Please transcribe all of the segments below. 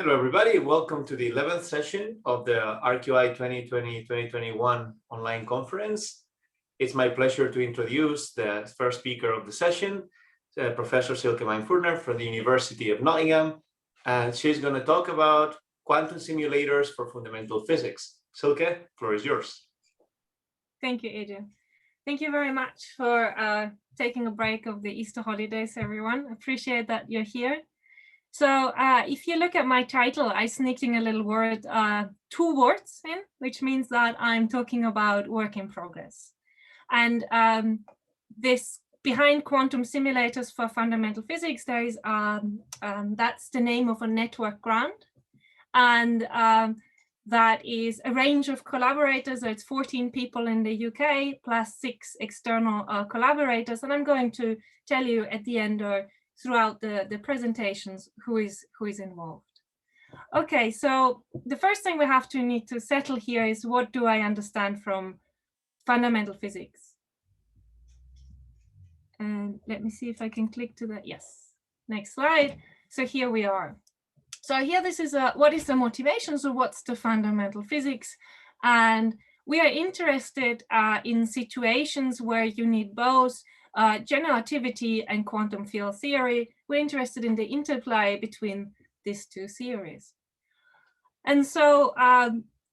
Hello, everybody. Welcome to the 11th session of the RQI 2020-2021 online conference. It's my pleasure to introduce the first speaker of the session, Professor Silke Mijn-Furner from the University of Nottingham. And she's going to talk about quantum simulators for fundamental physics. Silke, floor is yours. Thank you, Adrian. Thank you very much for taking a break of the Easter holidays, everyone. Appreciate that you're here. So if you look at my title, I sneaked in a little word, two words in, which means that I'm talking about work in progress. And this behind quantum simulators for fundamental physics, there is that's the name of a network grant. And that is a range of collaborators. So it's 14 people in the UK plus 6 external collaborators. And I'm going to tell you at the end or throughout the presentations who is involved. Okay, so the first thing we need to settle here is, what do I understand from fundamental physics? And let me see if I can click to that. Yes, next slide. So here we are. So here, this is what is the motivation? So what's the fundamental physics? And we are interested in situations where you need both generativity and quantum field theory. We're interested in the interplay between these two theories. And so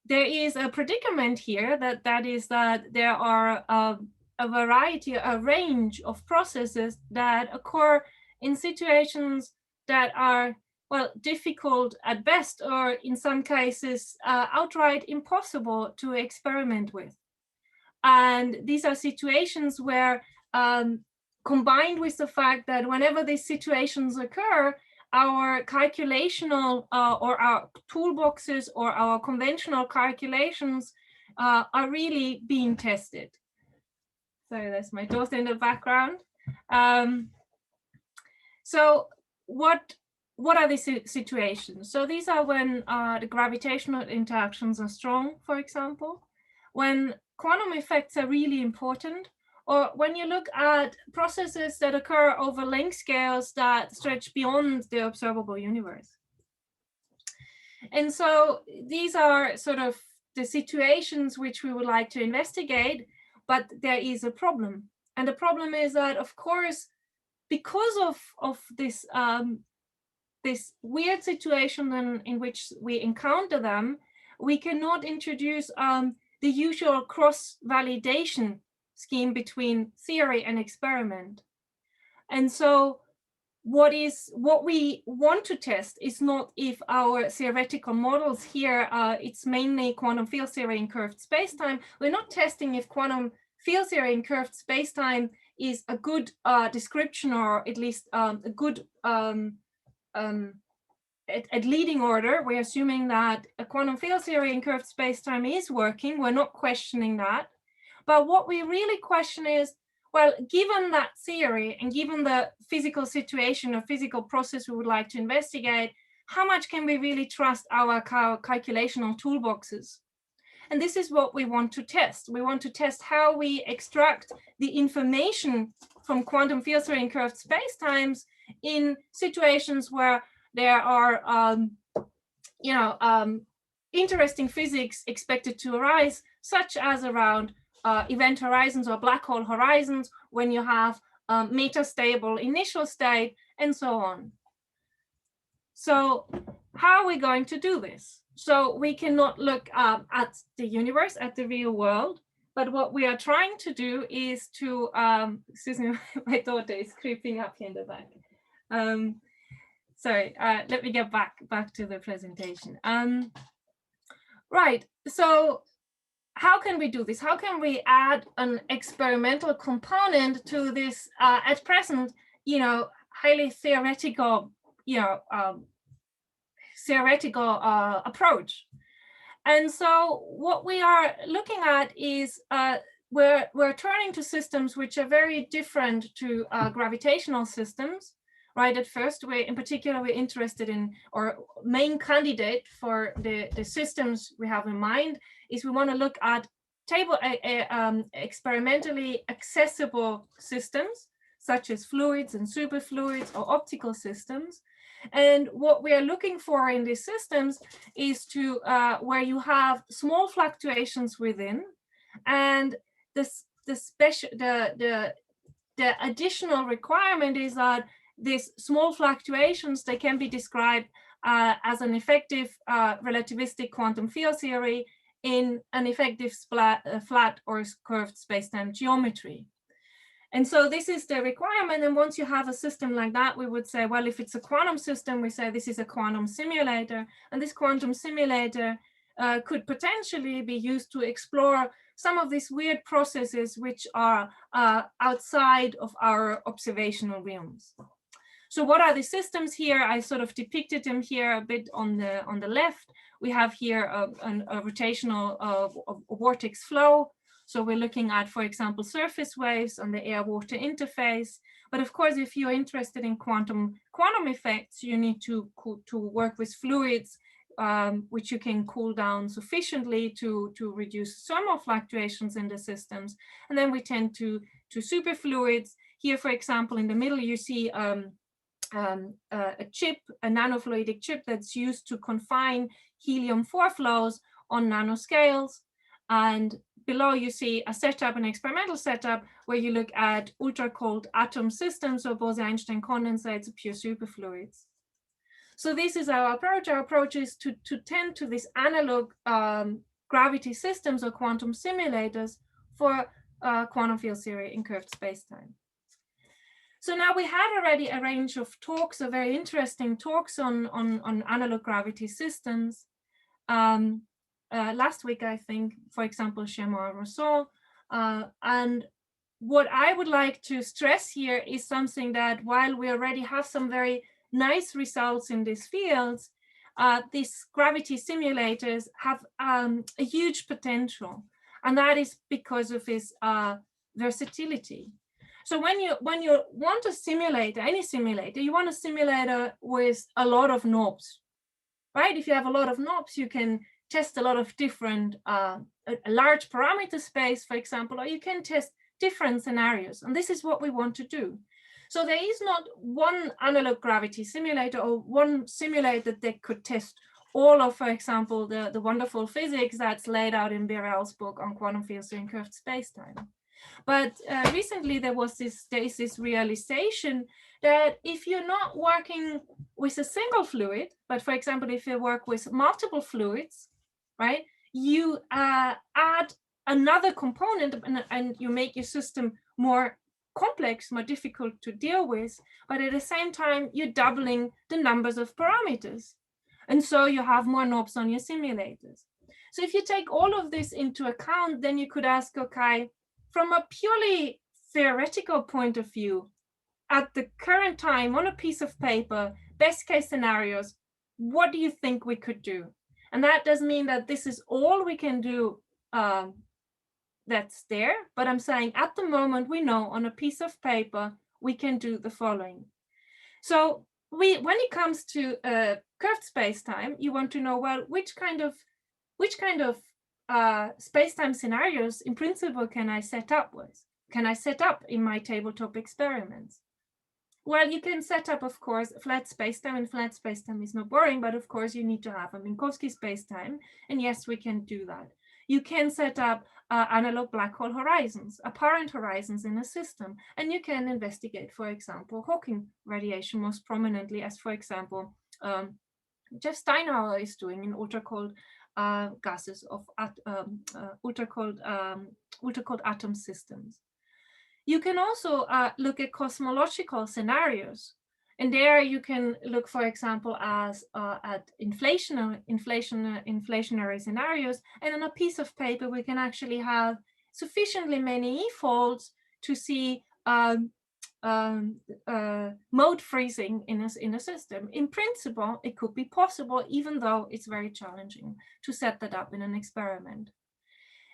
there is a predicament here that is that there are a variety, a range of processes that occur in situations that are, well, difficult at best, or in some cases outright impossible to experiment with. And these are situations where, combined with the fact that whenever these situations occur, our calculational or our toolboxes or our conventional calculations are really being tested. So that's my daughter in the background. So what are these situations? So these are when the gravitational interactions are strong, for example, when quantum effects are really important, or when you look at processes that occur over length scales that stretch beyond the observable universe. And so these are sort of the situations which we would like to investigate, but there is a problem. And the problem is that, of course, because of this this weird situation in which we encounter them, we cannot introduce the usual cross-validation scheme between theory and experiment. And so what we want to test is not if our theoretical models here, it's mainly quantum field theory in curved spacetime. We're not testing if quantum field theory in curved spacetime is a good description, or at least a good at leading order. We're assuming that a quantum field theory in curved spacetime is working. We're not questioning that. But what we really question is, well, given that theory and given the physical situation or physical process we would like to investigate, how much can we really trust our calculational toolboxes? And this is what we want to test. We want to test how we extract the information from quantum field theory in curved spacetimes in situations where there are, interesting physics expected to arise, such as around event horizons or black hole horizons, when you have metastable initial state, and so on. So how are we going to do this? So we cannot look at the universe, at the real world, but what we are trying to do is to, excuse me, my daughter is creeping up here in the back. Sorry, let me get back to the presentation. Right, so how can we do this? How can we add an experimental component to this at present, highly theoretical, approach? And so what we are looking at is we're turning to systems which are very different to gravitational systems. Right, at first, we're interested in, or main candidate for the systems we have in mind is we want to look at experimentally accessible systems, such as fluids and superfluids or optical systems. And what we are looking for in these systems is to where you have small fluctuations within, and the additional requirement is that these small fluctuations, they can be described as an effective relativistic quantum field theory in an effective flat or curved spacetime geometry. And so this is the requirement. And once you have a system like that, we would say, well, if it's a quantum system, we say this is a quantum simulator. And this quantum simulator could potentially be used to explore some of these weird processes which are outside of our observational realms. So what are the systems here? I sort of depicted them here a bit on the left. We have here a rotational vortex flow. So we're looking at, for example, surface waves on the air-water interface. But of course, if you're interested in quantum effects, you need to work with fluids, which you can cool down sufficiently to reduce thermal fluctuations in the systems. And then we tend to superfluids. Here, for example, in the middle, you see a chip, a nanofluidic chip that's used to confine helium-4 flows on nanoscales. And below you see a setup, an experimental setup, where you look at ultra-cold atom systems, or Bose-Einstein condensates, pure superfluids. So this is our approach. Our approach is to tend to these analog gravity systems or quantum simulators for quantum field theory in curved spacetime. So now we had already a range of talks, very interesting talks on analog gravity systems. Last week, I think, for example, Chemot and Rousseau. And what I would like to stress here is something that while we already have some very nice results in these fields, these gravity simulators have a huge potential. And that is because of its versatility. So when you want to simulate any simulator, you want a simulator with a lot of knobs, right? If you have a lot of knobs, you can test a lot of different, a large parameter space, for example, or you can test different scenarios. And this is what we want to do. So there is not one analog gravity simulator or one simulator that could test all of, for example, the wonderful physics that's laid out in Birrell's book on quantum fields in curved spacetime. But recently there is this realization that if you're not working with a single fluid, but for example, if you work with multiple fluids, right, you add another component and you make your system more complex, more difficult to deal with, but at the same time, you're doubling the numbers of parameters. And so you have more knobs on your simulators. So if you take all of this into account, then you could ask, okay, from a purely theoretical point of view, at the current time on a piece of paper, best case scenarios, what do you think we could do? And that doesn't mean that this is all we can do that's there, but I'm saying at the moment, we know on a piece of paper, we can do the following. So when it comes to curved spacetime, you want to know, well, which kind of spacetime scenarios in principle can I set up with? Can I set up in my tabletop experiments? Well, you can set up, of course, flat spacetime, and flat spacetime is not boring, but of course you need to have a Minkowski spacetime, and yes, we can do that. You can set up analog black hole horizons, apparent horizons in a system, and you can investigate, for example, Hawking radiation most prominently, as for example, Jeff Steinhauer is doing in ultra-cold gases of ultra-cold atom systems. You can also look at cosmological scenarios. And there you can look, for example, at inflationary scenarios. And on a piece of paper, we can actually have sufficiently many E-folds to see mode freezing in a system. In principle, it could be possible, even though it's very challenging to set that up in an experiment.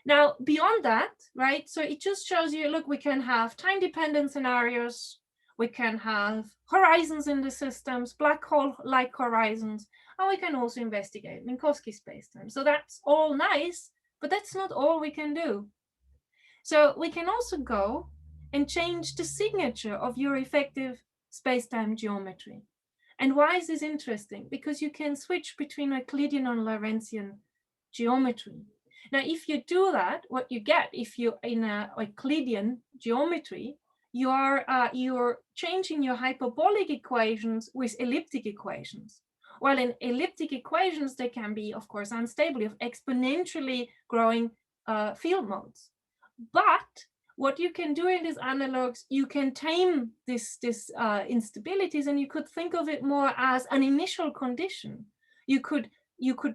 Now, beyond that, right, so it just shows you, look, we can have time-dependent scenarios, we can have horizons in the systems, black hole-like horizons, and we can also investigate Minkowski spacetime. So that's all nice, but that's not all we can do. So we can also go and change the signature of your effective spacetime geometry. And why is this interesting? Because you can switch between Euclidean and Lorentzian geometry. Now, if you do that, what you get, if you're in a Euclidean geometry, you're changing your hyperbolic equations with elliptic equations. Well, in elliptic equations, they can be, of course, unstable. You have exponentially growing field modes. But what you can do in these analogs, you can tame this instabilities, and you could think of it more as an initial condition. You could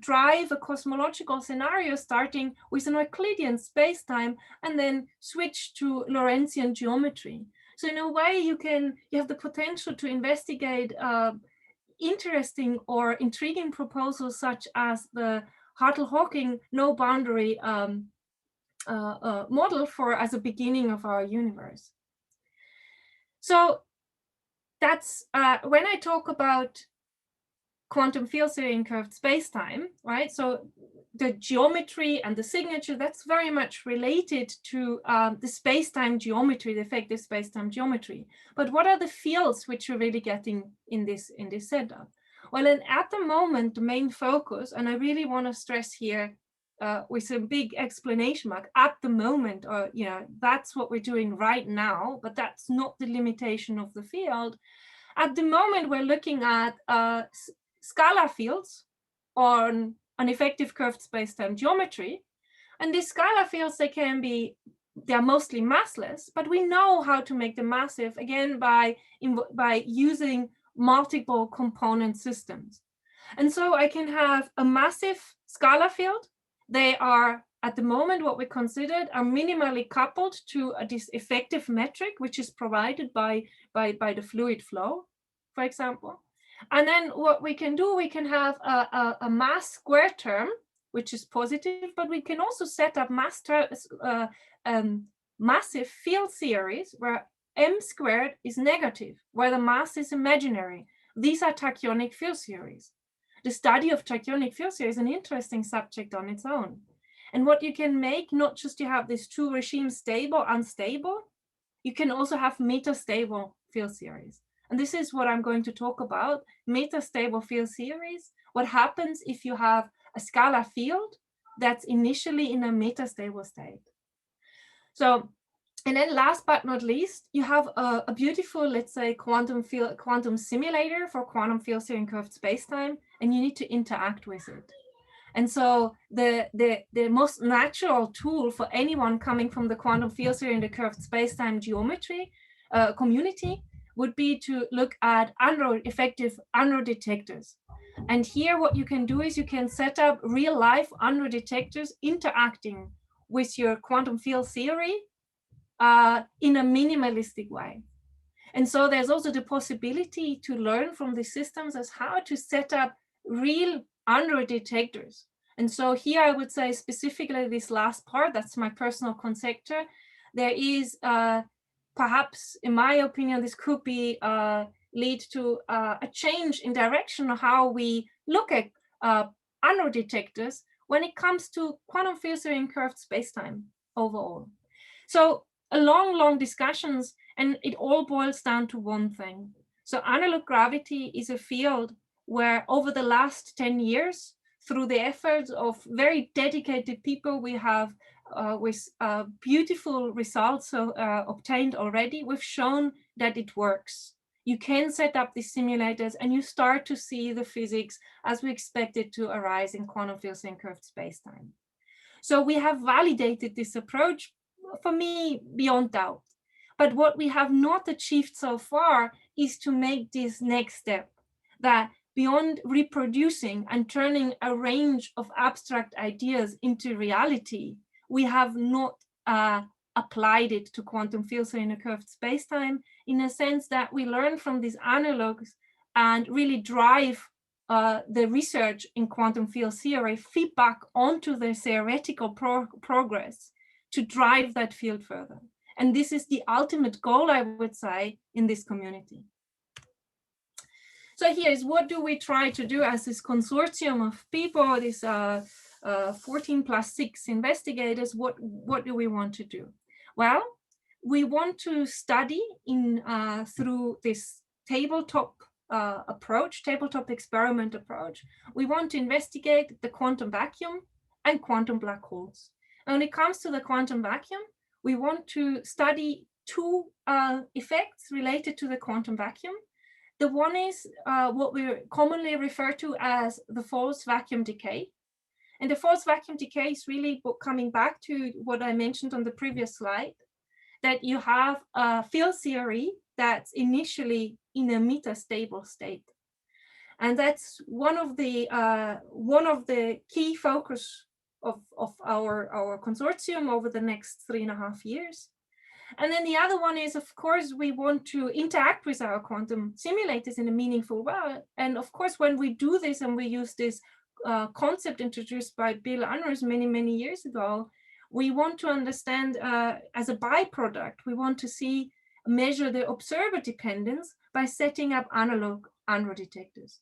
drive a cosmological scenario starting with an Euclidean space-time and then switch to Lorentzian geometry. So in a way, you have the potential to investigate interesting or intriguing proposals such as the Hartle-Hawking no boundary model as a beginning of our universe. So that's when I talk about quantum field theory in curved space-time, right? So the geometry and the signature, that's very much related to the space-time geometry, the effective space-time geometry. But what are the fields which we're really getting in this setup? Well, and at the moment, the main focus, and I really want to stress here with a big exclamation mark, at the moment, or that's what we're doing right now, but that's not the limitation of the field. At the moment, we're looking at scalar fields on an effective curved space-time geometry. And these scalar fields, they're mostly massless, but we know how to make them massive, again, by using multiple component systems. And so I can have a massive scalar field. They are, at the moment, what we considered are minimally coupled to this effective metric, which is provided by the fluid flow, for example. And then what we can do, we can have a mass square term, which is positive, but we can also set up massive field series where m squared is negative, where the mass is imaginary. These are tachyonic field series. The study of tachyonic field series is an interesting subject on its own. And what you can make, not just you have these two regimes, stable, unstable, you can also have metastable field series. And this is what I'm going to talk about, metastable field series. What happens if you have a scalar field that's initially in a metastable state? So, and then last but not least, you have a beautiful, let's say, quantum simulator for quantum field theory in curved spacetime, and you need to interact with it. And so the most natural tool for anyone coming from the quantum field theory in the curved spacetime geometry community would be to look at effective UNRO detectors. And here what you can do is you can set up real life UNRO detectors interacting with your quantum field theory in a minimalistic way. And so there's also the possibility to learn from the systems as how to set up real UNRO detectors. And so here I would say specifically this last part, that's my personal conjecture. There is perhaps, in my opinion, this could be lead to a change in direction of how we look at UNRO detectors when it comes to quantum field theory in curved spacetime overall. So a long discussions, and it all boils down to one thing. So analog gravity is a field where over the last 10 years, through the efforts of very dedicated people, we have with beautiful results obtained already, we've shown that it works. You can set up these simulators and you start to see the physics as we expect it to arise in quantum field theory in curved spacetime. So we have validated this approach, for me, beyond doubt. But what we have not achieved so far is to make this next step, that beyond reproducing and turning a range of abstract ideas into reality, we have not applied it to quantum field theory in a curved spacetime, in a sense that we learn from these analogs and really drive the research in quantum field theory feedback onto the theoretical progress to drive that field further. And this is the ultimate goal, I would say, in this community. So here is what do we try to do as this consortium of people, this 14+6 investigators, what do we want to do? Well, we want to study through this tabletop approach, tabletop experiment approach, we want to investigate the quantum vacuum and quantum black holes. And when it comes to the quantum vacuum, we want to study two effects related to the quantum vacuum. The one is what we commonly refer to as the false vacuum decay. And the false vacuum decay is really coming back to what I mentioned on the previous slide, that you have a field theory that's initially in a metastable state. And that's one of the key focus of our consortium over the next 3.5 years. And then the other one is, of course, we want to interact with our quantum simulators in a meaningful way. And of course, when we do this and we use this concept introduced by Bill Anders many, many years ago, we want to understand as a byproduct, we want to measure the observer dependence by setting up analog UNRO detectors.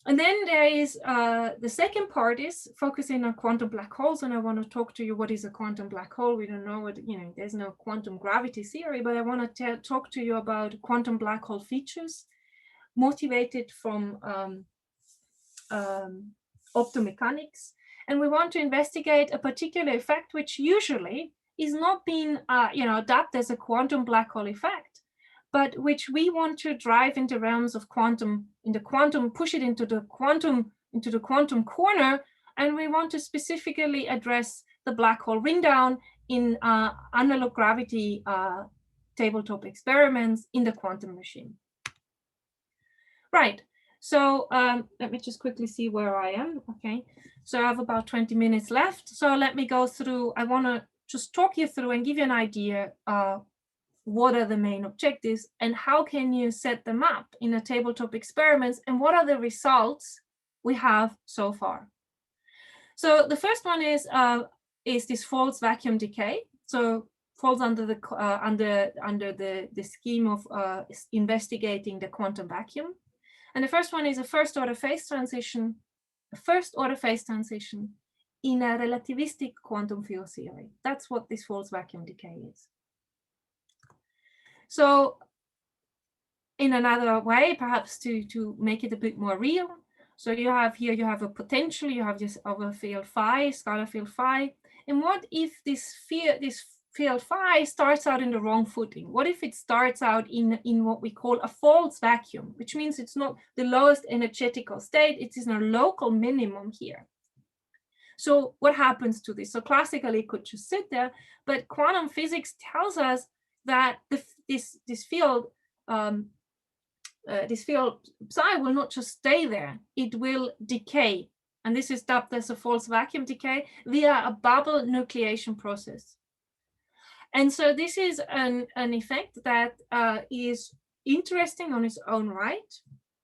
And then there is the second part is focusing on quantum black holes. And I want to talk to you, what is a quantum black hole? We don't know what, there's no quantum gravity theory, but I want to talk to you about quantum black hole features motivated from optomechanics. And we want to investigate a particular effect, which usually is not being adapted as a quantum black hole effect, but which we want to drive into realms of quantum, push it into the quantum corner, and we want to specifically address the black hole ring down in analog gravity tabletop experiments in the quantum machine. Right, so let me just quickly see where I am. Okay, so I have about 20 minutes left. So let me go through, I want to just talk you through and give you an idea what are the main objectives and how can you set them up in a tabletop experiments and what are the results we have so far. So the first one is this false vacuum decay. So falls under the scheme of investigating the quantum vacuum. And the first one is a first order phase transition in a relativistic quantum field theory. That's what this false vacuum decay is. So in another way, perhaps to make it a bit more real. So you have a potential, you have this other field phi, scalar field phi. And what if this field phi starts out in the wrong footing? What if it starts out in what we call a false vacuum, which means it's not the lowest energetical state, it is a local minimum here. So what happens to this? So classically it could just sit there, but quantum physics tells us that this field psi will not just stay there, it will decay. And this is dubbed as a false vacuum decay via a bubble nucleation process. And so this is an effect that is interesting on its own right.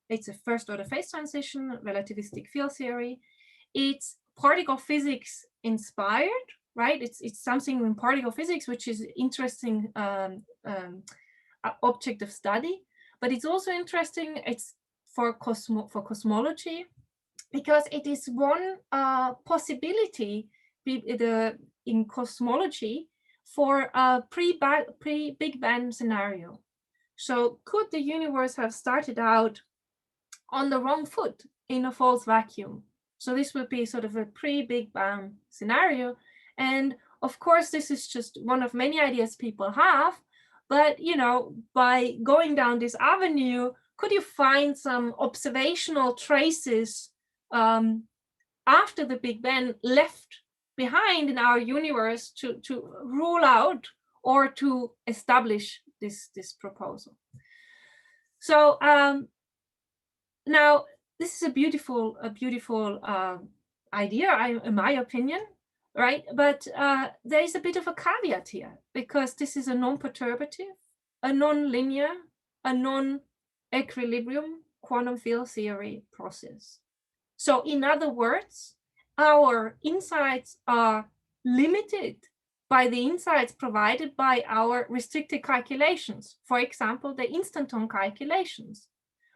It's a first order phase transition, relativistic field theory. It's particle physics inspired, right? It's something in particle physics, which is interesting object of study, but it's also interesting. It's for cosmology, because it is one possibility in cosmology for a pre-Big Bang scenario. So could the universe have started out on the wrong foot in a false vacuum? So this would be sort of a pre-Big Bang scenario. And of course, this is just one of many ideas people have. But, by going down this avenue, could you find some observational traces after the Big Bang left behind in our universe to rule out or to establish this proposal? So now this is a beautiful idea, in my opinion, right? But there is a bit of a caveat here, because this is a non-perturbative, a non-linear, a non-equilibrium quantum field theory process. So in other words, our insights are limited by the insights provided by our restricted calculations. For example, the instanton calculations,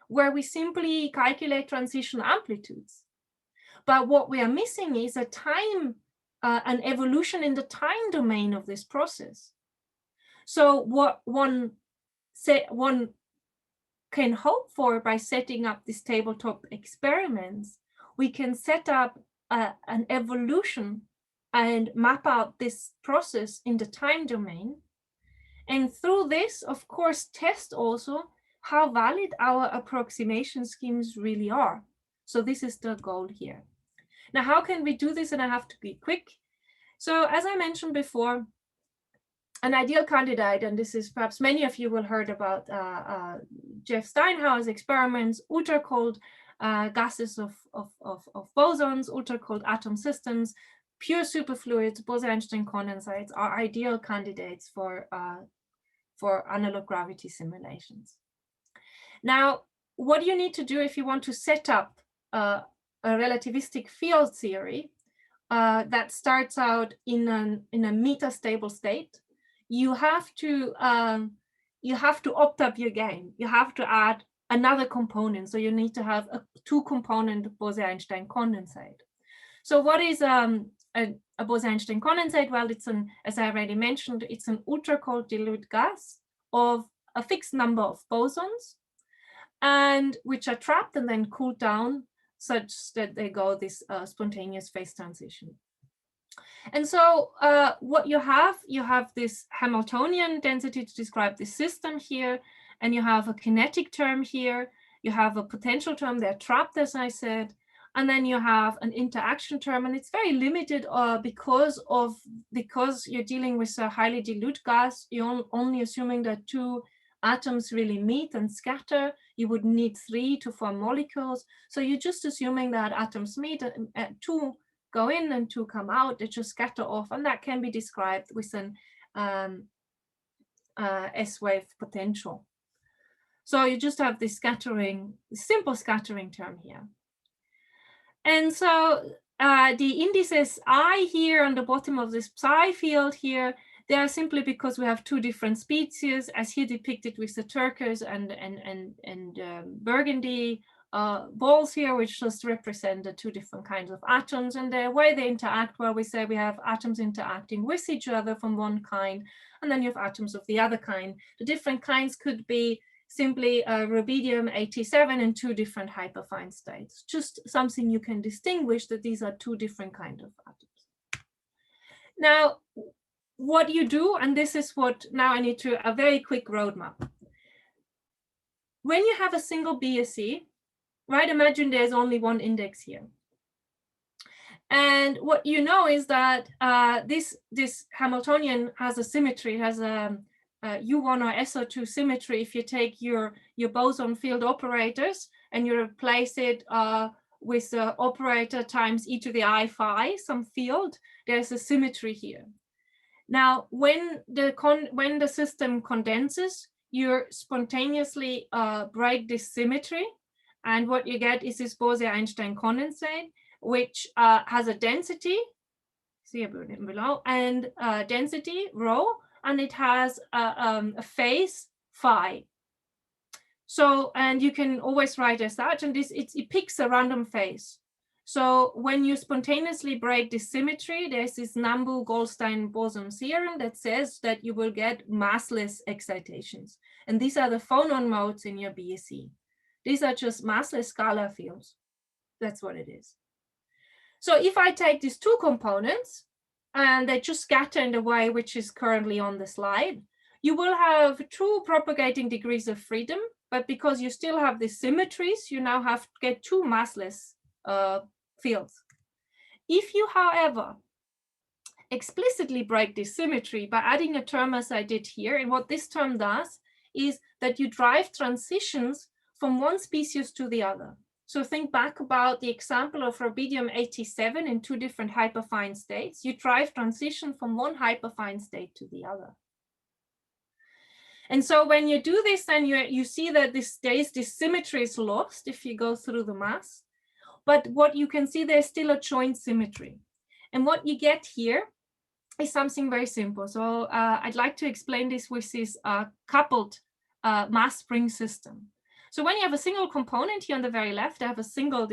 where we simply calculate transition amplitudes. But what we are missing is a time, an evolution in the time domain of this process. So what one can hope for by setting up these tabletop experiments, we can set up an evolution and map out this process in the time domain. And through this, of course, test also how valid our approximation schemes really are. So this is the goal here. Now, how can we do this? And I have to be quick. So as I mentioned before, an ideal candidate, and this is perhaps many of you will heard about Jeff Steinhauer's experiments, ultra-cold gases of bosons, ultra-cold atom systems, pure superfluids, Bose-Einstein condensates are ideal candidates for analog gravity simulations. Now, what do you need to do if you want to set up a relativistic field theory that starts out in a metastable state? You have to opt up your game. You have to add another component. So you need to have a two-component Bose-Einstein condensate. So what is a Bose-Einstein condensate? Well, it's as I already mentioned, it's an ultra-cold dilute gas of a fixed number of bosons, and which are trapped and then cooled down such that they go this spontaneous phase transition. And so what you have this Hamiltonian density to describe the system here, and you have a kinetic term here, you have a potential term, they're trapped, as I said, and then you have an interaction term, and it's very limited because you're dealing with a highly dilute gas. You're only assuming that two atoms really meet and scatter. You would need 3 to form molecules. So you're just assuming that atoms meet, two go in and two come out, they just scatter off, and that can be described with an S-wave potential. So you just have this scattering, simple scattering term here. And so the indices I here on the bottom of this psi field here, they are simply because we have two different species, as here depicted with the turquoise and burgundy balls here, which just represent the two different kinds of atoms, and the way they interact, well, we say we have atoms interacting with each other from one kind, and then you have atoms of the other kind. The different kinds could be simply rubidium-87 and two different hyperfine states, just something you can distinguish that these are two different kinds of atoms. Now, what you do, and this is what now I need to, a very quick roadmap. When you have a single BSE, right, imagine there's only one index here. And what you know is that this Hamiltonian has a symmetry, has a U1 or SO2 symmetry. If you take your boson field operators and you replace it with the operator times e to the I phi, some field, there's a symmetry here. Now, when the system condenses, you spontaneously break this symmetry, and what you get is this Bose-Einstein condensate, which has a density, see below, and density rho, and it has a phase phi. So, and you can always write as such, and it picks a random phase. So when you spontaneously break this symmetry, there's this Nambu-Goldstein-Boson theorem that says that you will get massless excitations. And these are the phonon modes in your BSE. These are just massless scalar fields. That's what it is. So if I take these two components and they just scatter in the way which is currently on the slide, you will have true propagating degrees of freedom, but because you still have these symmetries, you now have to get two massless fields. If you, however, explicitly break this symmetry by adding a term as I did here, and what this term does is that you drive transitions from one species to the other. So think back about the example of rubidium-87 in two different hyperfine states. You drive transition from one hyperfine state to the other. And so when you do this, then you see that this symmetry is lost if you go through the mass. But what you can see, there's still a joint symmetry. And what you get here is something very simple. So I'd like to explain this with this coupled mass spring system. So when you have a single component here on the very left, I have a single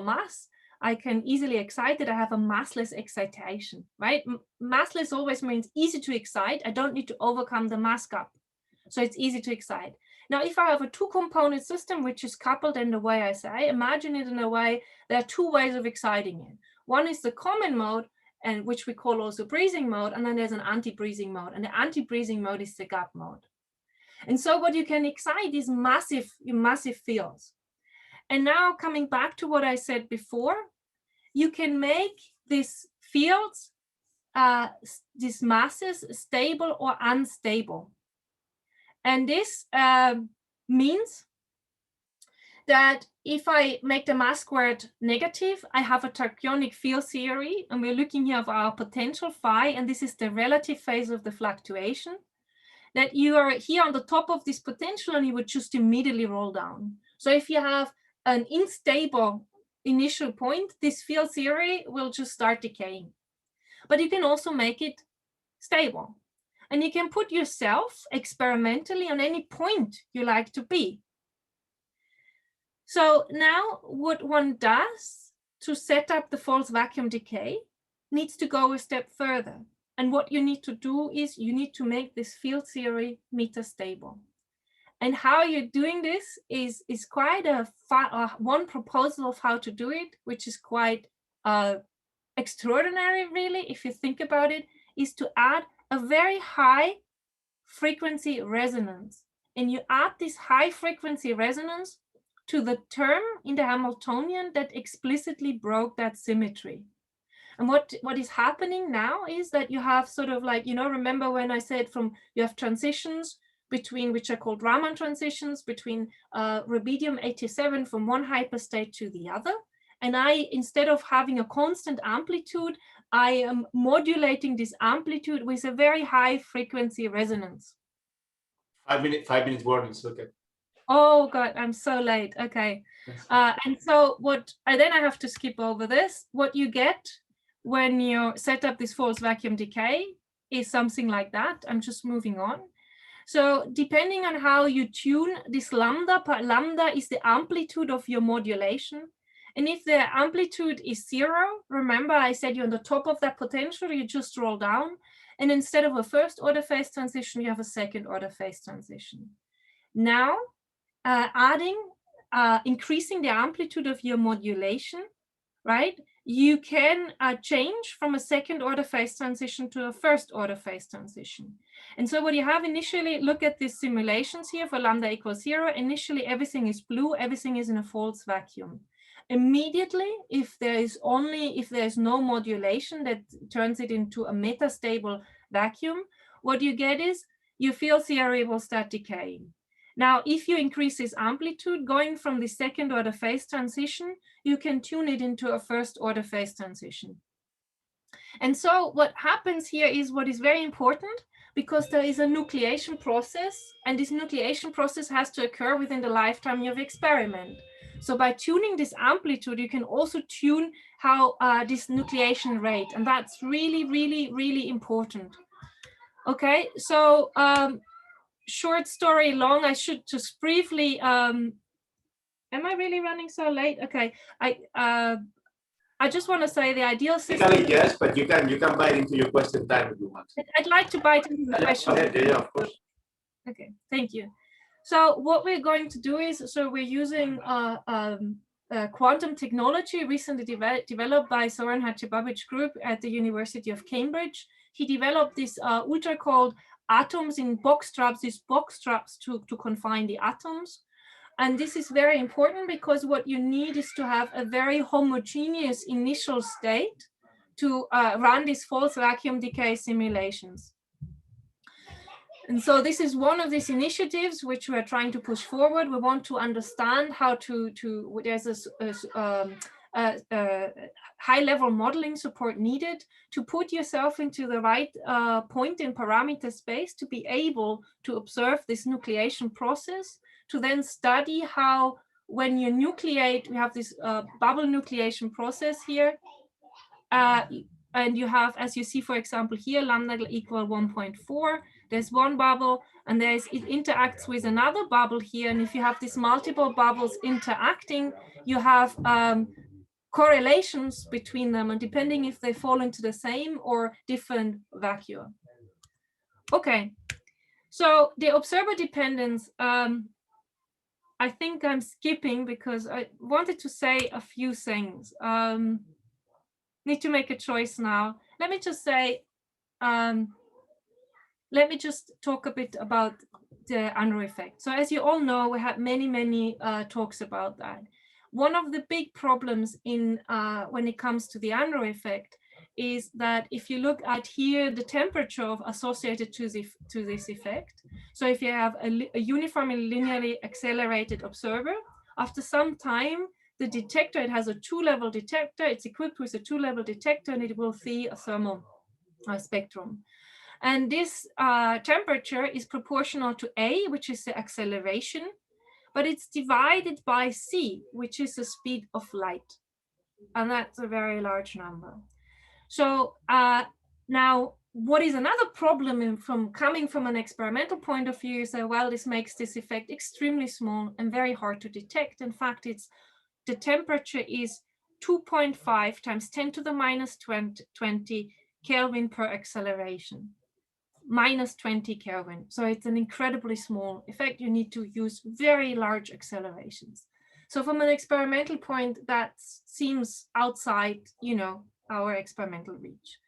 mass. I can easily excite it. I have a massless excitation, right? Massless always means easy to excite. I don't need to overcome the mass gap. So it's easy to excite. Now, if I have a two-component system which is coupled in the way I say, imagine it in a way, there are two ways of exciting it. One is the common mode, and which we call also breathing mode, and then there's an anti-breathing mode, and the anti-breathing mode is the gap mode. And so what you can excite is massive fields. And now coming back to what I said before, you can make these fields, these masses, stable or unstable. And this means that if I make the mass squared negative, I have a tachyonic field theory, and we're looking here at our potential phi, and this is the relative phase of the fluctuation, that you are here on the top of this potential and you would just immediately roll down. So if you have an unstable initial point, this field theory will just start decaying. But you can also make it stable. And you can put yourself experimentally on any point you like to be. So now what one does to set up the false vacuum decay needs to go a step further. And what you need to do is you need to make this field theory metastable. And how you're doing this is quite one proposal of how to do it, which is quite extraordinary, really, if you think about it, is to add a very high frequency resonance. And you add this high frequency resonance to the term in the Hamiltonian that explicitly broke that symmetry. And what is happening now is that you have sort of like, remember when I said you have transitions between, which are called Raman transitions, between rubidium 87 from one hyperstate to the other. And instead of having a constant amplitude, I am modulating this amplitude with a very high frequency resonance. 5 minutes warning, okay. Oh God, I'm so late. Okay. And so then I have to skip over this. What you get when you set up this false vacuum decay is something like that. I'm just moving on. So depending on how you tune this lambda is the amplitude of your modulation. And if the amplitude is 0, remember I said you're on the top of that potential, you just roll down. And instead of a first order phase transition, you have a second order phase transition. Now, increasing the amplitude of your modulation, right? You can change from a second order phase transition to a first order phase transition. And so what you have initially, look at these simulations here for lambda equals 0. Initially, everything is blue, everything is in a false vacuum. Immediately, if there is no modulation that turns it into a metastable vacuum, what you get is your field theory will start decaying. Now, if you increase this amplitude, going from the second order phase transition, you can tune it into a first order phase transition. And so what happens here is what is very important, because there is a nucleation process, and this nucleation process has to occur within the lifetime of your experiment. So by tuning this amplitude, you can also tune how this nucleation rate, and that's really, really, really important. Okay, so short story long, I should just briefly, am I really running so late? Okay, I just want to say the ideal system. Yes, but you can bite into your question time if you want. I'd like to bite into the question. Yeah, of course. Okay, thank you. So what we're going to do is, we're using quantum technology recently developed by Soren Hacebabic group at the University of Cambridge. He developed this ultra cold atoms in box traps, to confine the atoms. And this is very important because what you need is to have a very homogeneous initial state to run these false vacuum decay simulations. And so this is one of these initiatives which we're trying to push forward. We want to understand how there's a high-level modeling support needed to put yourself into the right point in parameter space to be able to observe this nucleation process, to then study how when you nucleate, we have this bubble nucleation process here, and you have, as you see, for example, here, lambda equal 1.4, there's one bubble, and it interacts with another bubble here, and if you have these multiple bubbles interacting, you have correlations between them, and depending if they fall into the same or different vacuum. Okay, so the observer dependence, I think I'm skipping because I wanted to say a few things. Need to make a choice now. Let me just say, let me just talk a bit about the Unruh effect. So as you all know, we had many talks about that. One of the big problems in when it comes to the Unruh effect is that if you look at here, the temperature associated to this effect. So if you have a uniformly linearly accelerated observer, after some time, the detector, it has a 2-level detector, it's equipped with a 2-level detector, and it will see a thermal spectrum. And this temperature is proportional to A, which is the acceleration, but it's divided by C, which is the speed of light. And that's a very large number. So now, what is another problem coming from an experimental point of view is that, well, this makes this effect extremely small and very hard to detect. In fact, the temperature is 2.5 times 10 to the minus 20 Kelvin per acceleration, minus 20 Kelvin. So it's an incredibly small effect. You need to use very large accelerations. So from an experimental point, that seems outside, our experimental reach.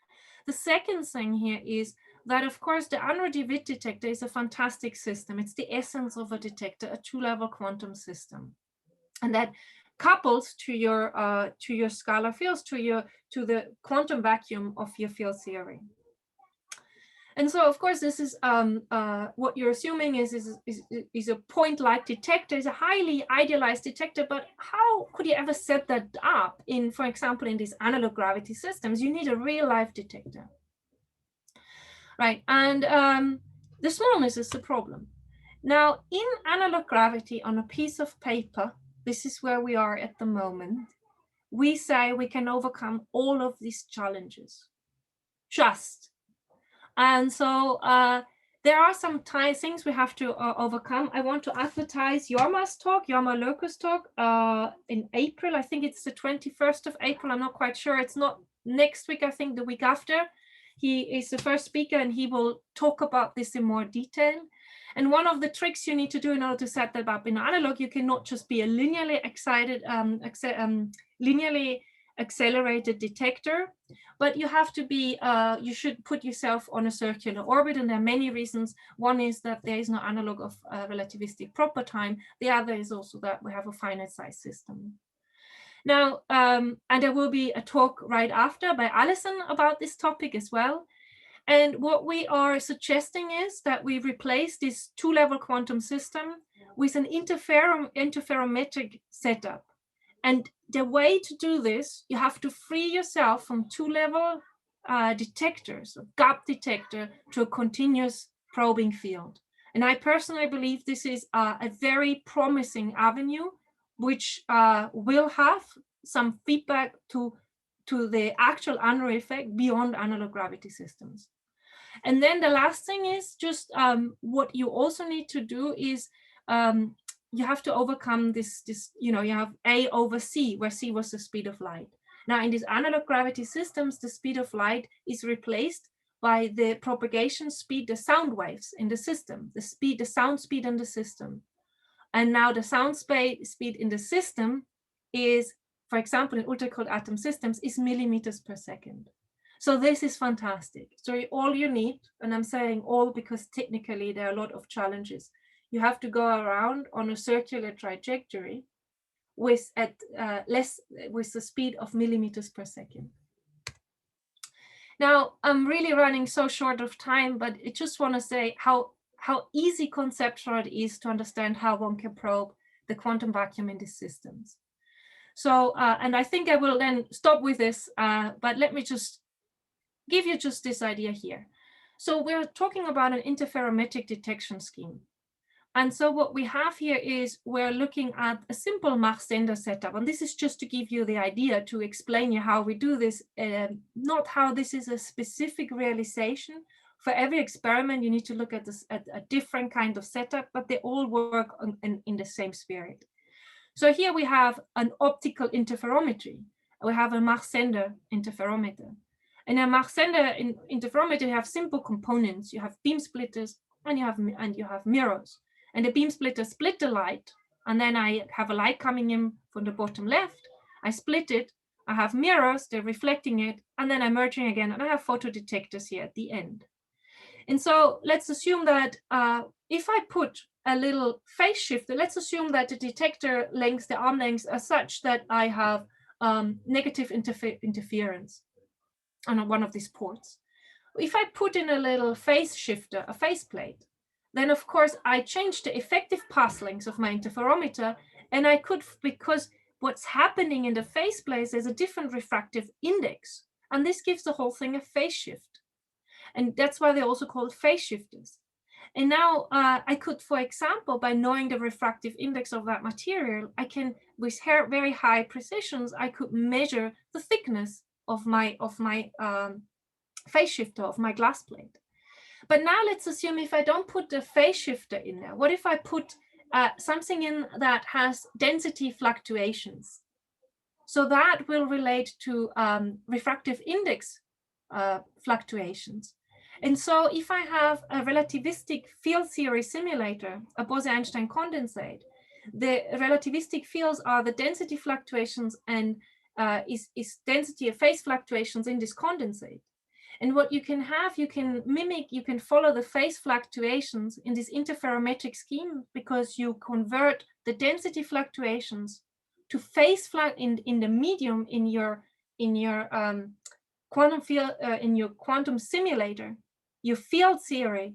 The second thing here is that, of course, the Unruh-DeWitt detector is a fantastic system. It's the essence of a detector, a 2-level quantum system, and that couples to your scalar fields, to the quantum vacuum of your field theory. And so, of course, this is what you're assuming is a point-like detector, is a highly idealized detector. But how could you ever set that up in, for example, in these analog gravity systems? You need a real-life detector, right? And the smallness is the problem. Now, in analog gravity, on a piece of paper, this is where we are at the moment. We say we can overcome all of these challenges. And so there are some things we have to overcome. I want to advertise Jorma's talk, Jorma Leuker's talk, in April. I think it's the 21st of April. I'm not quite sure. It's not next week, I think the week after. He is the first speaker, and he will talk about this in more detail. And one of the tricks you need to do in order to set that up in analog, you cannot just be a linearly accelerated detector, but you have to be, you should put yourself on a circular orbit, and there are many reasons. One is that there is no analog of relativistic proper time. The other is also that we have a finite size system. Now, and there will be a talk right after by Alison about this topic as well. And what we are suggesting is that we replace this 2-level quantum system with an interferometric setup. And the way to do this, you have to free yourself from 2-level detectors, a gap detector, to a continuous probing field. And I personally believe this is a very promising avenue, which will have some feedback to the actual Unruh effect beyond analog gravity systems. And then the last thing is just what you also need to do is you have to overcome this, you have A over C, where C was the speed of light. Now, in these analog gravity systems, the speed of light is replaced by the propagation speed, the sound waves in the system, the sound speed in the system. And now the sound speed in the system is, for example, in ultra-cold atom systems, is millimeters per second. So this is fantastic. So all you need, and I'm saying all because technically there are a lot of challenges, you have to go around on a circular trajectory with the speed of millimeters per second. Now, I'm really running so short of time, but I just want to say how easy conceptual it is to understand how one can probe the quantum vacuum in these systems. So, and I think I will then stop with this, but let me just give you just this idea here. So we're talking about an interferometric detection scheme. And so what we have here is we're looking at a simple Mach-Zehnder setup. And this is just to give you the idea, to explain you how we do this, not how this is a specific realization. For every experiment, you need to look at this at a different kind of setup, but they all work in the same spirit. So here we have an optical interferometry. We have a Mach-Zehnder interferometer. In a Mach-Zehnder interferometer, you have simple components. You have beam splitters and you have mirrors. And the beam splitters split the light, and then I have a light coming in from the bottom left. I split it. I have mirrors, they're reflecting it, and then I'm merging again, and I have photodetectors here at the end. And so let's assume that if I put a little phase shifter, let's assume that the detector lengths, the arm lengths are such that I have negative interference on one of these ports. If I put in a little phase shifter, a phase plate, then of course I change the effective path length of my interferometer, and I could, because what's happening in the phase plate is a different refractive index, and this gives the whole thing a phase shift. And that's why they're also called phase shifters. And now I could, for example, by knowing the refractive index of that material, I can, with very high precisions, I could measure the thickness of my phase shifter, of my glass plate. But now let's assume if I don't put the phase shifter in there, what if I put something in that has density fluctuations? So that will relate to refractive index fluctuations. And so if I have a relativistic field theory simulator, a Bose-Einstein condensate, the relativistic fields are the density fluctuations and is density of phase fluctuations in this condensate. And what you can have, you can mimic, you can follow the phase fluctuations in this interferometric scheme, because you convert the density fluctuations to phase in the medium in your quantum field in your quantum simulator, your field theory,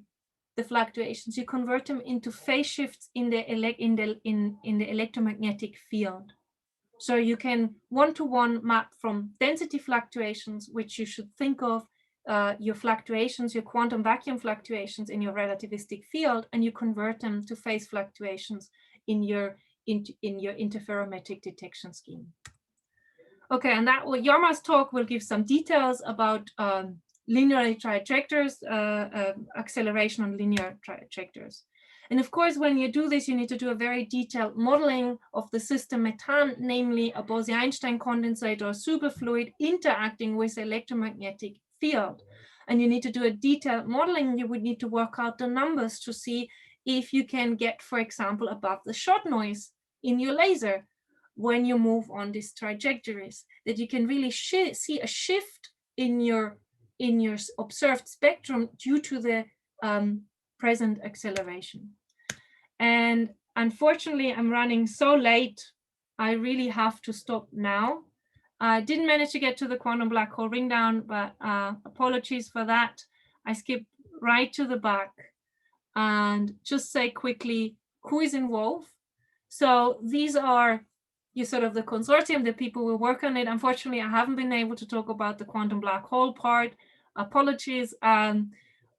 the fluctuations, you convert them into phase shifts in the electromagnetic field. So you can one-to-one map from density fluctuations, which you should think of your fluctuations, your quantum vacuum fluctuations in your relativistic field, and you convert them to phase fluctuations in your interferometric detection scheme. Okay, and that Jorma's talk will give some details about linear trajectories, acceleration on linear trajectories. And of course, when you do this, you need to do a very detailed modeling of the system at hand, namely a Bose-Einstein condensate or superfluid interacting with the electromagnetic field. And you need to do a detailed modeling. You would need to work out the numbers to see if you can get, for example, above the shot noise in your laser when you move on these trajectories, that you can really see a shift in your observed spectrum due to the present acceleration. And unfortunately, I'm running so late, I really have to stop now. I didn't manage to get to the quantum black hole ring down, but apologies for that. I skipped right to the back and just say quickly who is involved. So these are sort of the consortium, the people who work on it. Unfortunately, I haven't been able to talk about the quantum black hole part. Apologies.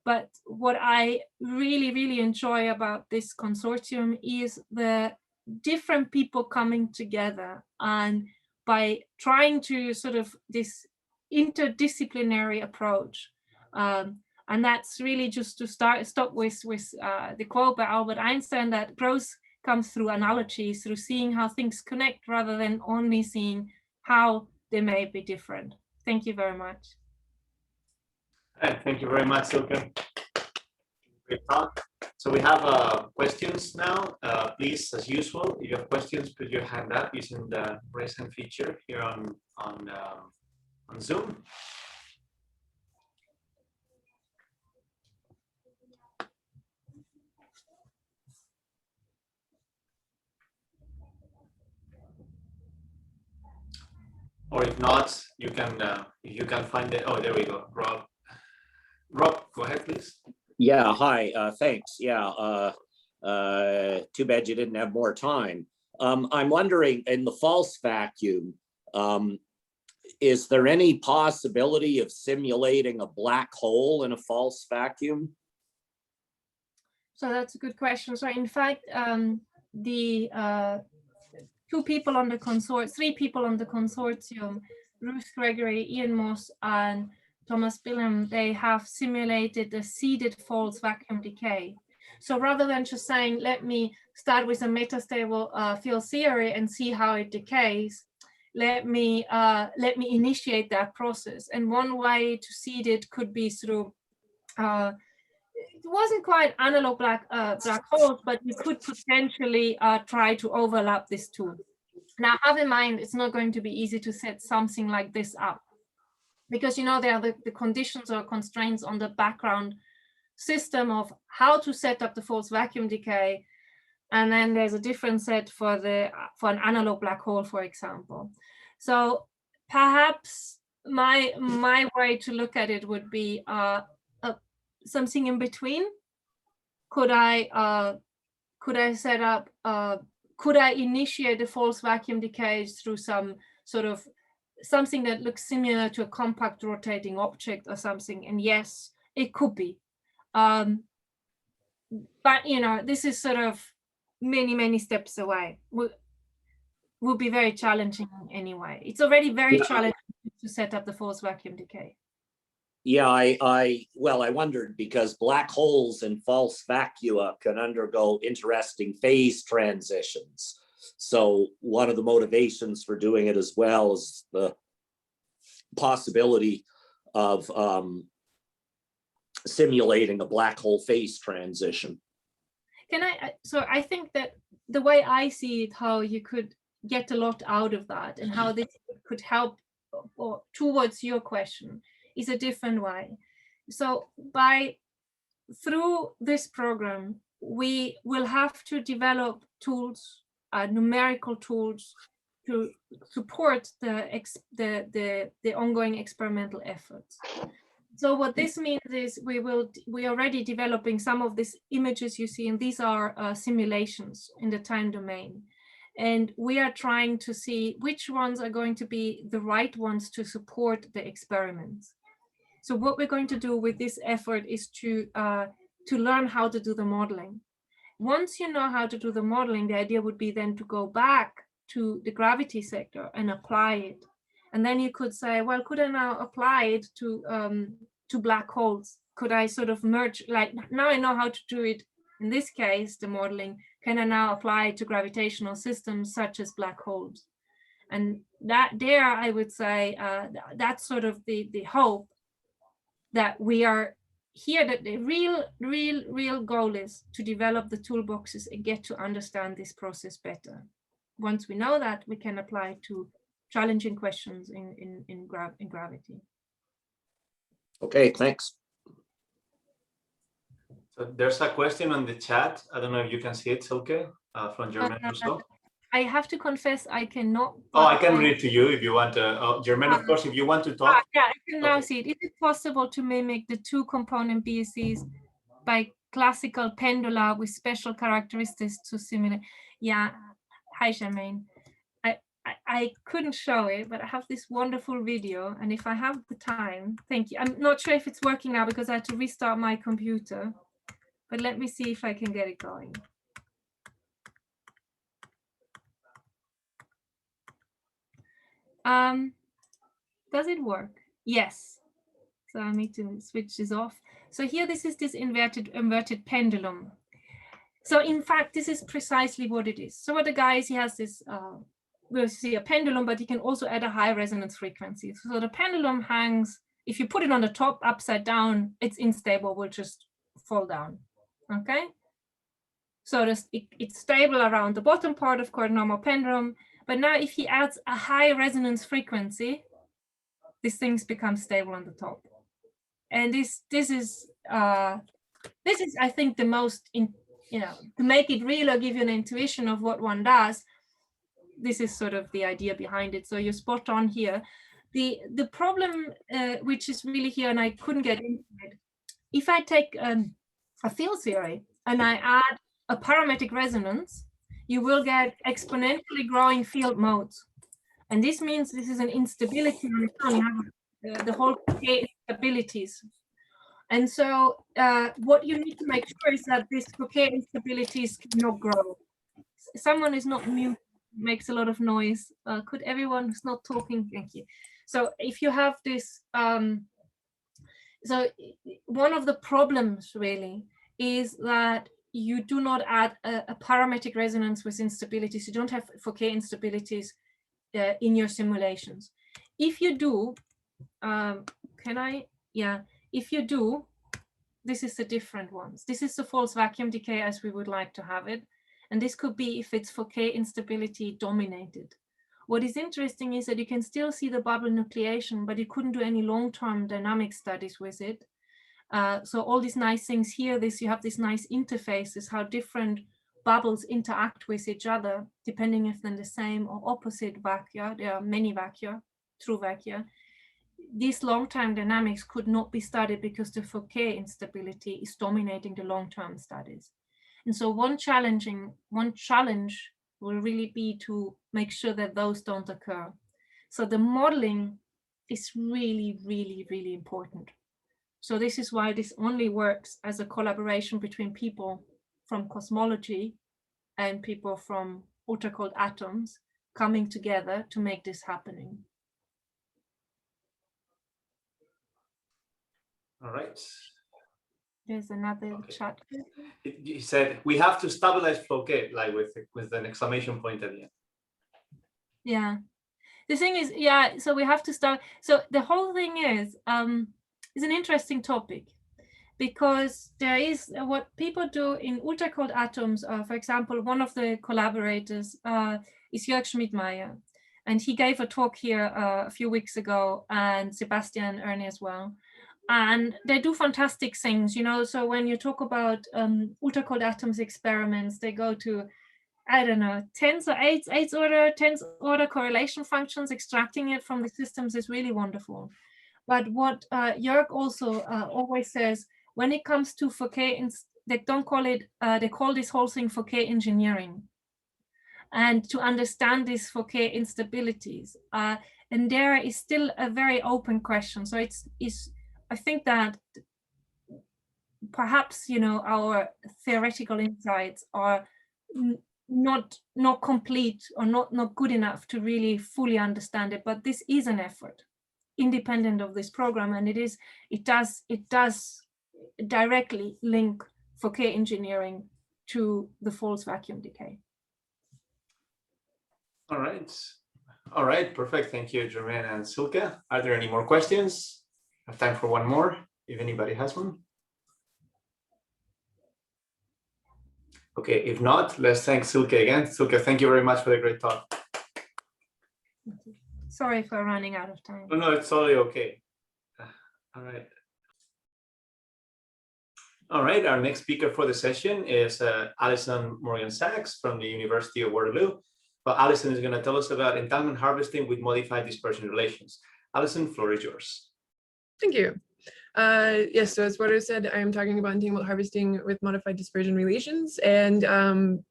But what I really, really enjoy about this consortium is the different people coming together, and by trying to sort of this interdisciplinary approach. And that's really just to stop with the quote by Albert Einstein that growth comes through analogies, through seeing how things connect rather than only seeing how they may be different. Thank you very much. Thank you very much, Silke. Great talk. So we have questions now. Please, as usual, if you have questions, put your hand up using the raise hand feature here on Zoom. Or if not, you can find it. Oh, there we go. Rob, go ahead, please. Yeah, hi, thanks. Yeah, too bad you didn't have more time. I'm wondering, in the false vacuum, is there any possibility of simulating a black hole in a false vacuum? So that's a good question. So in fact, the three people on the consortium, Ruth Gregory, Ian Moss, and Thomas Billum, they have simulated the seeded false vacuum decay. So rather than just saying, let me start with a metastable field theory and see how it decays, let me initiate that process. And one way to seed it could be through wasn't quite analog black holes, but you could potentially try to overlap these two. Now, have in mind, it's not going to be easy to set something like this up, because there are the conditions or constraints on the background system of how to set up the false vacuum decay, and then there's a different set for an analog black hole, for example. So perhaps my way to look at it would be something in between. Could I set up? Could I initiate a false vacuum decay through some sort of something that looks similar to a compact rotating object or something? And yes, it could be. But this is sort of many steps away. Would be very challenging anyway. It's already very challenging to set up the false vacuum decay. Yeah, I wondered, because black holes and false vacua can undergo interesting phase transitions. So one of the motivations for doing it as well is the possibility of simulating a black hole phase transition. So I think that the way I see it, how you could get a lot out of that and how this could help towards your question, is a different way. So through this program, we will have to develop tools, numerical tools, to support the ongoing experimental efforts. So what this means is we're already developing some of these images you see, and these are simulations in the time domain. And we are trying to see which ones are going to be the right ones to support the experiments. So what we're going to do with this effort is to learn how to do the modeling. Once you know how to do the modeling, the idea would be then to go back to the gravity sector and apply it. And then you could say, well, could I now apply it to black holes? Could I sort of merge, like, now I know how to do it, in this case, the modeling, can I now apply it to gravitational systems such as black holes? And I would say, that's sort of the hope that we are here, that the real goal is to develop the toolboxes and get to understand this process better. Once we know that, we can apply to challenging questions in gravity. Okay, thanks. So there's a question on the chat. I don't know if you can see it, Silke, from Germaine Rousseau. I have to confess, I cannot. Oh, I can read it to you if you want to. Germaine, of course, if you want to talk. Yeah, I can now see it. Is it possible to mimic the two-component BSCs by classical pendula with special characteristics to simulate? Yeah, hi, Germaine. I couldn't show it, but I have this wonderful video, and if I have the time, thank you. I'm not sure if it's working now because I had to restart my computer, but let me see if I can get it going. Does it work? Yes. So I need to switch this off. So here, this is this inverted pendulum. So in fact, this is precisely what it is. So what the guy is, he has this, we'll see a pendulum, but he can also add a high resonance frequency. So the pendulum hangs, if you put it on the top upside down, it's unstable, will just fall down, okay? So it's stable around the bottom part of course, normal pendulum. But now if he adds a high resonance frequency, these things become stable on the top. And this is I think the most, to make it real or give you an intuition of what one does, this is sort of the idea behind it. So you're spot on here. The problem, which is really here, and I couldn't get into it, if I take a field theory and I add a parametric resonance, you will get exponentially growing field modes. And this means this is an instability on its own. You have the whole K instabilities. And so what you need to make sure is that these K instabilities cannot grow. Someone is not mute, makes a lot of noise. Could everyone who's not talking, thank you. So if you have this, so one of the problems really is that you do not add a parametric resonance with instabilities. You don't have K instabilities in your simulations. If you do, if you do, This is the different ones. This is the false vacuum decay as we would like to have it. And this could be if it's Fouquet instability dominated. What is interesting is that you can still see the bubble nucleation, but you couldn't do any long-term dynamic studies with it. So all these nice things here, you have these nice interfaces, how different bubbles interact with each other, depending if they're the same or opposite vacua. There are many vacua, true vacua. These long-term dynamics could not be studied because the Fouquet instability is dominating the long-term studies. And so one challenge will really be to make sure that those don't occur. So the modeling is really, really, really important. So this is why this only works as a collaboration between people from cosmology and people from ultra-cold atoms coming together to make this happening. All right. There's another chat. He said we have to stabilize Fouquet, like with an exclamation point at the end. Yeah. The thing is, yeah, so we have to start. So the whole thing is an interesting topic, because there is what people do in ultra-cold atoms. For example, one of the collaborators is Jörg Schmidmeier, and he gave a talk here a few weeks ago, and Sebastian Ernie as well. And they do fantastic things, you know. So when you talk about ultra-cold atoms experiments, they go to, I don't know, 10th or 10th order correlation functions. Extracting it from the systems is really wonderful. But what Jörg also always says, when it comes to Fouquet, they don't call it, they call this whole thing Fouquet engineering. And to understand these Fouquet instabilities. And there is still a very open question. So I think that perhaps, you know, our theoretical insights are not complete or not good enough to really fully understand it. But this is an effort, independent of this program, and it does directly link Fouquet engineering to the false vacuum decay. All right, perfect. Thank you, Jermaine and Silke. Are there any more questions? I have time for one more, if anybody has one. Okay, if not, let's thank Silke again. Silke, thank you very much for the great talk. Sorry for running out of time. No, it's totally okay. All right. All right, our next speaker for the session is Alison Morgan-Sachs from the University of Waterloo. Well, Alison is going to tell us about entanglement harvesting with modified dispersion relations. Alison, floor is yours. Thank you. Yes, so as Water said, I am talking about entanglement harvesting with modified dispersion relations, and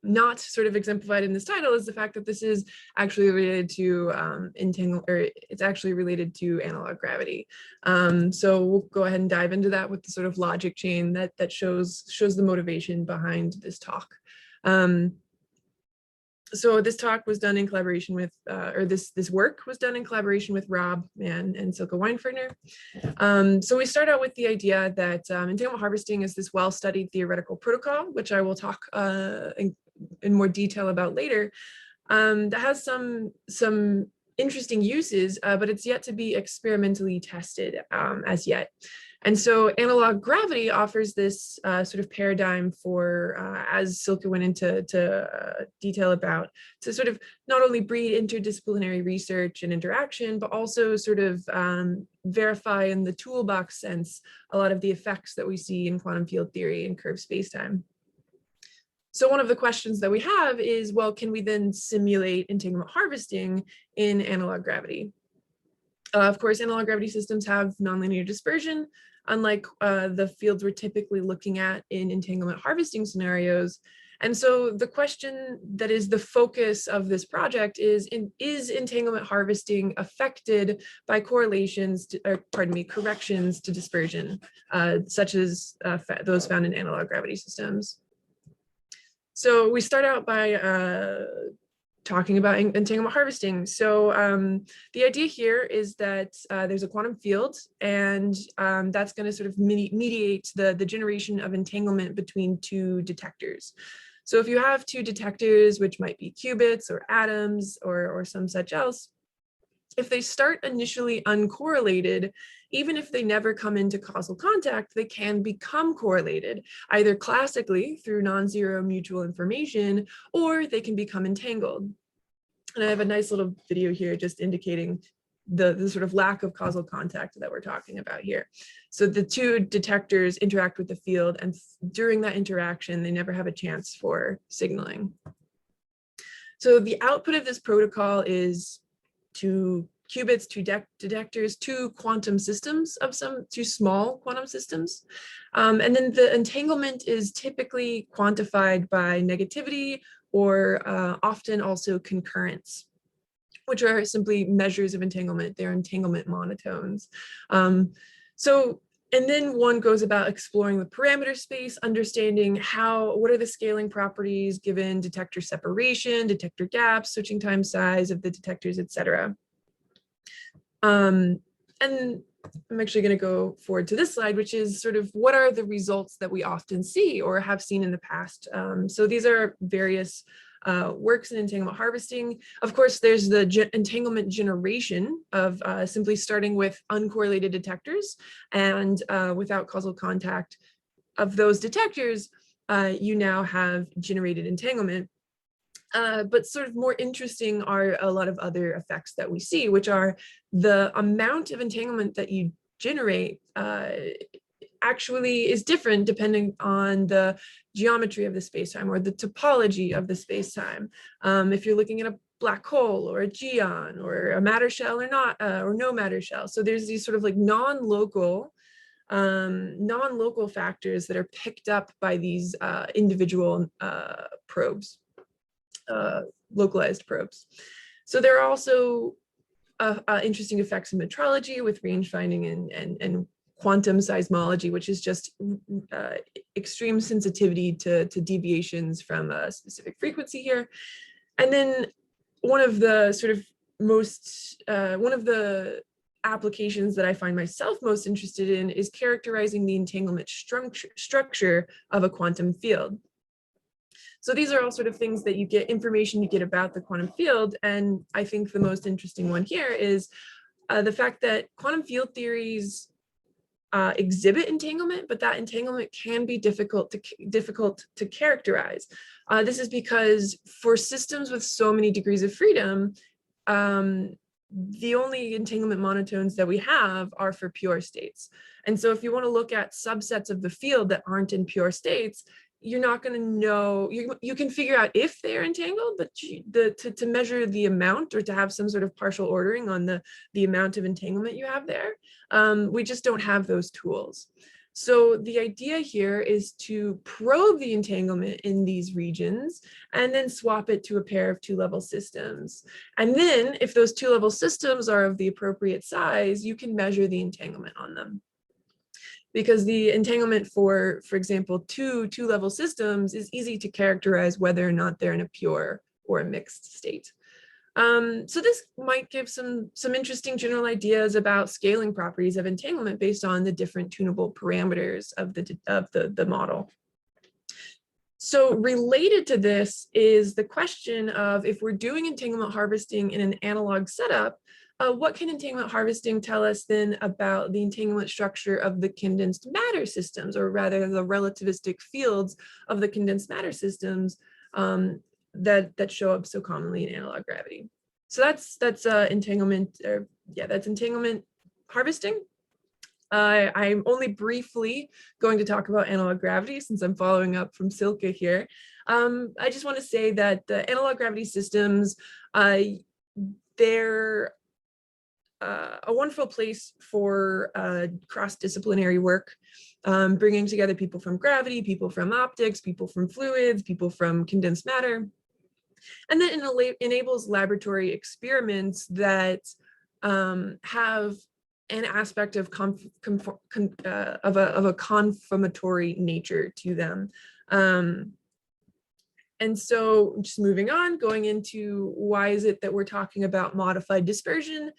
not sort of exemplified in this title is the fact that this is actually related to it's actually related to analog gravity. So we'll go ahead and dive into that with the sort of logic chain that shows the motivation behind this talk. So this talk was done in collaboration with, or this work was done in collaboration with Rob Mann and Silke Weinferner. So we start out with the idea that entanglement harvesting is this well-studied theoretical protocol, which I will talk in more detail about later, that has some interesting uses, but it's yet to be experimentally tested as yet. And so analog gravity offers this sort of paradigm for, as Silke went into detail about, to sort of not only breed interdisciplinary research and interaction, but also sort of verify in the toolbox sense a lot of the effects that we see in quantum field theory and curved spacetime. So one of the questions that we have is, well, can we then simulate entanglement harvesting in analog gravity? Of course, analog gravity systems have nonlinear dispersion, unlike the fields we're typically looking at in entanglement harvesting scenarios. And so the question that is the focus of this project is entanglement harvesting affected by correlations, corrections to dispersion, such as those found in analog gravity systems? So we start out by talking about entanglement harvesting. So the idea here is that there's a quantum field, and that's going to sort of mediate the generation of entanglement between two detectors. So if you have two detectors, which might be qubits or atoms or some such else, if they start initially uncorrelated, even if they never come into causal contact, they can become correlated, either classically through non-zero mutual information, or they can become entangled. And I have a nice little video here just indicating the sort of lack of causal contact that we're talking about here. So the two detectors interact with the field, and during that interaction, they never have a chance for signaling. So the output of this protocol is 2 qubits, 2 detectors, 2 quantum systems of two small quantum systems. And then the entanglement is typically quantified by negativity or often also concurrence, which are simply measures of entanglement. They're entanglement monotones. And then one goes about exploring the parameter space, understanding what are the scaling properties given detector separation, detector gaps, switching time size of the detectors, et cetera. And I'm actually going to go forward to this slide, which is sort of what are the results that we often see or have seen in the past. So these are various works in entanglement harvesting. Of course, there's the entanglement generation of simply starting with uncorrelated detectors, and without causal contact of those detectors, you now have generated entanglement. But sort of more interesting are a lot of other effects that we see, which are the amount of entanglement that you generate actually is different depending on the geometry of the spacetime or the topology of the spacetime. If you're looking at a black hole or a geon or a matter shell or not, or no matter shell. So there's these sort of like non-local factors that are picked up by these individual probes, localized probes. So there are also interesting effects in metrology with range finding and quantum seismology, which is just extreme sensitivity to deviations from a specific frequency here. And then one of the sort of one of the applications that I find myself most interested in is characterizing the entanglement structure of a quantum field. So these are all sort of things that information you get about the quantum field. And I think the most interesting one here is the fact that quantum field theories exhibit entanglement, but that entanglement can be difficult to characterize. This is because for systems with so many degrees of freedom, the only entanglement monotones that we have are for pure states. And so if you want to look at subsets of the field that aren't in pure states, you're not going to know, you can figure out if they're entangled, but to measure the amount or to have some sort of partial ordering on the amount of entanglement you have there, we just don't have those tools. So the idea here is to probe the entanglement in these regions and then swap it to a pair of 2-level systems. And then if those 2-level systems are of the appropriate size, you can measure the entanglement on them. Because the entanglement for example, two-level systems is easy to characterize whether or not they're in a pure or a mixed state. So this might give some interesting general ideas about scaling properties of entanglement based on the different tunable parameters of the model. So related to this is the question of, if we're doing entanglement harvesting in an analog setup, what can entanglement harvesting tell us then about the entanglement structure of the condensed matter systems, or rather the relativistic fields of the condensed matter systems that show up so commonly in analog gravity? So that's entanglement, that's entanglement harvesting. I'm only briefly going to talk about analog gravity since I'm following up from Silke here. I just want to say that the analog gravity systems, they're a wonderful place for cross-disciplinary work, bringing together people from gravity, people from optics, people from fluids, people from condensed matter. And then it enables laboratory experiments that have an aspect of a confirmatory nature to them. And so just moving on, going into why is it that we're talking about modified dispersion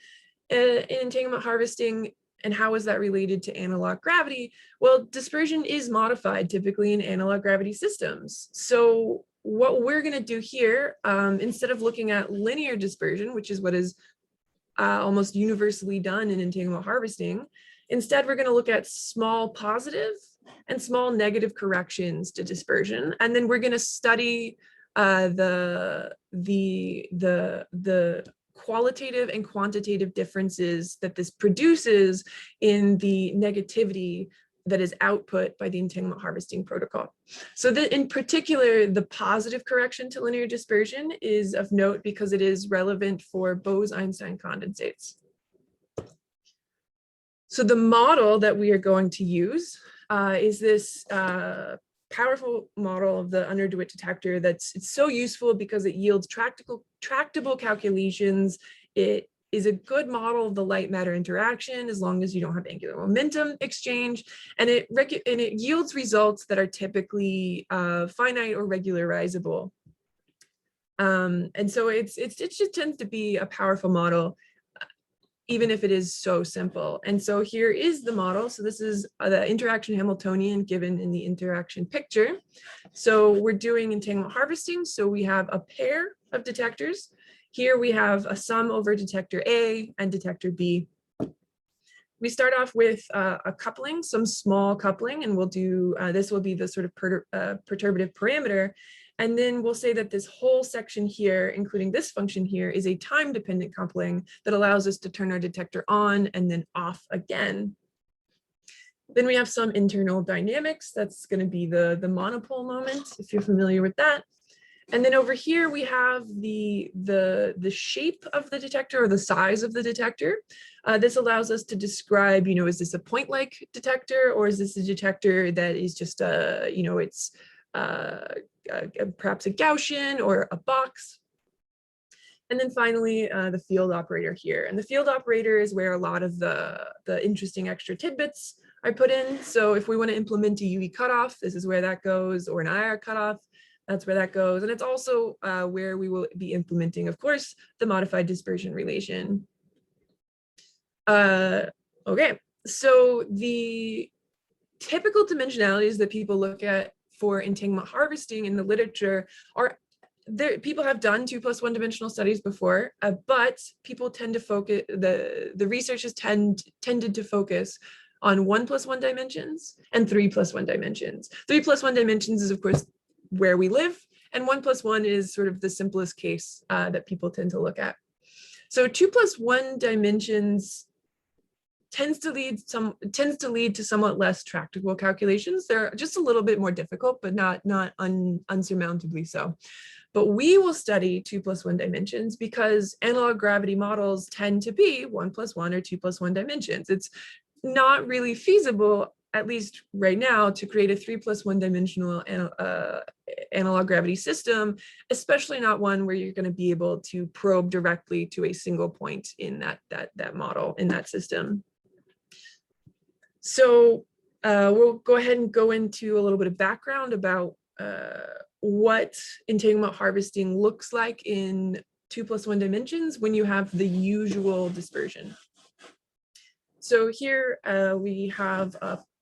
in entanglement harvesting, and how is that related to analog gravity? Well, dispersion is modified typically in analog gravity systems. So what we're going to do here, instead of looking at linear dispersion, which is what is almost universally done in entanglement harvesting. Instead, we're going to look at small positive and small negative corrections to dispersion, and then we're going to study the qualitative and quantitative differences that this produces in the negativity that is output by the entanglement harvesting protocol. So that in particular, the positive correction to linear dispersion is of note because it is relevant for Bose-Einstein condensates. So the model that we are going to use is this powerful model of the underDeWitt detector it's so useful because it yields tractable calculations. It is a good model of the light matter interaction as long as you don't have angular momentum exchange, and it yields results that are typically finite or regularizable. And so it just tends to be a powerful model, even if it is so simple. And so here is the model. So this is the interaction Hamiltonian given in the interaction picture. So we're doing entanglement harvesting. So we have a pair of detectors. Here we have a sum over detector A and detector B. We start off with a coupling, some small coupling, and we'll do, this will be the sort of perturbative parameter. And then we'll say that this whole section here, including this function here, is a time-dependent coupling that allows us to turn our detector on and then off again. Then we have some internal dynamics. That's going to be the monopole moment, if you're familiar with that. And then over here, we have the shape of the detector or the size of the detector. This allows us to describe, is this a point-like detector, or is this a detector that is just it's perhaps a Gaussian or a box. And then finally, the field operator here. And the field operator is where a lot of the interesting extra tidbits I put in. So if we want to implement a UV cutoff, this is where that goes, or an IR cutoff, that's where that goes. And it's also where we will be implementing, of course, the modified dispersion relation. Okay, so the typical dimensionalities that people look at for entanglement harvesting in the literature are there. People have done 2+1 dimensional studies before, but people tend to focus, the researchers tended to focus on 1+1 dimensions and 3+1 dimensions. 3+1 dimensions is, of course, where we live, and 1+1 is sort of the simplest case that people tend to look at. So 2+1 dimensions tends to lead to somewhat less tractable calculations. They're just a little bit more difficult, but not unsurmountably so. But we will study 2+1 dimensions because analog gravity models tend to be 1+1 or 2+1 dimensions. It's not really feasible, at least right now, to create a 3+1 dimensional analog gravity system, especially not one where you're going to be able to probe directly to a single point in that model, in that system. So we'll go ahead and go into a little bit of background about what entanglement harvesting looks like in 2+1 dimensions when you have the usual dispersion. So here we have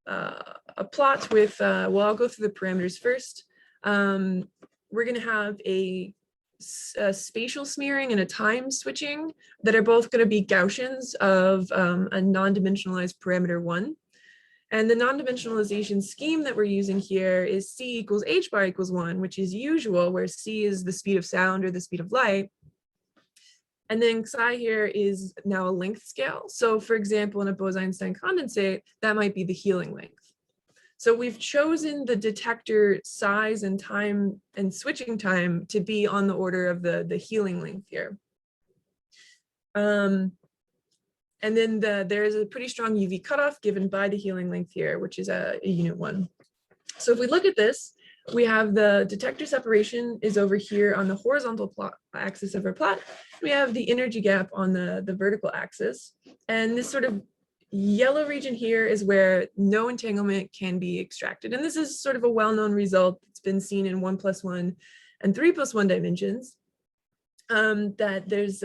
a plot with, well, I'll go through the parameters first. We're going to have a spatial smearing and a time switching that are both going to be Gaussians of a non-dimensionalized parameter 1. And the non-dimensionalization scheme that we're using here is c equals h bar equals 1, which is usual, where c is the speed of sound or the speed of light. And then psi here is now a length scale. So for example, in a Bose-Einstein condensate, that might be the healing length. So we've chosen the detector size and time and switching time to be on the order of the healing length here. And then there is a pretty strong UV cutoff given by the healing length here, which is a unit 1. So if we look at this, we have the detector separation is over here on the horizontal axis of our plot. We have the energy gap on the vertical axis. And this sort of yellow region here is where no entanglement can be extracted. And this is sort of a well-known result. It's been seen in 1+1 and 3+1 dimensions. That there's,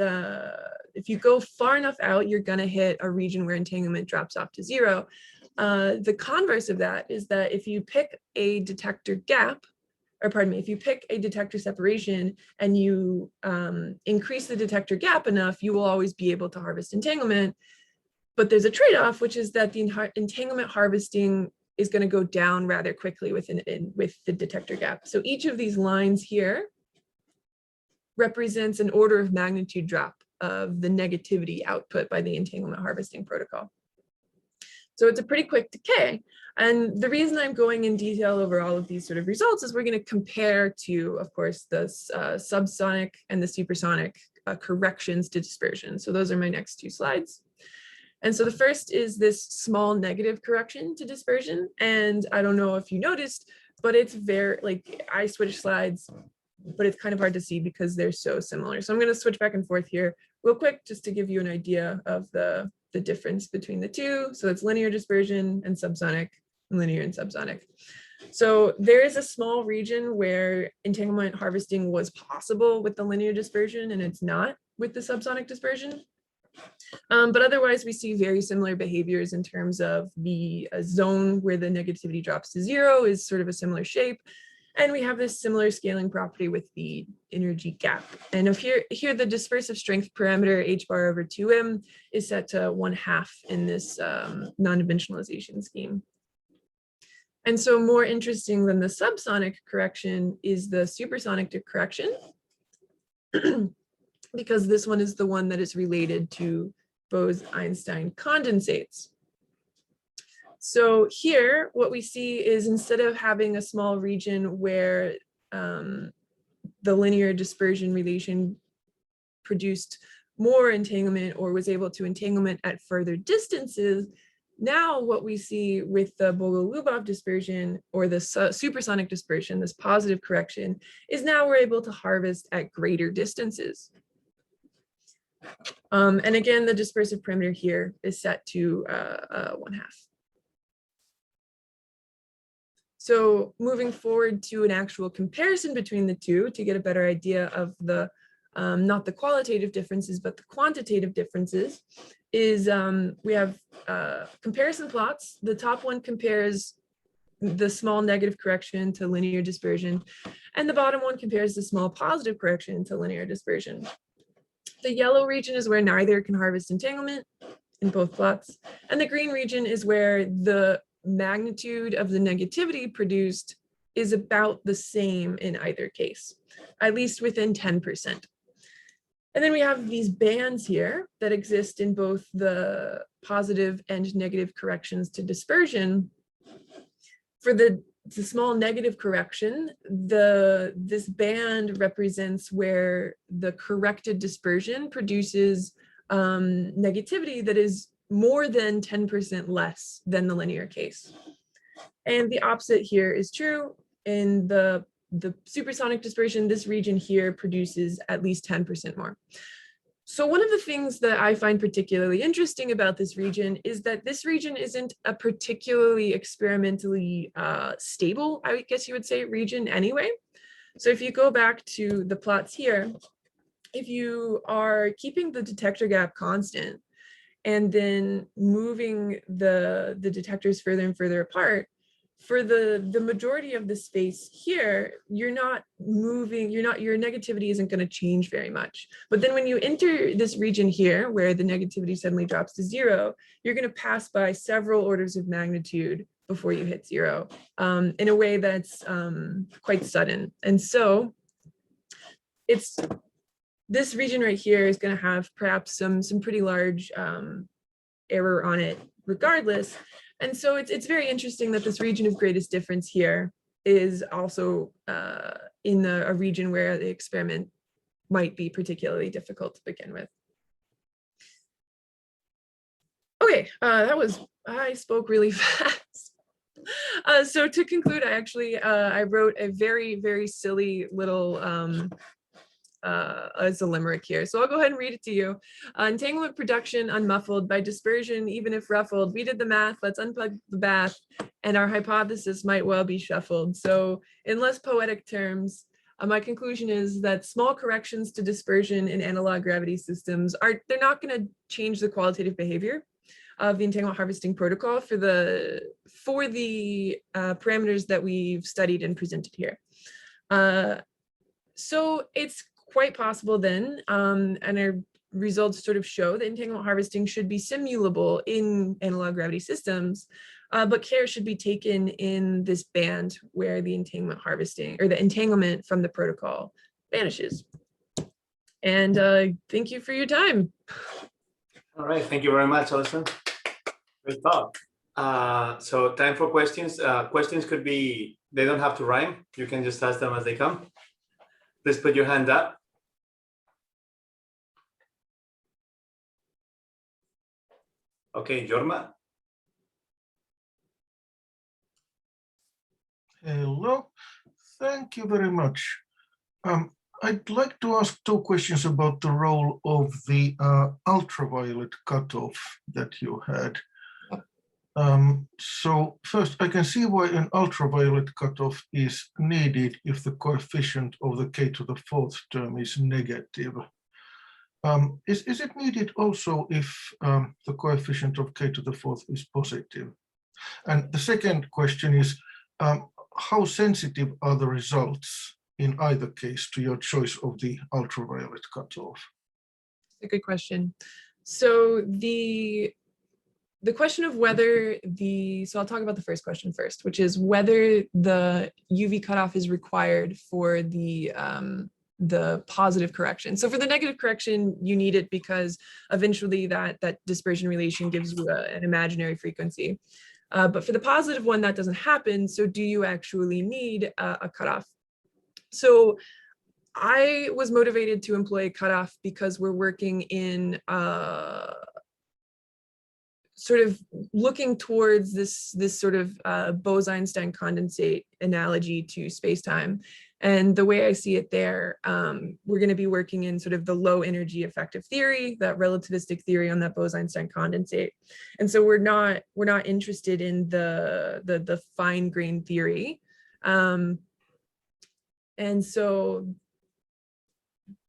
if you go far enough out, you're going to hit a region where entanglement drops off to 0. The converse of that is that if you pick a detector gap, or pardon me, if you pick a detector separation and you increase the detector gap enough, you will always be able to harvest entanglement. But there's a trade-off, which is that the entanglement harvesting is going to go down rather quickly with the detector gap. So each of these lines here represents an order of magnitude drop of the negativity output by the entanglement harvesting protocol. So it's a pretty quick decay. And the reason I'm going in detail over all of these sort of results is we're going to compare to, of course, the subsonic and the supersonic corrections to dispersion. So those are my next two slides. And so the first is this small negative correction to dispersion. And I don't know if you noticed, but it's very, like, I switched slides, but it's kind of hard to see because they're so similar. So I'm going to switch back and forth here real quick, just to give you an idea of the difference between the two. So it's linear dispersion and subsonic, and linear and subsonic. So there is a small region where entanglement harvesting was possible with the linear dispersion, and it's not with the subsonic dispersion. But otherwise, we see very similar behaviors in terms of the zone where the negativity drops to 0 is sort of a similar shape. And we have this similar scaling property with the energy gap. And if here the dispersive strength parameter h bar over 2m is set to 1/2 in this non-dimensionalization scheme. And so more interesting than the subsonic correction is the supersonic correction, because this one is the one that is related to Bose-Einstein condensates. So here, what we see is instead of having a small region where the linear dispersion relation produced more entanglement or was able to entanglement at further distances, now what we see with the Bogolubov dispersion or the supersonic dispersion, this positive correction, is now we're able to harvest at greater distances. And again, the dispersive parameter here is set to 1/2. So moving forward to an actual comparison between the two to get a better idea of the, not the qualitative differences, but the quantitative differences, is we have comparison plots. The top one compares the small negative correction to linear dispersion, and the bottom one compares the small positive correction to linear dispersion. The yellow region is where neither can harvest entanglement in both plots, and the green region is where the magnitude of the negativity produced is about the same in either case, at least within 10%. And then we have these bands here that exist in both the positive and negative corrections to dispersion. For the small negative correction, this band represents where the corrected dispersion produces negativity that is more than 10% less than the linear case. And the opposite here is true. In the supersonic dispersion, this region here produces at least 10% more. So one of the things that I find particularly interesting about this region is that this region isn't a particularly experimentally stable, I guess you would say, region anyway. So if you go back to the plots here, if you are keeping the detector gap constant and then moving the detectors further and further apart, for the majority of the space here, you're not moving, your negativity isn't going to change very much. But then when you enter this region here, where the negativity suddenly drops to 0, you're going to pass by several orders of magnitude before you hit 0, in a way that's quite sudden. And so it's this region right here is going to have perhaps some pretty large error on it regardless. And so it's very interesting that this region of greatest difference here is also in a region where the experiment might be particularly difficult to begin with. Okay, I spoke really fast. So to conclude, I wrote a very, very silly little as a limerick here. So I'll go ahead and read it to you. Entanglement production unmuffled by dispersion, even if ruffled. We did the math, let's unplug the bath, and our hypothesis might well be shuffled. So in less poetic terms, my conclusion is that small corrections to dispersion in analog gravity systems they're not going to change the qualitative behavior of the entanglement harvesting protocol for the parameters that we've studied and presented here. So it's quite possible then, and our results sort of show that entanglement harvesting should be simulable in analog gravity systems, but care should be taken in this band where the entanglement harvesting or the entanglement from the protocol vanishes. And thank you for your time. All right, thank you very much, Alison. Great talk. So time for questions. Questions could be, they don't have to rhyme. You can just ask them as they come. Please put your hand up. Okay, Jorma. Hello, thank you very much. I'd like to ask two questions about the role of the ultraviolet cutoff that you had. So first, I can see why an ultraviolet cutoff is needed if the coefficient of the k to the fourth term is negative. Is it needed also if the coefficient of k to the fourth is positive? And the second question is, how sensitive are the results in either case to your choice of the ultraviolet cutoff? A good question. So the question of whether so I'll talk about the first question first, which is whether the UV cutoff is required for the positive correction. So for the negative correction, you need it because eventually that dispersion relation gives you an imaginary frequency. But for the positive one, that doesn't happen. So do you actually need a cutoff? So I was motivated to employ a cutoff because we're working in sort of looking towards this sort of Bose-Einstein condensate analogy to space-time. And the way I see it there, we're going to be working in sort of the low energy effective theory, that relativistic theory on that Bose-Einstein condensate. And so we're not interested in the fine grain theory. And so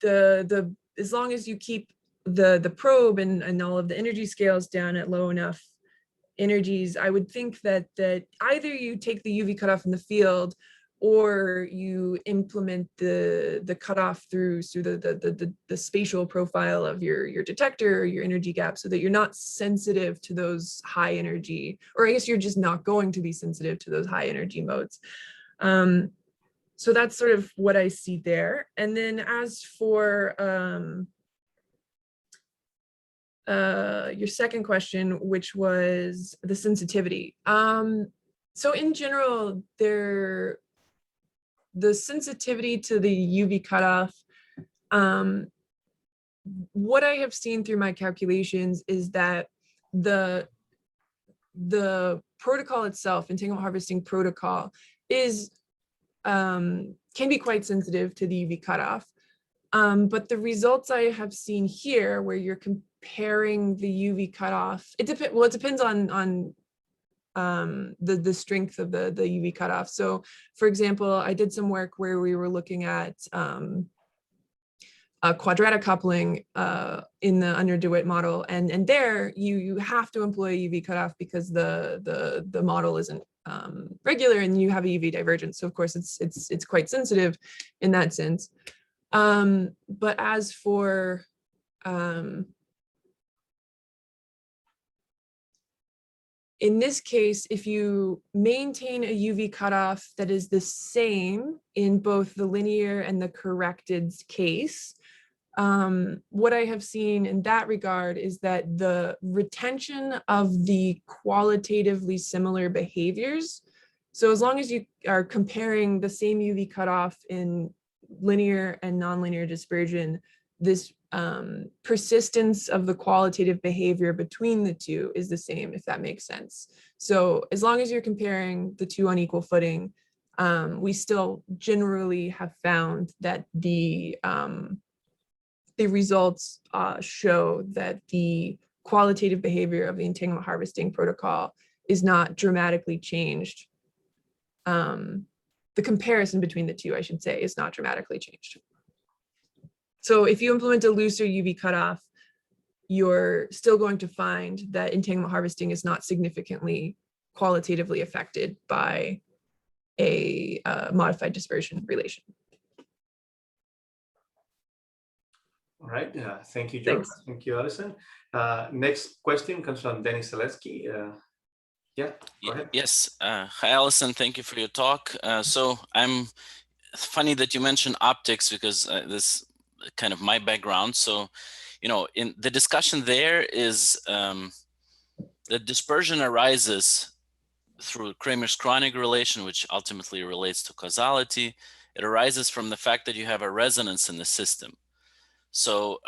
as long as you keep the probe and all of the energy scales down at low enough energies, I would think that either you take the UV cutoff in the field or you implement the cutoff through the spatial profile of your detector or your energy gap so that you're not sensitive to those high energy, or I guess you're just not going to be sensitive to those high energy modes. So that's sort of what I see there. And then as for your second question, which was the sensitivity. So in general, the sensitivity to the UV cutoff, what I have seen through my calculations is that the protocol itself, entanglement harvesting protocol, can be quite sensitive to the UV cutoff. But the results I have seen here, where you're comparing the UV cutoff, it depends on the strength of the UV cutoff. So for example, I did some work where we were looking at a quadratic coupling in the under-DeWitt model, and there you have to employ a UV cutoff because the model isn't regular and you have a UV divergence. So of course it's quite sensitive in that sense. But as for in this case, if you maintain a UV cutoff that is the same in both the linear and the corrected case, what I have seen in that regard is that the retention of the qualitatively similar behaviors, so as long as you are comparing the same UV cutoff in linear and nonlinear dispersion, this persistence of the qualitative behavior between the two is the same, if that makes sense. So as long as you're comparing the two on equal footing, we still generally have found that the results show that the qualitative behavior of the entanglement harvesting protocol is not dramatically changed. The comparison between the two, I should say, is not dramatically changed. So if you implement a looser UV cutoff, you're still going to find that entanglement harvesting is not significantly qualitatively affected by a modified dispersion relation. All right. Thank you, George. Thanks. Thank you, Alison. Next question comes from Denis Seletsky. Yeah, go ahead. Yes. Hi, Alison. Thank you for your talk. So I'm funny that you mentioned optics because this is kind of my background. So, you know, in the discussion there is the dispersion arises through Kramer-Kronig relation, which ultimately relates to causality. It arises from the fact that you have a resonance in the system. So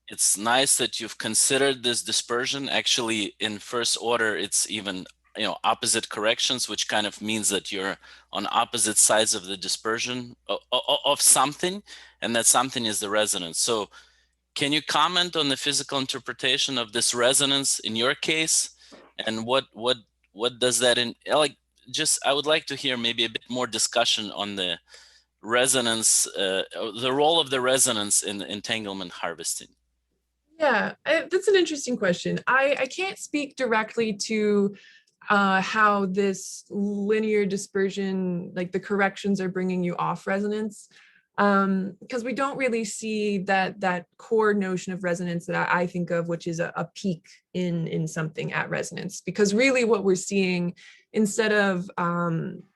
it's nice that you've considered this dispersion. Actually, in first order, it's even, you know, opposite corrections, which kind of means that you're on opposite sides of the dispersion of something, and that something is the resonance. So can you comment on the physical interpretation of this resonance in your case, and what does that like? Just I would like to hear maybe a bit more discussion on the resonance, the role of the resonance in entanglement harvesting. Yeah, that's an interesting question. I can't speak directly to how this linear dispersion, like the corrections are bringing you off resonance, because we don't really see that core notion of resonance that I think of, which is a peak in something at resonance. Because really what we're seeing, instead of,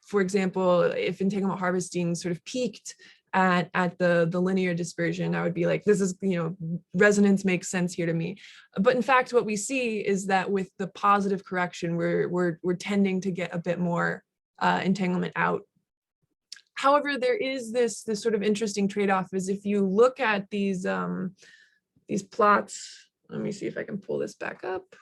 for example, if entanglement harvesting sort of peaked at the linear dispersion, I would be like, this is, you know, resonance makes sense here to me. But in fact, what we see is that with the positive correction, we're tending to get a bit more entanglement out. However, there is this sort of interesting trade-off is if you look at these plots, let me see if I can pull this back up.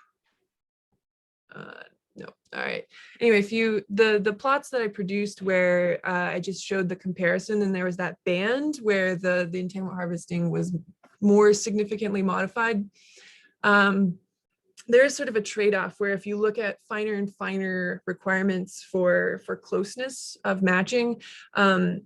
No, all right. Anyway, if you, the plots that I produced where I just showed the comparison, and there was that band where the entanglement harvesting was more significantly modified. There is sort of a trade-off where if you look at finer and finer requirements for closeness of matching, the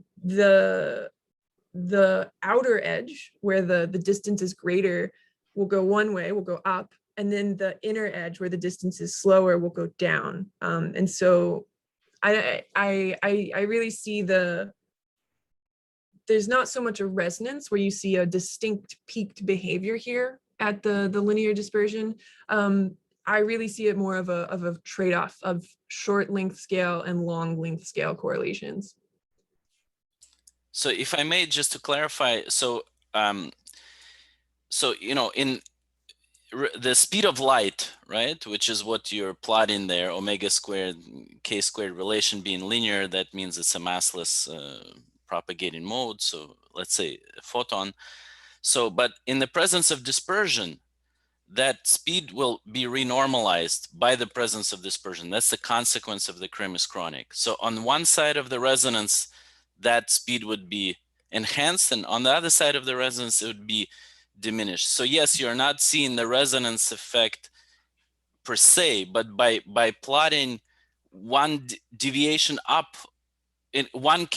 outer edge where the distance is greater will go one way, will go up, and then the inner edge where the distance is slower will go down. And so I really see there's not so much a resonance where you see a distinct peaked behavior here at the linear dispersion. I really see it more of a trade-off of short length scale and long length scale correlations. So if I may, just to clarify, so you know, in the speed of light, right, which is what you're plotting there, omega squared, k squared relation being linear, that means it's a massless propagating mode. So let's say a photon. So, but in the presence of dispersion, that speed will be renormalized by the presence of dispersion. That's the consequence of the Kramer-Kronig. So on one side of the resonance, that speed would be enhanced, and on the other side of the resonance, it would be diminished. So yes, you're not seeing the resonance effect per se, but by plotting one deviation up,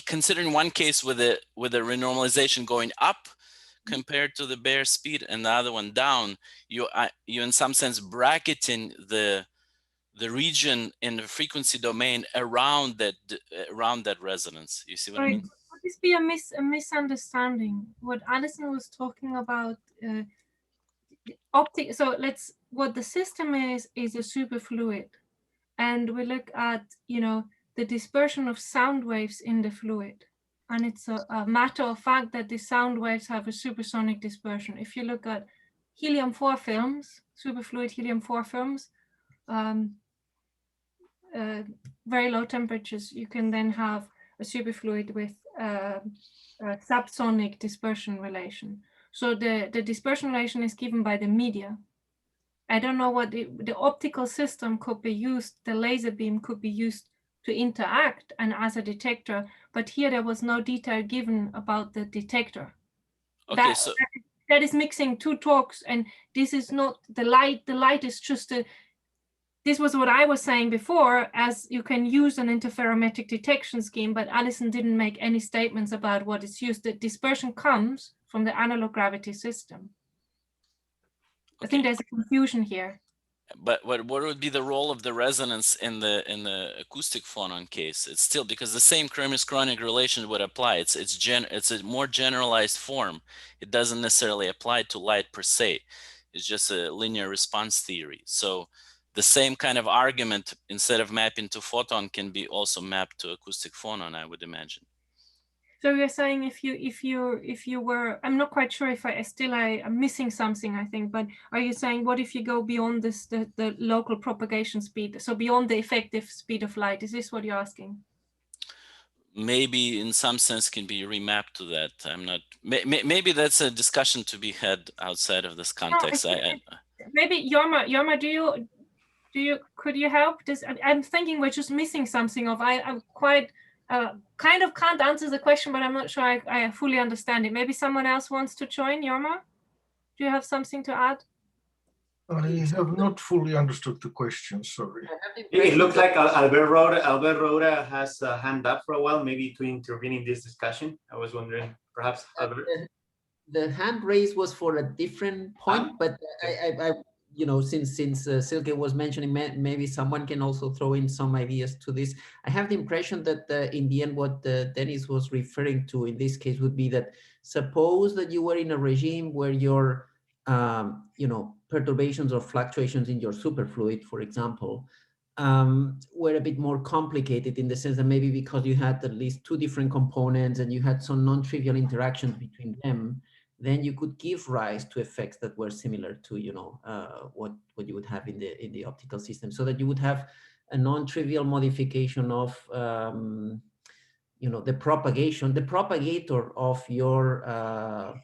considering one case with a renormalization going up compared to the bare speed, and the other one down, you in some sense bracketing the region in the frequency domain around that resonance. You see what I mean? Would this be a misunderstanding? What Alison was talking about, so what the system is a superfluid, and we look at, you know, the dispersion of sound waves in the fluid, and it's a matter of fact that the sound waves have a supersonic dispersion. If you look at helium-4 films, superfluid helium-4 films, very low temperatures, you can then have a superfluid with a subsonic dispersion relation. So the dispersion relation is given by the media. I don't know what the optical system could be used, the laser beam could be used to interact and as a detector, but here there was no detail given about the detector. Okay, that is mixing two talks, and this is not the light. The light is just this was what I was saying before, as you can use an interferometric detection scheme, but Alison didn't make any statements about what is used. The dispersion comes from the analog gravity system. I think there's a confusion here. But what would be the role of the resonance in the acoustic phonon case? It's still, because the same chronic relation would apply. It's a more generalized form. It doesn't necessarily apply to light per se. It's just a linear response theory. So the same kind of argument, instead of mapping to photon, can be also mapped to acoustic phonon, I would imagine. So you're saying if you were, I'm not quite sure if I'm missing something, I think, but are you saying what if you go beyond this, the local propagation speed, so beyond the effective speed of light? Is this what you're asking? Maybe in some sense can be remapped to that. I'm not, maybe that's a discussion to be had outside of this context. No, maybe Jorma, could you help? I'm thinking we're just missing something of, I'm quite, kind of can't answer the question, but I'm not sure I fully understand it. Maybe someone else wants to join. Jorma, do you have something to add? I have not fully understood the question, sorry. It looks like Albert Roda has a hand up for a while, maybe to intervene in this discussion. I was wondering, perhaps Albert? The hand raise was for a different point, but I you know, since Silke was mentioning, maybe someone can also throw in some ideas to this. I have the impression that in the end, what Dennis was referring to in this case would be that suppose that you were in a regime where your, you know, perturbations or fluctuations in your superfluid, for example, were a bit more complicated in the sense that maybe because you had at least two different components and you had some non-trivial interactions between them, then you could give rise to effects that were similar to, you know, what you would have in the optical system, so that you would have a non-trivial modification of, you know, the propagator of your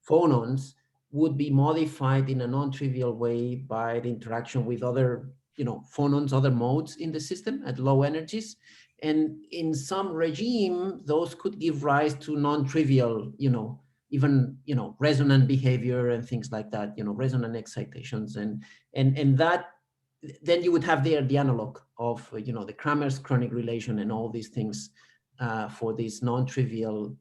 phonons would be modified in a non-trivial way by the interaction with other, you know, phonons, other modes in the system at low energies. And in some regime, those could give rise to non-trivial, you know, even, you know, resonant behavior and things like that, you know, resonant excitations, and that, then you would have there the analog of, you know, the Kramer's chronic relation and all these things for this non-trivial,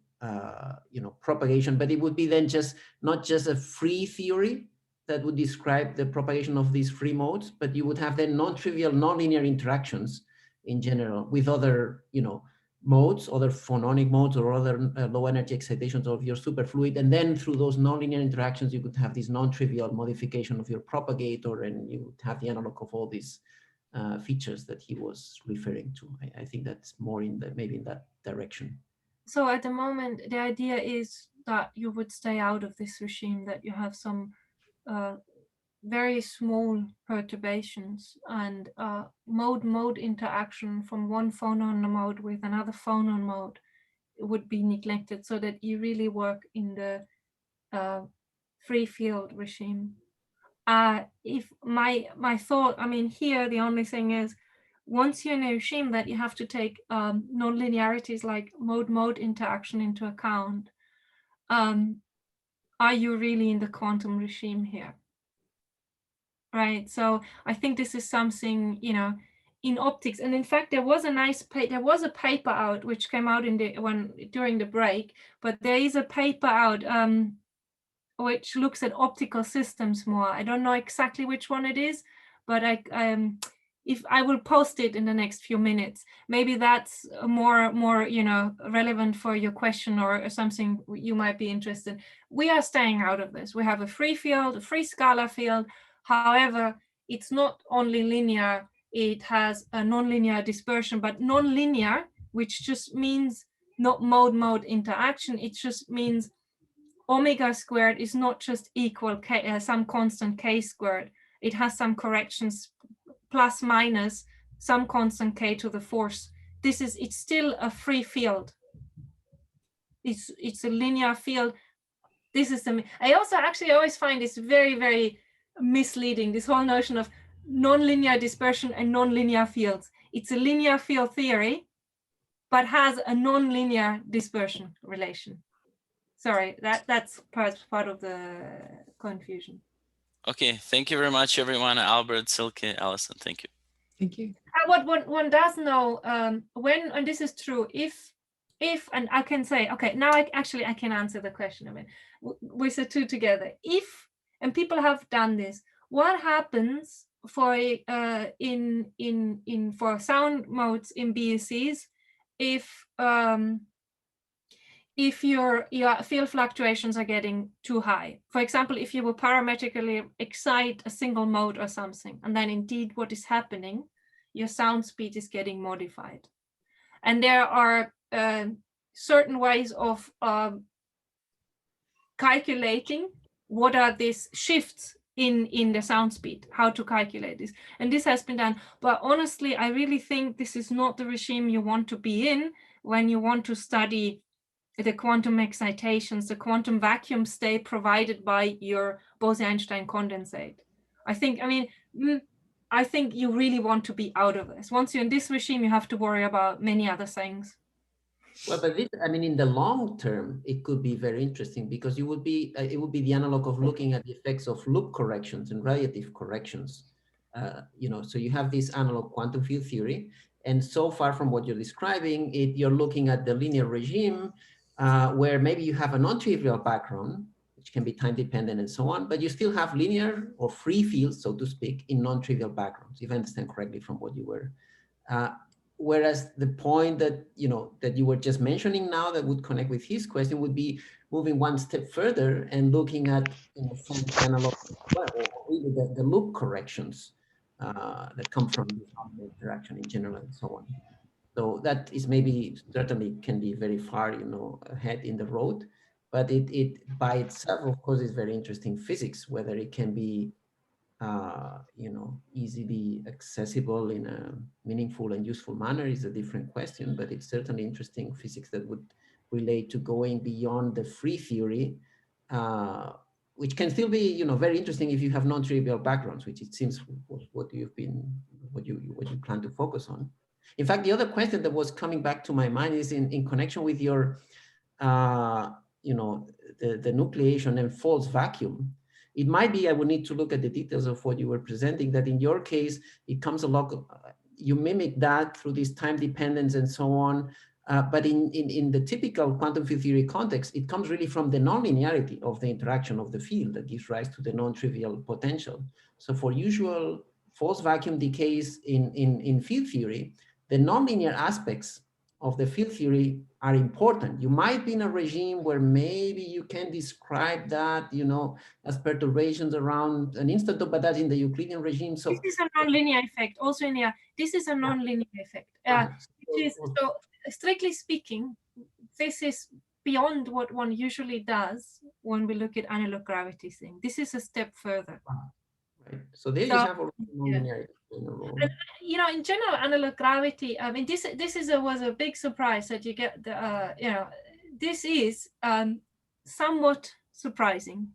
you know, propagation. But it would be then just not just a free theory that would describe the propagation of these free modes, but you would have then non-trivial, nonlinear interactions in general with other, you know, modes, other phononic modes or other low energy excitations of your superfluid. And then through those nonlinear interactions, you could have this non-trivial modification of your propagator, and you would have the analog of all these features that he was referring to. I think that's more in the, maybe in that direction. So at the moment, the idea is that you would stay out of this regime, that you have some very small perturbations and mode interaction from one phonon mode with another phonon mode would be neglected, so that you really work in the free field regime. If my thought, I mean, here the only thing is, once you're in a regime that you have to take non-linearities like mode interaction into account, are you really in the quantum regime here? Right, so I think this is something, you know, in optics, and in fact there was a paper out which came out during the break, but there is a paper out which looks at optical systems more. I don't know exactly which one it is, but if I will post it in the next few minutes, maybe that's more you know, relevant for your question or something you might be interested. We are staying out of this. We have a free field, a free scalar field. However, it's not only linear, it has a nonlinear dispersion, but nonlinear, which just means not mode interaction. It just means omega squared is not just equal k, some constant k squared. It has some corrections plus minus some constant k to the fourth. It's still a free field. It's a linear field. I also actually always find this very, very misleading, this whole notion of nonlinear dispersion and nonlinear fields. It's a linear field theory, but has a nonlinear dispersion relation. Sorry, that's part of the confusion. Okay, thank you very much, everyone. Albert, Silke, Alison, thank you. Thank you. What one does know, when, and this is true, if, and I can say, okay, now I can answer the question. I mean, with the two together. If, and people have done this, what happens for for sound modes in BECs, if your field fluctuations are getting too high. For example, if you will parametrically excite a single mode or something, and then indeed what is happening, your sound speed is getting modified. And there are certain ways of calculating what are these shifts in the sound speed, how to calculate this. And this has been done. But honestly, I really think this is not the regime you want to be in when you want to study the quantum excitations, the quantum vacuum state provided by your Bose-Einstein condensate. I think you really want to be out of this. Once you're in this regime, you have to worry about many other things. Well, but this, I mean, in the long term, it could be very interesting because it would be the analog of looking at the effects of loop corrections and radiative corrections. So you have this analog quantum field theory, and so far from what you're describing, you're looking at the linear regime where maybe you have a non-trivial background, which can be time dependent and so on, but you still have linear or free fields, so to speak, in non-trivial backgrounds, if I understand correctly from what you were. Whereas the point that you were just mentioning now that would connect with his question would be moving one step further and looking at some analog, well, or really the loop corrections that come from the interaction in general and so on. So that is maybe certainly can be very far ahead in the road, but it by itself, of course, is very interesting physics. Whether it can be easily accessible in a meaningful and useful manner is a different question, but it's certainly interesting physics that would relate to going beyond the free theory, which can still be, very interesting if you have non-trivial backgrounds, which it seems was what you plan to focus on. In fact, the other question that was coming back to my mind is in connection with your, the nucleation and false vacuum. It might be, I would need to look at the details of what you were presenting, that in your case, it comes along, you mimic that through this time dependence and so on. But in the typical quantum field theory context, it comes really from the nonlinearity of the interaction of the field that gives rise to the non-trivial potential. So for usual false vacuum decays in field theory, the nonlinear aspects of the field theory are important. You might be in a regime where maybe you can describe that, as perturbations around an instanton, but that's in the Euclidean regime. So this is a nonlinear effect. Also this is a nonlinear effect. So strictly speaking, this is beyond what one usually does when we look at analog gravity thing. This is a step further. Right. So there you have a nonlinearity. In general, analog gravity, I mean, this was a big surprise that you get this is somewhat surprising.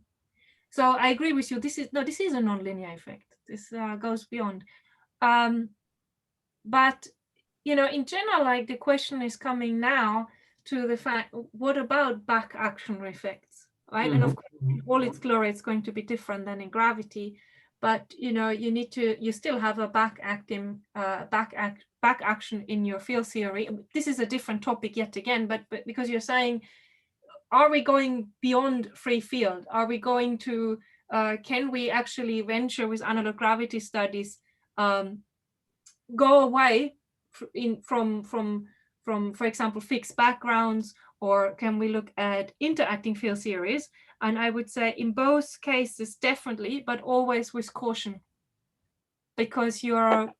So I agree with you. This is a nonlinear effect. This goes beyond. But in general, like the question is coming now to the fact, what about back action effects, right? And of course, all its glory, it's going to be different than in gravity. But you still have a back action in your field theory. This is a different topic yet again, but because you're saying, are we going beyond free field? Are we going to can we actually venture with analog gravity studies, go away from for example fixed backgrounds, or can we look at interacting field theories? And I would say in both cases, definitely, but always with caution, because there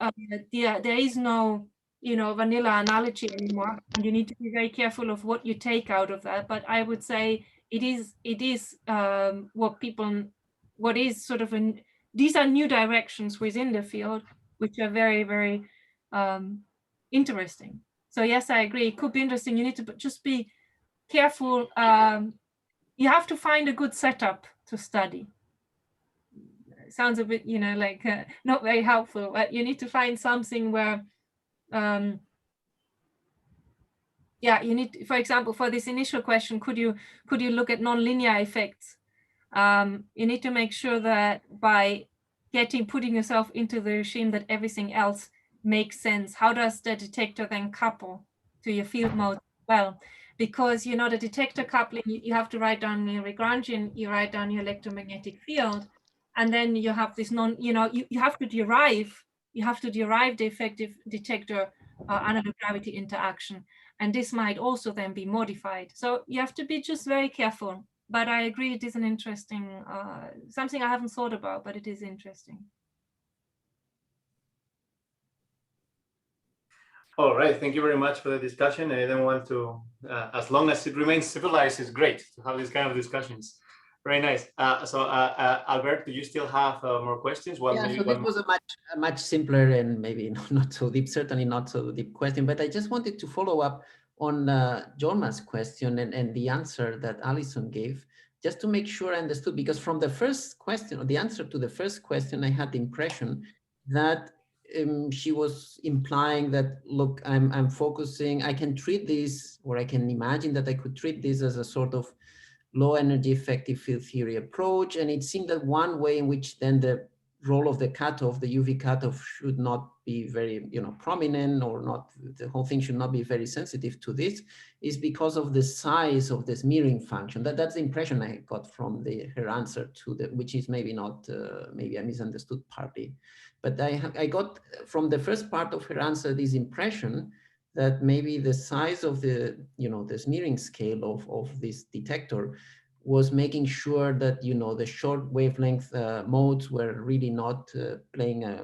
is no, vanilla analogy anymore, and you need to be very careful of what you take out of that. But I would say these are new directions within the field, which are very, very interesting. So yes, I agree. It could be interesting. You need to just be careful. You have to find a good setup to study. It sounds a bit, like not very helpful, but you need to find something where, you need, for example, for this initial question, could you look at nonlinear effects? You need to make sure that by putting yourself into the regime that everything else makes sense. How does the detector then couple to your field mode? Well, because the detector coupling, you have to write down your Lagrangian, you write down your electromagnetic field, And then you have this you have to derive the effective detector analog gravity interaction. And this might also then be modified. So you have to be just very careful. But I agree, it is an interesting, something I haven't thought about, but it is interesting. All right, thank you very much for the discussion. I don't want to, as long as it remains civilized, it's great to have these kind of discussions. Very nice. Albert, do you still have more questions? So this was a much simpler and maybe not so deep, certainly not so deep question, but I just wanted to follow up on Jorma's question and the answer that Alison gave, just to make sure I understood, because from the first question, or the answer to the first question, I had the impression that she was implying that, look, I'm focusing, I can treat this, or I can imagine that I could treat this as a sort of low energy effective field theory approach. And it seemed that one way in which then the role of the cutoff, the UV cutoff, should not be very, prominent, or not, the whole thing should not be very sensitive to this, is because of the size of the smearing function. That's the impression I got from her answer to which is maybe not, maybe I misunderstood partly, but I got from the first part of her answer this impression that maybe the size of the, the smearing scale of this detector was making sure that, the short wavelength modes were really not playing a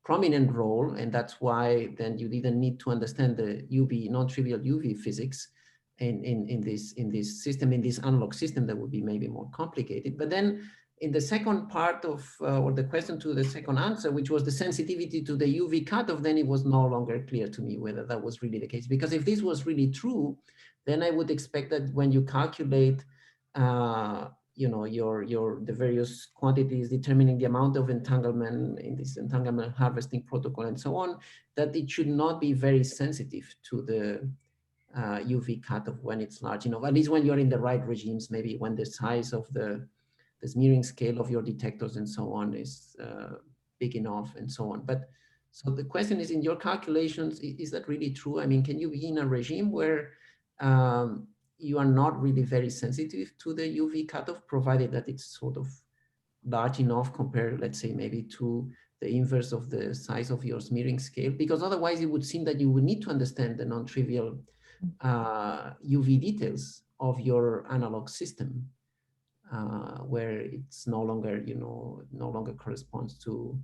prominent role. And that's why then you didn't need to understand the UV, non-trivial UV physics in this system, in this analog system that would be maybe more complicated. But then in the second part of, or the question to the second answer, which was the sensitivity to the UV cutoff, then it was no longer clear to me whether that was really the case. Because if this was really true, then I would expect that when you calculate, the various quantities determining the amount of entanglement in this entanglement harvesting protocol and so on, that it should not be very sensitive to the UV cutoff when it's large enough, at least when you're in the right regimes, maybe when the size of the smearing scale of your detectors and so on is big enough and so on. But so the question is, in your calculations, is that really true? I mean, can you be in a regime where you are not really very sensitive to the UV cutoff, provided that it's sort of large enough compared, let's say, maybe to the inverse of the size of your smearing scale? Because otherwise it would seem that you would need to understand the non-trivial UV details of your analog system, where it's no longer, no longer corresponds to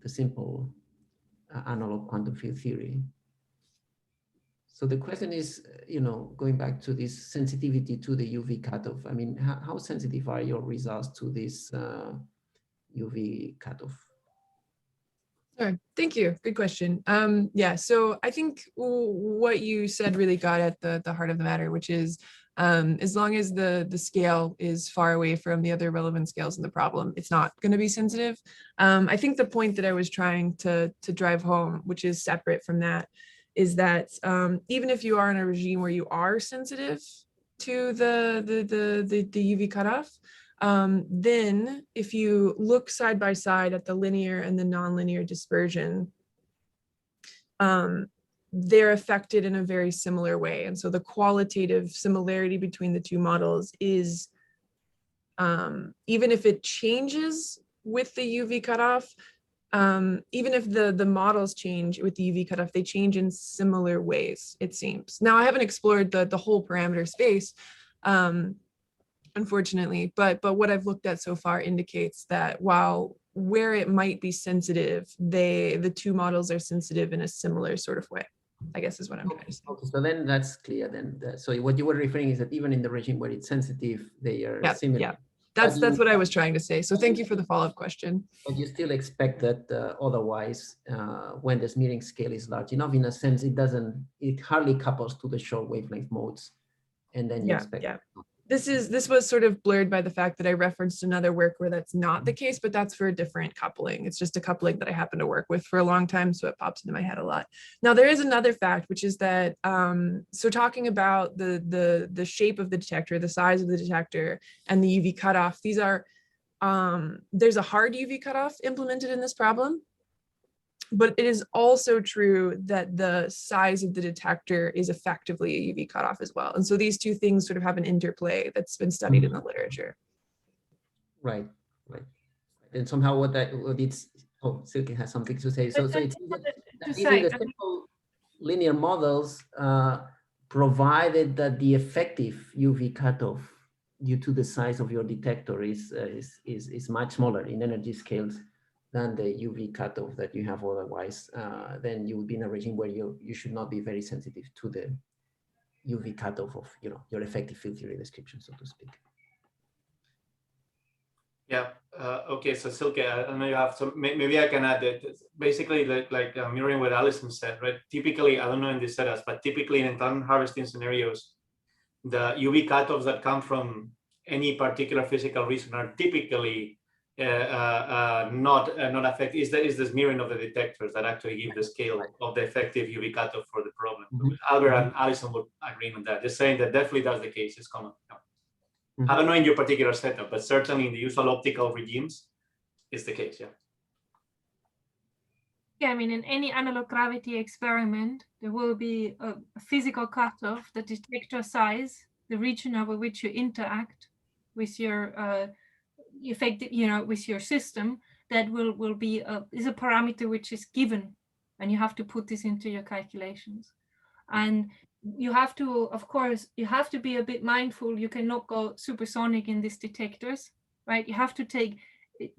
the simple analog quantum field theory. So the question is, going back to this sensitivity to the UV cutoff, I mean, how sensitive are your results to this UV cutoff? Sure. Thank you. Good question. Yeah, so I think what you said really got at the heart of the matter, which is as long as the scale is far away from the other relevant scales in the problem, it's not going to be sensitive. I think the point that I was trying to drive home, which is separate from that, is that even if you are in a regime where you are sensitive to the UV cutoff, then if you look side by side at the linear and the nonlinear dispersion, they're affected in a very similar way. And so the qualitative similarity between the two models is, even if it changes with the UV cutoff, even if the models change with the UV cutoff, they change in similar ways, it seems. Now, I haven't explored the whole parameter space, unfortunately, but what I've looked at so far indicates that while where it might be sensitive, the two models are sensitive in a similar sort of way, I guess is what I'm trying to say. Okay, so then that's clear then. So what you were referring is that even in the regime where it's sensitive, they are similar. Yeah. That's what I was trying to say. So thank you for the follow-up question. But you still expect that otherwise, when the smearing scale is large enough, in a sense, it hardly couples to the short wavelength modes. And then you expect. Yeah. This was sort of blurred by the fact that I referenced another work where that's not the case, but that's for a different coupling. It's just a coupling that I happen to work with for a long time, so it pops into my head a lot. Now, there is another fact, which is that, so talking about the shape of the detector, the size of the detector, and the UV cutoff, these are, there's a hard UV cutoff implemented in this problem. But it is also true that the size of the detector is effectively a UV cutoff as well. And so these two things sort of have an interplay that's been studied in the literature. Right. right? And somehow what it's, oh, Silke has something to say. So it's even the simple linear models provided that the effective UV cutoff due to the size of your detector is much smaller in energy scales than the UV cutoff that you have otherwise, then you will be in a regime where you should not be very sensitive to the UV cutoff of your effective field theory description, so to speak. Yeah. Okay. So Silke, I know you have some. Maybe I can add that. Basically, like mirroring what Alison said, right? Typically, I don't know in these setups, but typically in entanglement harvesting scenarios, the UV cutoffs that come from any particular physical reason are typically not affected. Is this mirroring of the detectors that actually give the scale of the effective UV cutoff for the problem? Mm-hmm. Albert and Alison would agree on that. Just saying that definitely that's the case. It's common. Yeah. I don't know in your particular setup, but certainly in the usual optical regimes, it's the case, yeah. Yeah, I mean, in any analog gravity experiment, there will be a physical cutoff, the detector size, the region over which you interact with your with your system. That will be is a parameter which is given, and you have to put this into your calculations. And you have to, of course, you have to be a bit mindful. You cannot go supersonic in these detectors, right? You have to take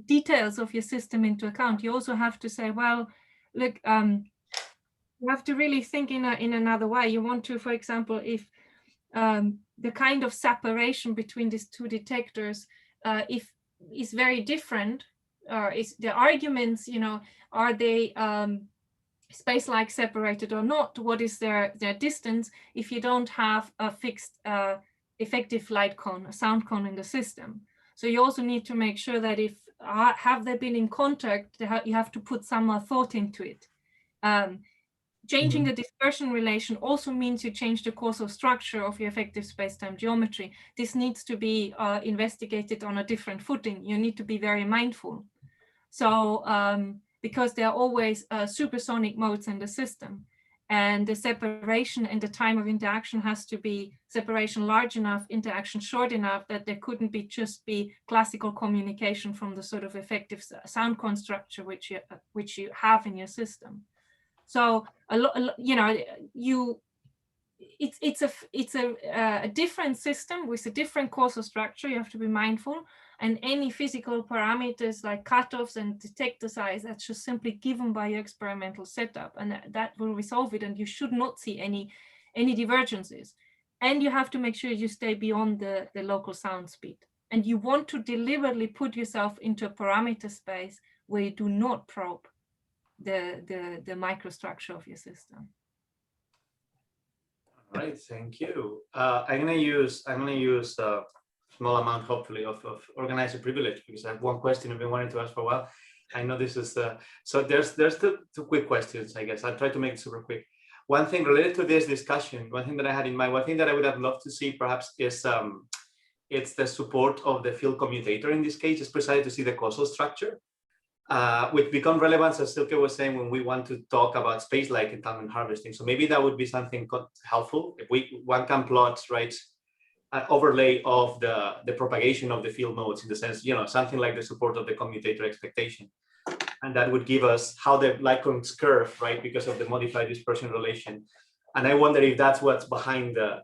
details of your system into account. You also have to say, well, look, you have to really think in another way. You want to, for example, if the kind of separation between these two detectors, if is very different, or is the arguments, are they space-like separated or not? What is their distance if you don't have a fixed effective light cone, a sound cone in the system? So you also need to make sure that if have they been in contact, you have to put some more thought into it. Changing the dispersion relation also means you change the causal structure of your effective space-time geometry. This needs to be investigated on a different footing. You need to be very mindful. So because there are always supersonic modes in the system, and the separation and the time of interaction has to be separation large enough, interaction short enough that there couldn't just be classical communication from the sort of effective sound cone structure which you have in your system. So it's a different system with a different causal structure. You have to be mindful, and any physical parameters like cutoffs and detector size, that's just simply given by your experimental setup, and that will resolve it. And you should not see any divergences. And you have to make sure you stay beyond the local sound speed. And you want to deliberately put yourself into a parameter space where you do not probe the microstructure of your system. All right, thank you. I'm gonna use a small amount, hopefully, of organizer privilege, because I have one question I've been wanting to ask for a while. I know this is so there's two quick questions, I guess. I'll try to make it super quick. One thing related to this discussion, one thing that I had in mind, one thing that I would have loved to see perhaps is it's the support of the field commutator in this case, just precisely to see the causal structure. Which become relevant, as Silke was saying, when we want to talk about space-like entanglement harvesting. So maybe that would be something helpful if one can plot, right, an overlay of the propagation of the field modes, in the sense, something like the support of the commutator expectation, and that would give us how the light cones curve, right, because of the modified dispersion relation. And I wonder if that's what's behind the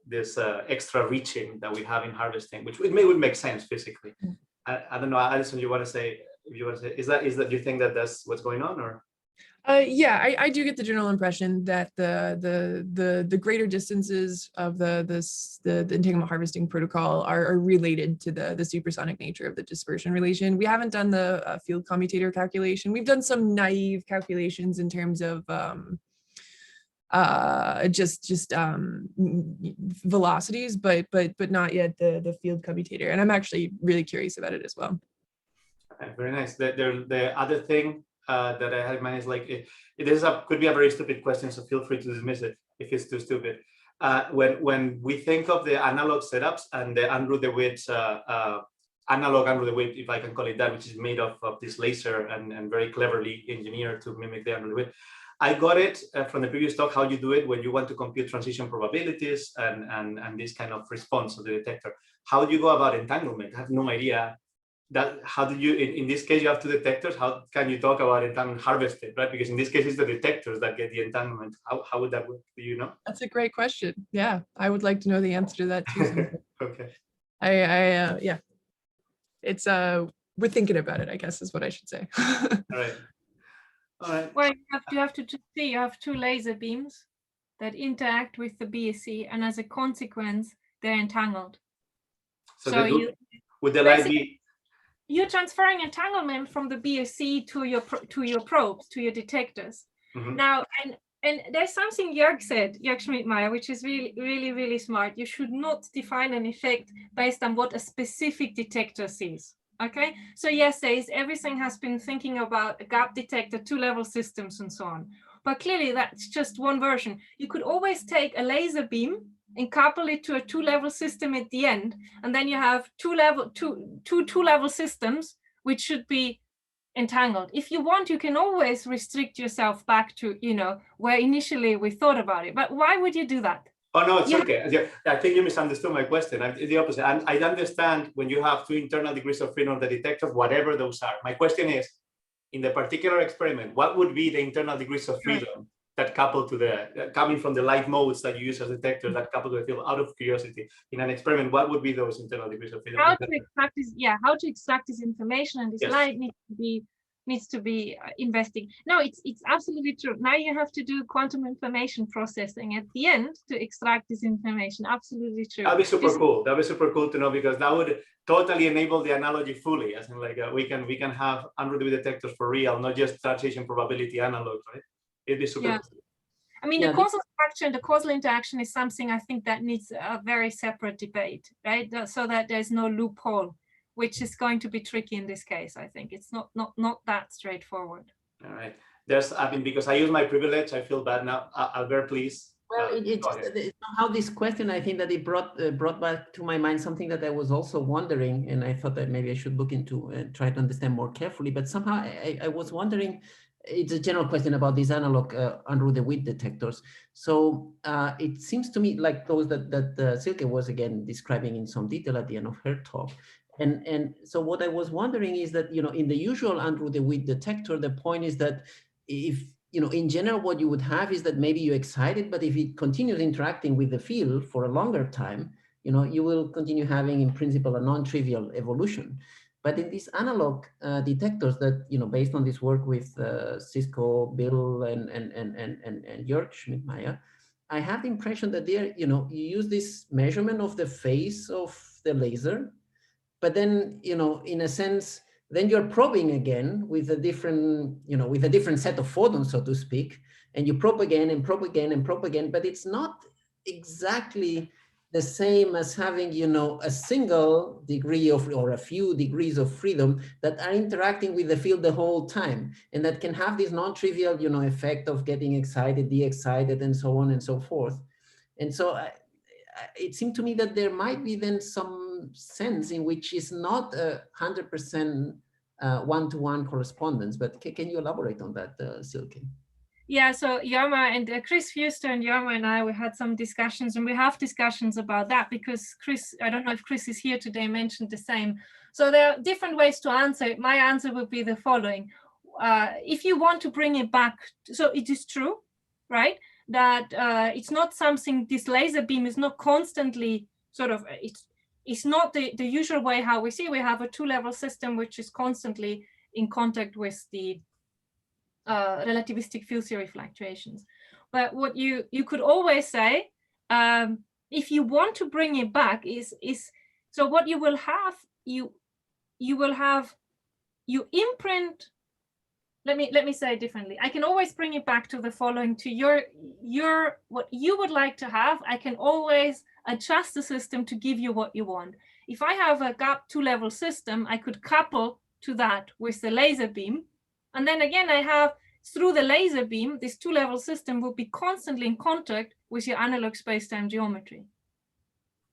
this extra reaching that we have in harvesting, which would make sense physically. I don't know, Alison, you want to say? If you want to say, is that do you think that that's what's going on, or? Yeah, I do get the general impression that the greater distances of the entanglement harvesting protocol are related to the supersonic nature of the dispersion relation. We haven't done the field commutator calculation. We've done some naive calculations in terms of velocities, but not yet the field commutator. And I'm actually really curious about it as well. Okay, very nice. The other thing that I had in mind is could be a very stupid question, so feel free to dismiss it if it's too stupid. When we think of the analog setups and the Andrew DeWitt analog Andrew DeWitt, if I can call it that, which is made of this laser and very cleverly engineered to mimic the Andrew DeWitt. I got it from the previous talk, how you do it when you want to compute transition probabilities and this kind of response of the detector. How do you go about entanglement? I have no idea how do you, in this case, you have two detectors. How can you talk about entanglement harvested, right? Because in this case, it's the detectors that get the entanglement. How would that work? Do you know? That's a great question. Yeah, I would like to know the answer to that too. Okay. Yeah, it's we're thinking about it, I guess is what I should say. All right. All right. Well, you have to see, you have two laser beams that interact with the BSC, and as a consequence, they're entangled. So would the light be? You're transferring entanglement from the BSC to your probes, to your detectors. Mm-hmm. Now, and there's something Jörg said, Jörg Schmidtmeyer, which is really smart. You should not define an effect based on what a specific detector sees. Okay, so yes, everything has been thinking about a gap detector, two-level systems, and so on. But clearly, that's just one version. You could always take a laser beam and couple it to a two-level system at the end, and then you have two-level systems which should be entangled. If you want, you can always restrict yourself back to, you know, where initially we thought about it. But why would you do that? Oh, no, it's okay. I think you misunderstood my question. It's the opposite. I understand when you have two internal degrees of freedom of the detectors, whatever those are. My question is, in the particular experiment, what would be the internal degrees of freedom that couple to the, coming from the light modes that you use as detectors that couple to the field? Out of curiosity, in an experiment, what would be those internal degrees of freedom? How to extract this information, and this light needs to be investigated. No, it's absolutely true. Now you have to do quantum information processing at the end to extract this information. Absolutely true. That'd be super cool. That'd be super cool to know, because that would totally enable the analogy fully. As in, like we can have unroot detectors for real, not just transition probability analogs, right? It'd be super cool. I mean, the causal structure and the causal interaction is something I think that needs a very separate debate, right? So that there's no loophole, which is going to be tricky in this case. I think it's not that straightforward. All right. I mean, because I use my privilege, I feel bad now. Albert, please. Well, it's somehow this question, I think that it brought back to my mind something that I was also wondering, and I thought that maybe I should look into and try to understand more carefully. But somehow I was wondering, it's a general question about these analog unrooted width detectors. So it seems to me like those that Silke was again describing in some detail at the end of her talk. And so what I was wondering is that, you know, in the usual unrooted width detector, the point is that if, you know, in general, what you would have is that maybe you excite it, but if it continues interacting with the field for a longer time, you know, you will continue having in principle a non-trivial evolution. But in these analog detectors that, you know, based on this work with Cisco, Bill, and Jörg Schmidtmeyer, I have the impression that they're, you know, you use this measurement of the phase of the laser, but then, you know, in a sense, then you're probing again with a different, you know, with a different set of photons, so to speak, and you probe again and probe again and probe again, but it's not exactly the same as having, you know, a single degree of, or a few degrees of freedom that are interacting with the field the whole time, and that can have this non-trivial, you know, effect of getting excited, de-excited, and so on and so forth. And so it seemed to me that there might be then some sense in which it's not 100% one-to-one correspondence, but can you elaborate on that, Silke? Yeah, so Jorma and Chris Fuster and Jorma and I, we had some discussions, and we have discussions about that because Chris, I don't know if Chris is here today, mentioned the same. So there are different ways to answer it. My answer would be the following. If you want to bring it back, so it is true, right? That it's not something, this laser beam is not constantly sort of, it's not the usual way how we see. We have a two-level system which is constantly in contact with the relativistic field theory fluctuations. But what you could always say, if you want to bring it back, is so what you will have, you imprint. Let me say it differently. I can always bring it back to the following, to your what you would like to have. I can always adjust the system to give you what you want. If I have a gap two-level system, I could couple to that with the laser beam. And then again, I have, through the laser beam, this two-level system will be constantly in contact with your analog space-time geometry.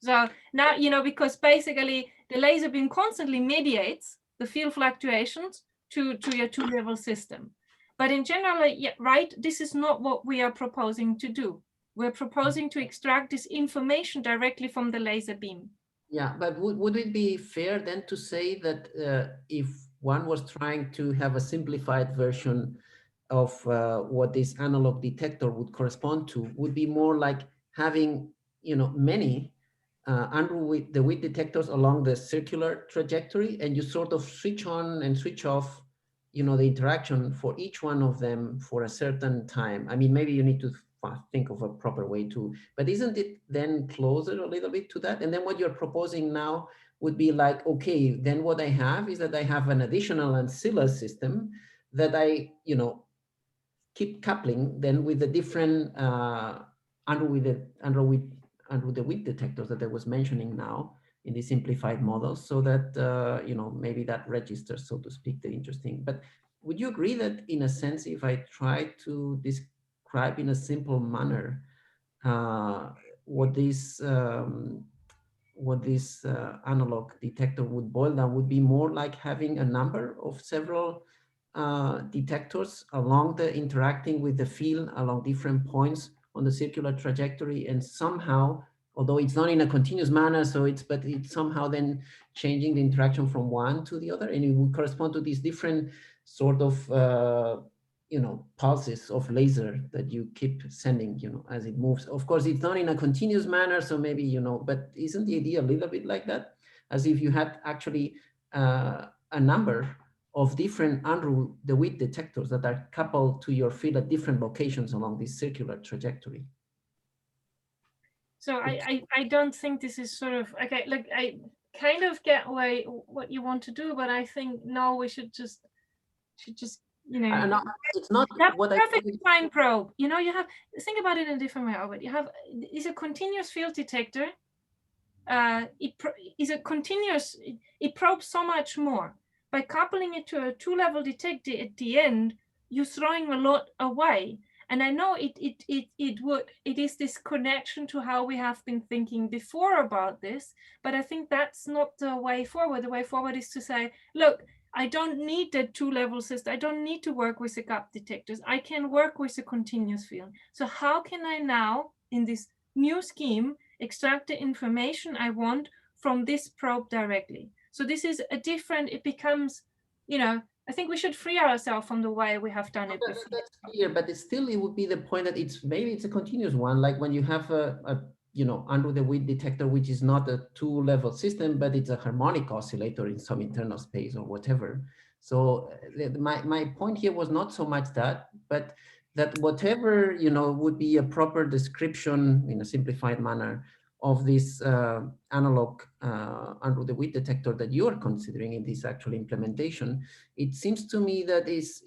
So now, you know, because basically the laser beam constantly mediates the field fluctuations to your two-level system. But in general, yeah, right, this is not what we are proposing to do. We're proposing to extract this information directly from the laser beam. Yeah, but would it be fair then to say that if one was trying to have a simplified version of what this analog detector would correspond to, would be more like having, many under the width detectors along the circular trajectory, and you sort of switch on and switch off, the interaction for each one of them for a certain time. I mean, maybe you need to think of a proper way to, but isn't it then closer a little bit to that? And then what you're proposing now would be like, okay, then what I have is that I have an additional ancilla system that I, keep coupling then with the different under the width detectors that I was mentioning now in the simplified models, so that maybe that registers, so to speak, the interesting. But would you agree that in a sense, if I try to describe in a simple manner what this analog detector would boil down would be more like having a number of several detectors along the interacting with the field along different points on the circular trajectory, and somehow, although it's not in a continuous manner, but it's somehow then changing the interaction from one to the other, and it would correspond to these different sort of pulses of laser that you keep sending, as it moves. Of course, it's not in a continuous manner, so maybe, but isn't the idea a little bit like that? As if you had actually a number of different under the width detectors that are coupled to your field at different locations along this circular trajectory. So I don't think this is sort of, okay, like I kind of get what you want to do, but I think no, we should just it's not what perfect fine probe. You have think about it in a different way, Albert. It's a continuous field detector. It probes so much more. By coupling it to a two-level detector at the end, you're throwing a lot away. And I know it is this connection to how we have been thinking before about this, but I think that's not the way forward. The way forward is to say, look, I don't need the two-level system. I don't need to work with the gap detectors. I can work with a continuous field. So how can I now, in this new scheme, extract the information I want from this probe directly? So this is a different, it becomes, I think we should free ourselves from the way we have done it before. That's clear, but it would be the point that maybe it's a continuous one, like when you have a under the width detector, which is not a two-level system, but it's a harmonic oscillator in some internal space or whatever. So my point here was not so much that, but that whatever, would be a proper description in a simplified manner of this analog under the width detector that you are considering in this actual implementation, it seems to me that it's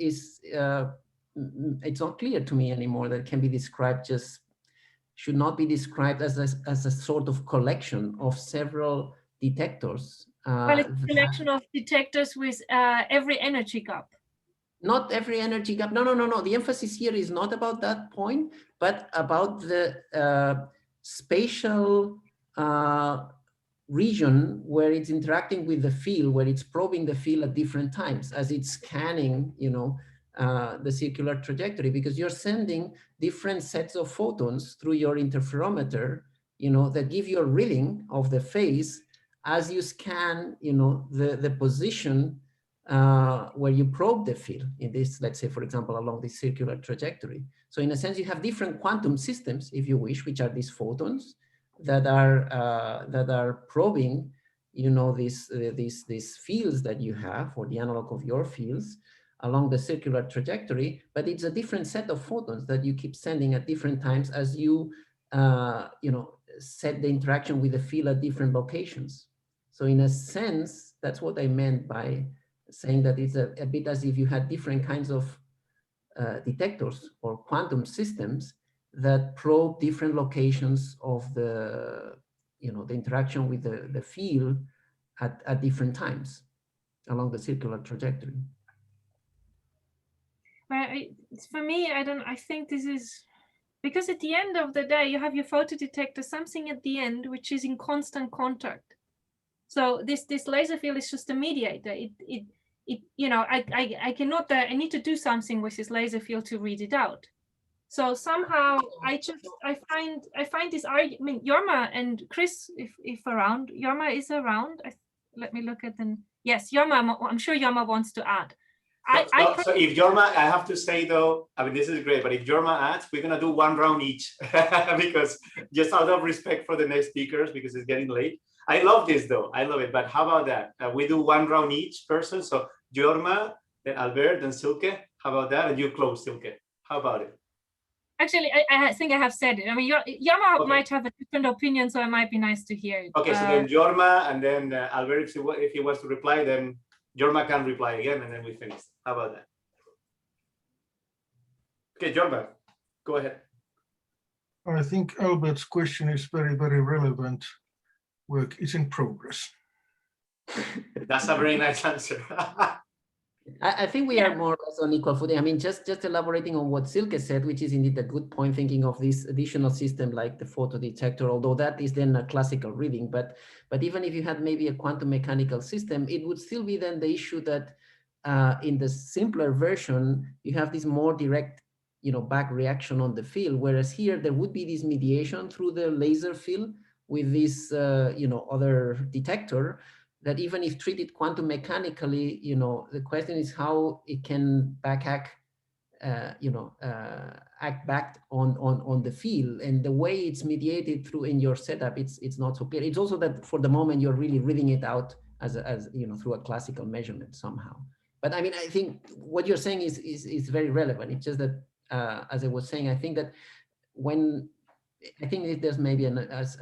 not clear to me anymore that it can be described should not be described as a sort of collection of several detectors. Well, it's a collection of detectors with every energy gap. Not every energy gap. No. The emphasis here is not about that point, but about the spatial region where it's interacting with the field, where it's probing the field at different times as it's scanning, the circular trajectory, because you're sending different sets of photons through your interferometer, that give you a reading of the phase as you scan, the position where you probe the field in this, let's say, for example, along this circular trajectory. So in a sense, you have different quantum systems, if you wish, which are these photons that are probing, these fields that you have, or the analog of your fields, along the circular trajectory, but it's a different set of photons that you keep sending at different times as you, set the interaction with the field at different locations. So in a sense, that's what I meant by saying that it's a bit as if you had different kinds of detectors or quantum systems that probe different locations of the, the interaction with the field at different times along the circular trajectory. But for me, I think this is, because at the end of the day, you have your photodetector, something at the end, which is in constant contact. So this laser field is just a mediator. I need to do something with this laser field to read it out. So somehow I find this argument. I mean, Jorma and Chris, if around, Jorma is around. Let me look at them. Yes, Jorma. I'm sure Jorma wants to add. So if Jorma, I have to say though, I mean, this is great, but if Jorma adds, we're gonna do one round each because just out of respect for the next speakers, because it's getting late. I love this though, I love it, but how about that? We do one round each person. So Jorma, then Albert, then Silke, how about that? And you close, Silke, how about it? Actually, I think I have said it. I mean, Jorma might have a different opinion, so it might be nice to hear it. Okay, so then Jorma, and then Albert, if he wants to reply, then Jorma can reply again, and then we finish. How about that? Okay, Jorma, go ahead. I think Albert's question is very, very relevant. Work is in progress. That's a very nice answer. I think we are more or less on equal footing. I mean, just elaborating on what Silke said, which is indeed a good point, thinking of this additional system like the photo detector, although that is then a classical reading. But even if you had maybe a quantum mechanical system, it would still be then the issue that in the simpler version, you have this more direct, back reaction on the field, whereas here there would be this mediation through the laser field with this, other detector, that even if treated quantum mechanically, the question is how it can act back on the field, and the way it's mediated through in your setup, it's not so clear. It's also that for the moment you're really reading it out as through a classical measurement somehow. But I mean, I think what you're saying is very relevant. It's just that, as I was saying, I think that I think there's maybe, as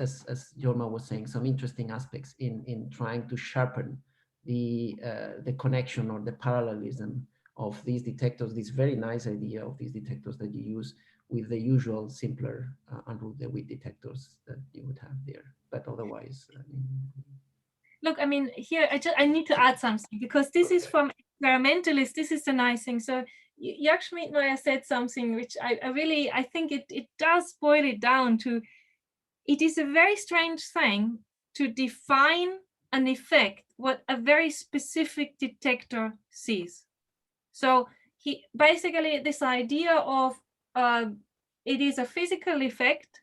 Jorma was saying, some interesting aspects in trying to sharpen the connection or the parallelism of these detectors, this very nice idea of these detectors that you use with the usual simpler unruled Leavitt detectors that you would have there. But otherwise, look, I mean, here I need to add something, because this is from experimentalists. This is the nice thing. So Jörg Schmidtmeyer said something which I think it does boil it down to, it is a very strange thing to define an effect what a very specific detector sees. So he basically, this idea of it is a physical effect,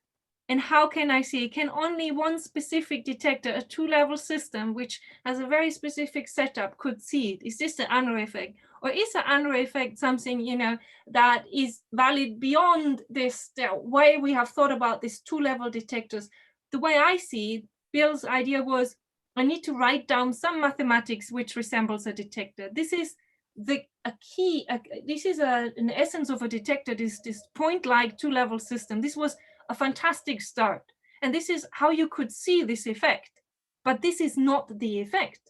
and how can I see it? Can only one specific detector, a two-level system which has a very specific setup, could see it? Is this the Unruh effect? Or is the Unruh effect something, that is valid beyond this, the way we have thought about these two-level detectors? The way I see it, Bill's idea was, I need to write down some mathematics which resembles a detector. This is a key, this is an essence of a detector, this point-like two-level system. This was a fantastic start. And this is how you could see this effect, but this is not the effect.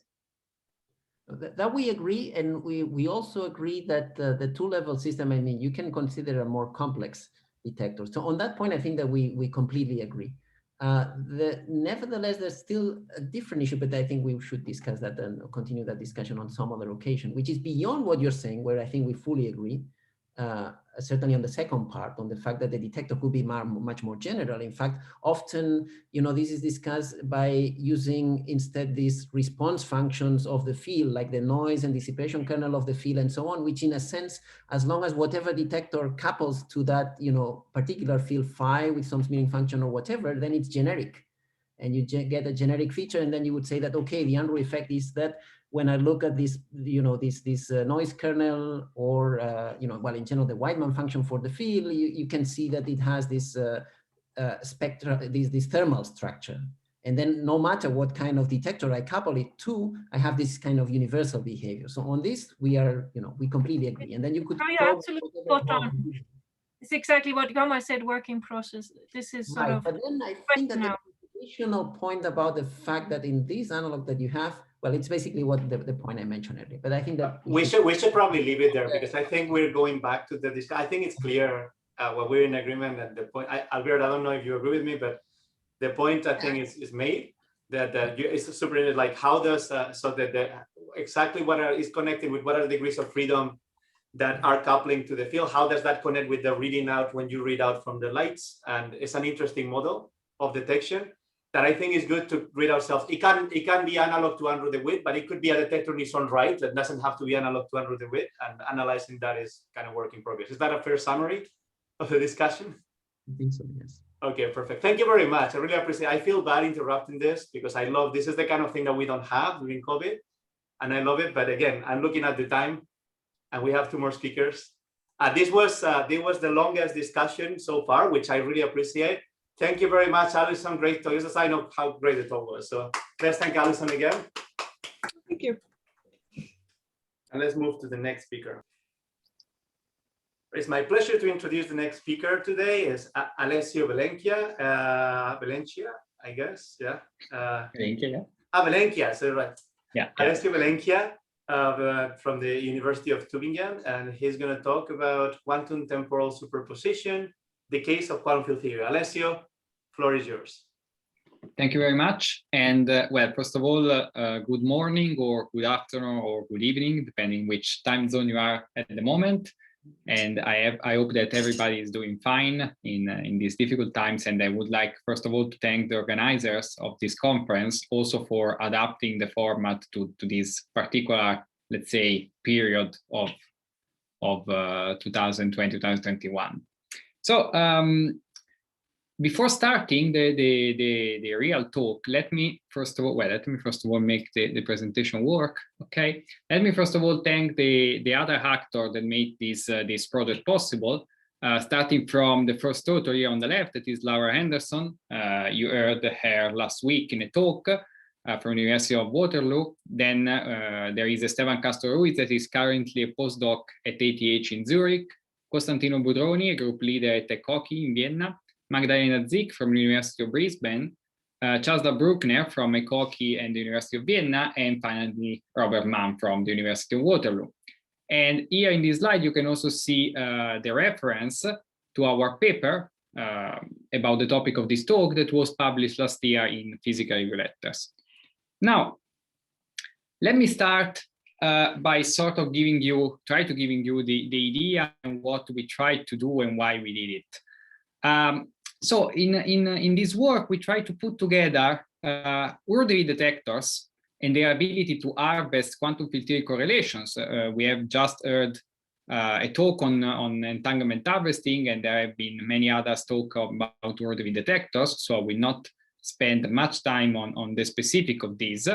That we agree, and we also agree that the two-level system, I mean, you can consider a more complex detector. So on that point, I think that we completely agree. Nevertheless, there's still a different issue, but I think we should discuss that and continue that discussion on some other occasion, which is beyond what you're saying, where I think we fully agree. Certainly on the second part, on the fact that the detector could be much more general. In fact, often, this is discussed by using instead these response functions of the field, like the noise and dissipation kernel of the field and so on, which in a sense, as long as whatever detector couples to that, particular field phi with some smoothing function or whatever, then it's generic. And you get a generic feature, and then you would say that, okay, the Unruh effect is that when I look at this, this noise kernel, or well, in general, the Weidmann function for the field, you can see that it has this spectra, this thermal structure. And then no matter what kind of detector I couple it to, I have this kind of universal behavior. So on this, we completely agree. And then you could. Oh, you're absolutely spot on. It's exactly what Jorma said, working process. This is sort of. But then I think that the additional point about the fact that in this analog that you have, well, it's basically what the point I mentioned earlier. But I think that we should probably leave it there, because I think we're going back to the discussion. I think it's clear what we're in agreement at the point. Albert, I don't know if you agree with me, but the point I think is made that it's super, like how does so that exactly what is connected with what are the degrees of freedom that are coupling to the field. How does that connect with the reading out when you read out from the lights? And it's an interesting model of detection that I think is good to read ourselves. It can be analog to Unruh Leavitt, but it could be a detector in its own right that doesn't have to be analog to Unruh Leavitt, and analyzing that is kind of work in progress. Is that a fair summary? of the discussion? I think so, yes. Okay, perfect. Thank you very much. I really appreciate it. I feel bad interrupting this because I love, this is the kind of thing that we don't have during COVID, and I love it. But again, I'm looking at the time and we have 2 more speakers. This was the longest discussion so far, which I really appreciate. Thank you very much, Alison. Great talk. Just I know how great the talk was. So let's thank Alison again. Thank you. And let's move to the next speaker. It's my pleasure to introduce the next speaker today. Is Alessio Valencia, I guess, yeah. Valencia, yeah. Valencia, so right. Yeah. Alessio Valencia from the University of Tübingen, and he's going to talk about quantum temporal superposition, the case of quantum field theory. Alessio, floor is yours. Thank you very much. And well, first of all, good morning or good afternoon or good evening, depending which time zone you are at the moment. And I hope that everybody is doing fine in these difficult times. And I would like, first of all, to thank the organizers of this conference also for adapting the format to this particular, let's say, period of 2020-2021. So before starting the real talk, let me first of all make the presentation work. Okay. Let me first of all thank the other actor that made this project possible. Starting from the first author here on the left, that is Laura Henderson. You heard her last week in a talk from the University of Waterloo. Then there is Esteban Castro Ruiz, that is currently a postdoc at ATH in Zurich. Costantino Budroni, a group leader at ECOCI in Vienna. Magdalena Zick from the University of Brisbane, Charles Bruckner from ECOCI and the University of Vienna, and finally Robert Mann from the University of Waterloo. And here in this slide, you can also see the reference to our paper about the topic of this talk that was published last year in Physical Review Letters. Now, let me start by sort of giving you the idea and what we tried to do and why we did it. So in this work, we try to put together Urdri detectors and their ability to harvest quantum field theory correlations. We have just heard a talk on entanglement harvesting, and there have been many others talk about Urdri detectors, so I will not spend much time on the specific of these.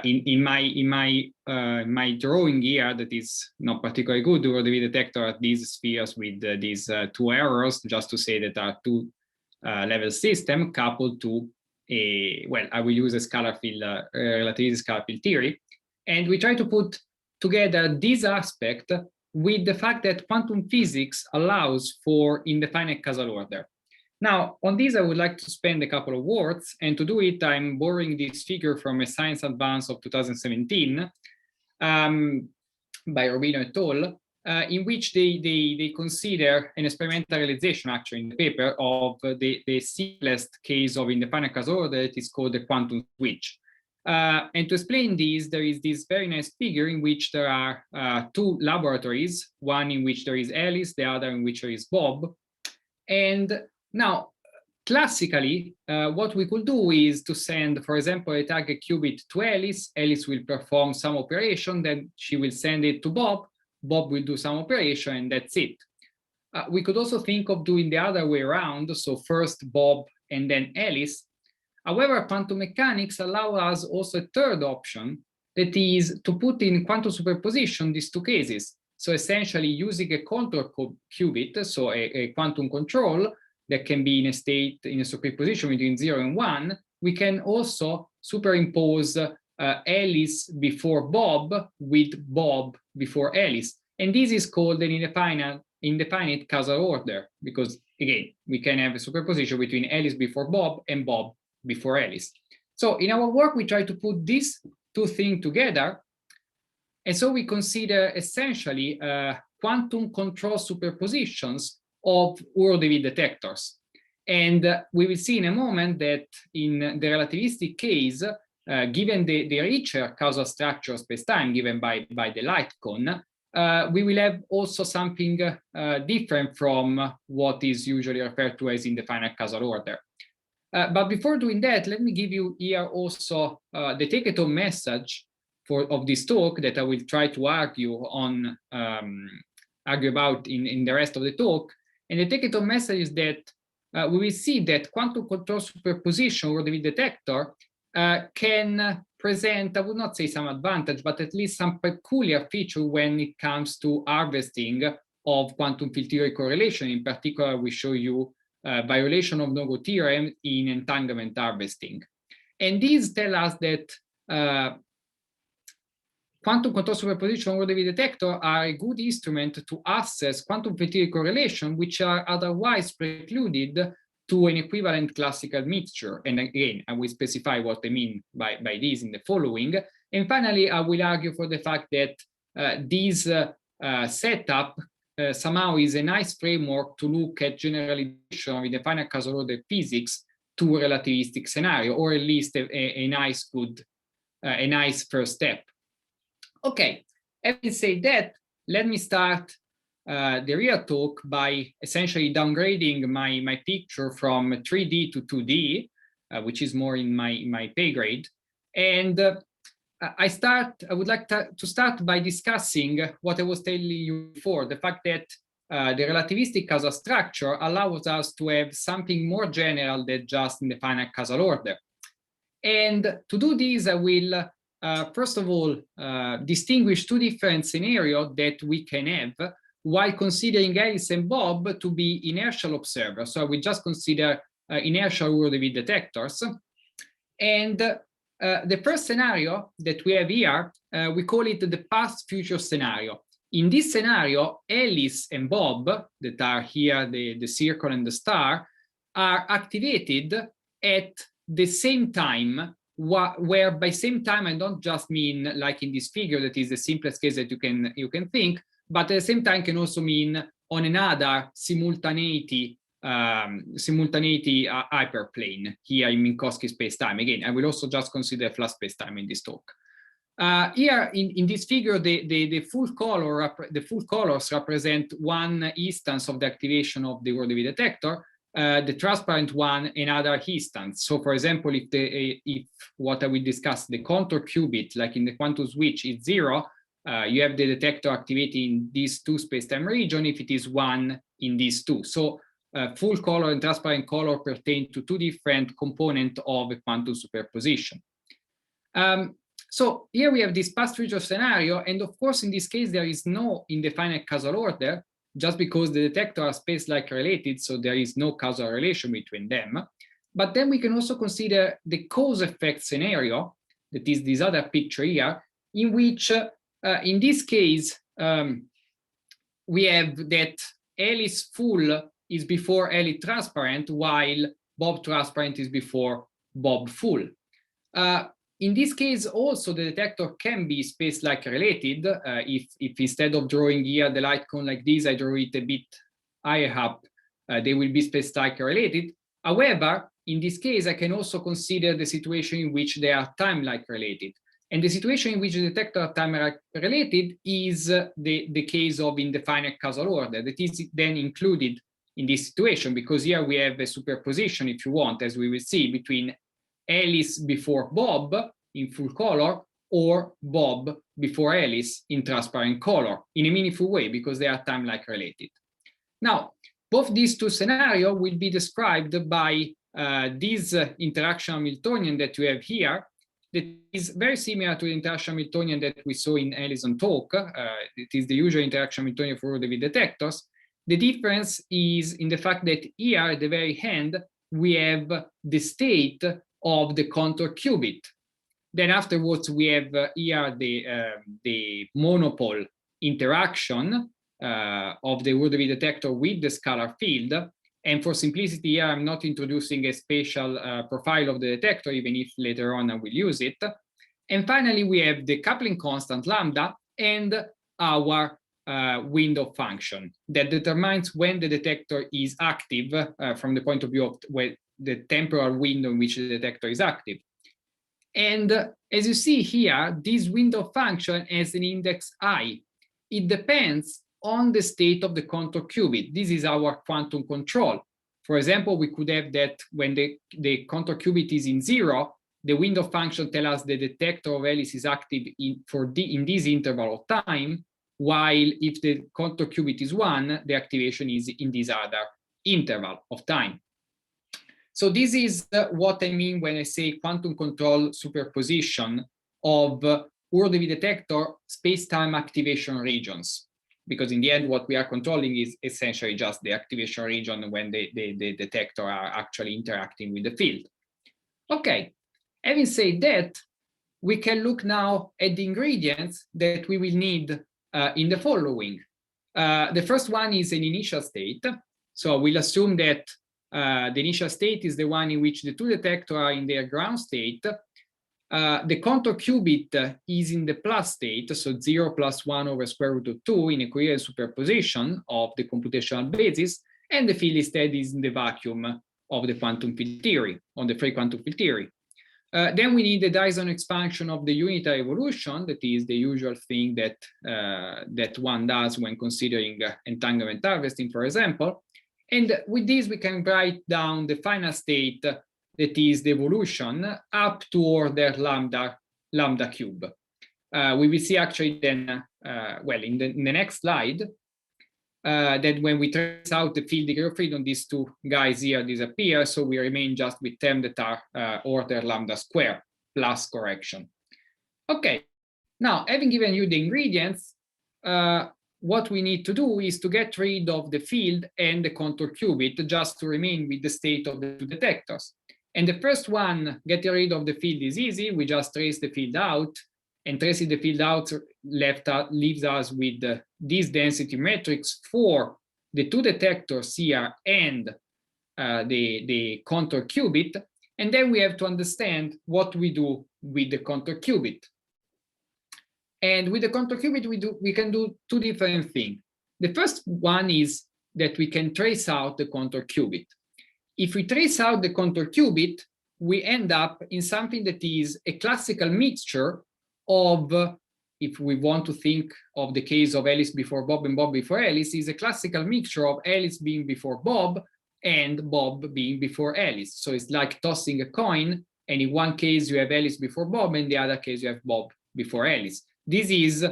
In my drawing here, that is not particularly good, Urdri detector are these spheres with these 2 errors, just to say that are 2 level system coupled to a, well, I will use a scalar field, relativistic scalar field theory. And we try to put together this aspect with the fact that quantum physics allows for indefinite causal order. Now, on this, I would like to spend a couple of words, and to do it, I'm borrowing this figure from a Science Advance of 2017 by Rubino et al., in which they consider an experimental realization, actually, in the paper of the simplest case of indefinite causal order that is called the quantum switch. And to explain this, there is this very nice figure in which there are 2 laboratories, one in which there is Alice, the other in which there is Bob. And now, classically, what we could do is to send, for example, a target qubit to Alice. Alice will perform some operation, then she will send it to Bob. Bob will do some operation, and that's it. We could also think of doing the other way around, so first Bob and then Alice. However, quantum mechanics allow us also a third option, that is to put in quantum superposition these 2 cases. So essentially using a control qubit, so a quantum control that can be in a state, in a superposition between 0 and 1, we can also superimpose Alice before Bob with Bob before Alice. And this is called an indefinite causal order, because again, we can have a superposition between Alice before Bob and Bob before Alice. So in our work, we try to put these 2 things together. And so we consider essentially quantum control superpositions of Urdri detectors. And we will see in a moment that in the relativistic case, given the richer causal structure of space-time given by the light cone, we will have also something different from what is usually referred to as indefinite causal order. But before doing that, let me give you here also the take-home message of this talk that I will try to argue about in the rest of the talk. And the take-home message is that we will see that quantum control superposition or the detector can present, I would not say some advantage, but at least some peculiar feature when it comes to harvesting of quantum field theory correlation. In particular, we show you violation of no-go theorem in entanglement harvesting. And these tell us that quantum control superposition or the detector are a good instrument to assess quantum field theory correlation, which are otherwise precluded to an equivalent classical mixture. And again, I will specify what I mean by this in the following. And finally, I will argue for the fact that this setup somehow is a nice framework to look at generalization with the finite causal order physics to a relativistic scenario, or at least a nice first step. Okay, having said that, let me start the real talk by essentially downgrading my picture from 3D to 2D, which is more in my pay grade. And I would like to start by discussing what I was telling you before, the fact that the relativistic causal structure allows us to have something more general than just in the finite causal order. And to do this, I will first of all distinguish two different scenarios that we can have while considering Alice and Bob to be inertial observers. So I will just consider inertial Waterloo detectors. And the first scenario that we have here, we call it the past-future scenario. In this scenario, Alice and Bob, that are here, the circle and the star, are activated at the same time, where by same time I don't just mean like in this figure, that is the simplest case that you can think, but at the same time can also mean on another simultaneity hyperplane here in Minkowski spacetime. Again, I will also just consider flat spacetime in this talk. Here in this figure, the full colors represent one instance of the activation of the Waterloo detector. The transparent one, another instance. So, for example, if what I will discuss, the contour qubit, like in the quantum switch, is 0, you have the detector activating these two spacetime region. If it is 1 in these two, so full color and transparent color pertain to two different components of a quantum superposition. So here we have this past-future scenario, and of course, in this case, there is no indefinite causal order, just because the detectors are space-like related, so there is no causal relation between them. But then we can also consider the cause-effect scenario, that is this other picture here, in which, in this case, we have that Alice full is before Alice transparent, while Bob transparent is before Bob full. In this case, also, the detector can be space-like related. If instead of drawing here the light cone like this, I draw it a bit higher up, they will be space-like related. However, in this case, I can also consider the situation in which they are time-like related. And the situation in which the detector are time-like related is the case of indefinite causal order that is then included in this situation, because here we have a superposition, if you want, as we will see, between Alice before Bob in full color or Bob before Alice in transparent color in a meaningful way, because they are time-like related. Now, both these two scenarios will be described by this interaction Hamiltonian that you have here, that is very similar to the interaction Hamiltonian that we saw in Ellison talk. It is the usual interaction Hamiltonian for all the detectors. The difference is in the fact that here at the very end, we have the state of the contour qubit. Then afterwards, we have here the monopole interaction of the Waterloo detector with the scalar field. And for simplicity here, I'm not introducing a spatial profile of the detector, even if later on I will use it. And finally, we have the coupling constant lambda and our window function that determines when the detector is active from the point of view of the temporal window in which the detector is active. And as you see here, this window function has an index I. It depends on the state of the contour qubit. This is our quantum control. For example, we could have that when the contour qubit is in 0, the window function tells us the detector of Alice is active in this interval of time. while if the contour qubit is 1, the activation is in this other interval of time. So this is what I mean when I say quantum control superposition of URDV detector space-time activation regions, because in the end, what we are controlling is essentially just the activation region when the detector are actually interacting with the field. Okay, having said that, we can look now at the ingredients that we will need in the following. The first one is an initial state. So we'll assume that the initial state is the one in which the two detectors are in their ground state. The contour qubit is in the plus state, so 0 plus 1 over square root of 2 in a coherent superposition of the computational basis, and the field instead is in the vacuum of the quantum field theory, on the free quantum field theory. Then we need the Dyson expansion of the unitary evolution, that is the usual thing that, that one does when considering entanglement harvesting, for example. And with this, we can write down the final state, that is the evolution, up to order lambda cube. We will see actually then, well, in the next slide, that when we trace out the field degree of freedom, these two guys here disappear, so we remain just with terms that are order lambda square plus correction. Okay, now having given you the ingredients, what we need to do is to get rid of the field and the contour qubit just to remain with the state of the two detectors. And the first one, getting rid of the field, is easy. We just trace the field out, and tracing the field out leaves us with this density matrix for the two detectors here and the contour qubit. And then we have to understand what we do with the contour qubit. And with the contour qubit, we can do two different things. The first one is that we can trace out the contour qubit. If we trace out the contour qubit, we end up in something that is a classical mixture of, if we want to think of the case of Alice before Bob and Bob before Alice, is a classical mixture of Alice being before Bob and Bob being before Alice. So it's like tossing a coin, and in one case you have Alice before Bob, and in the other case you have Bob before Alice. This is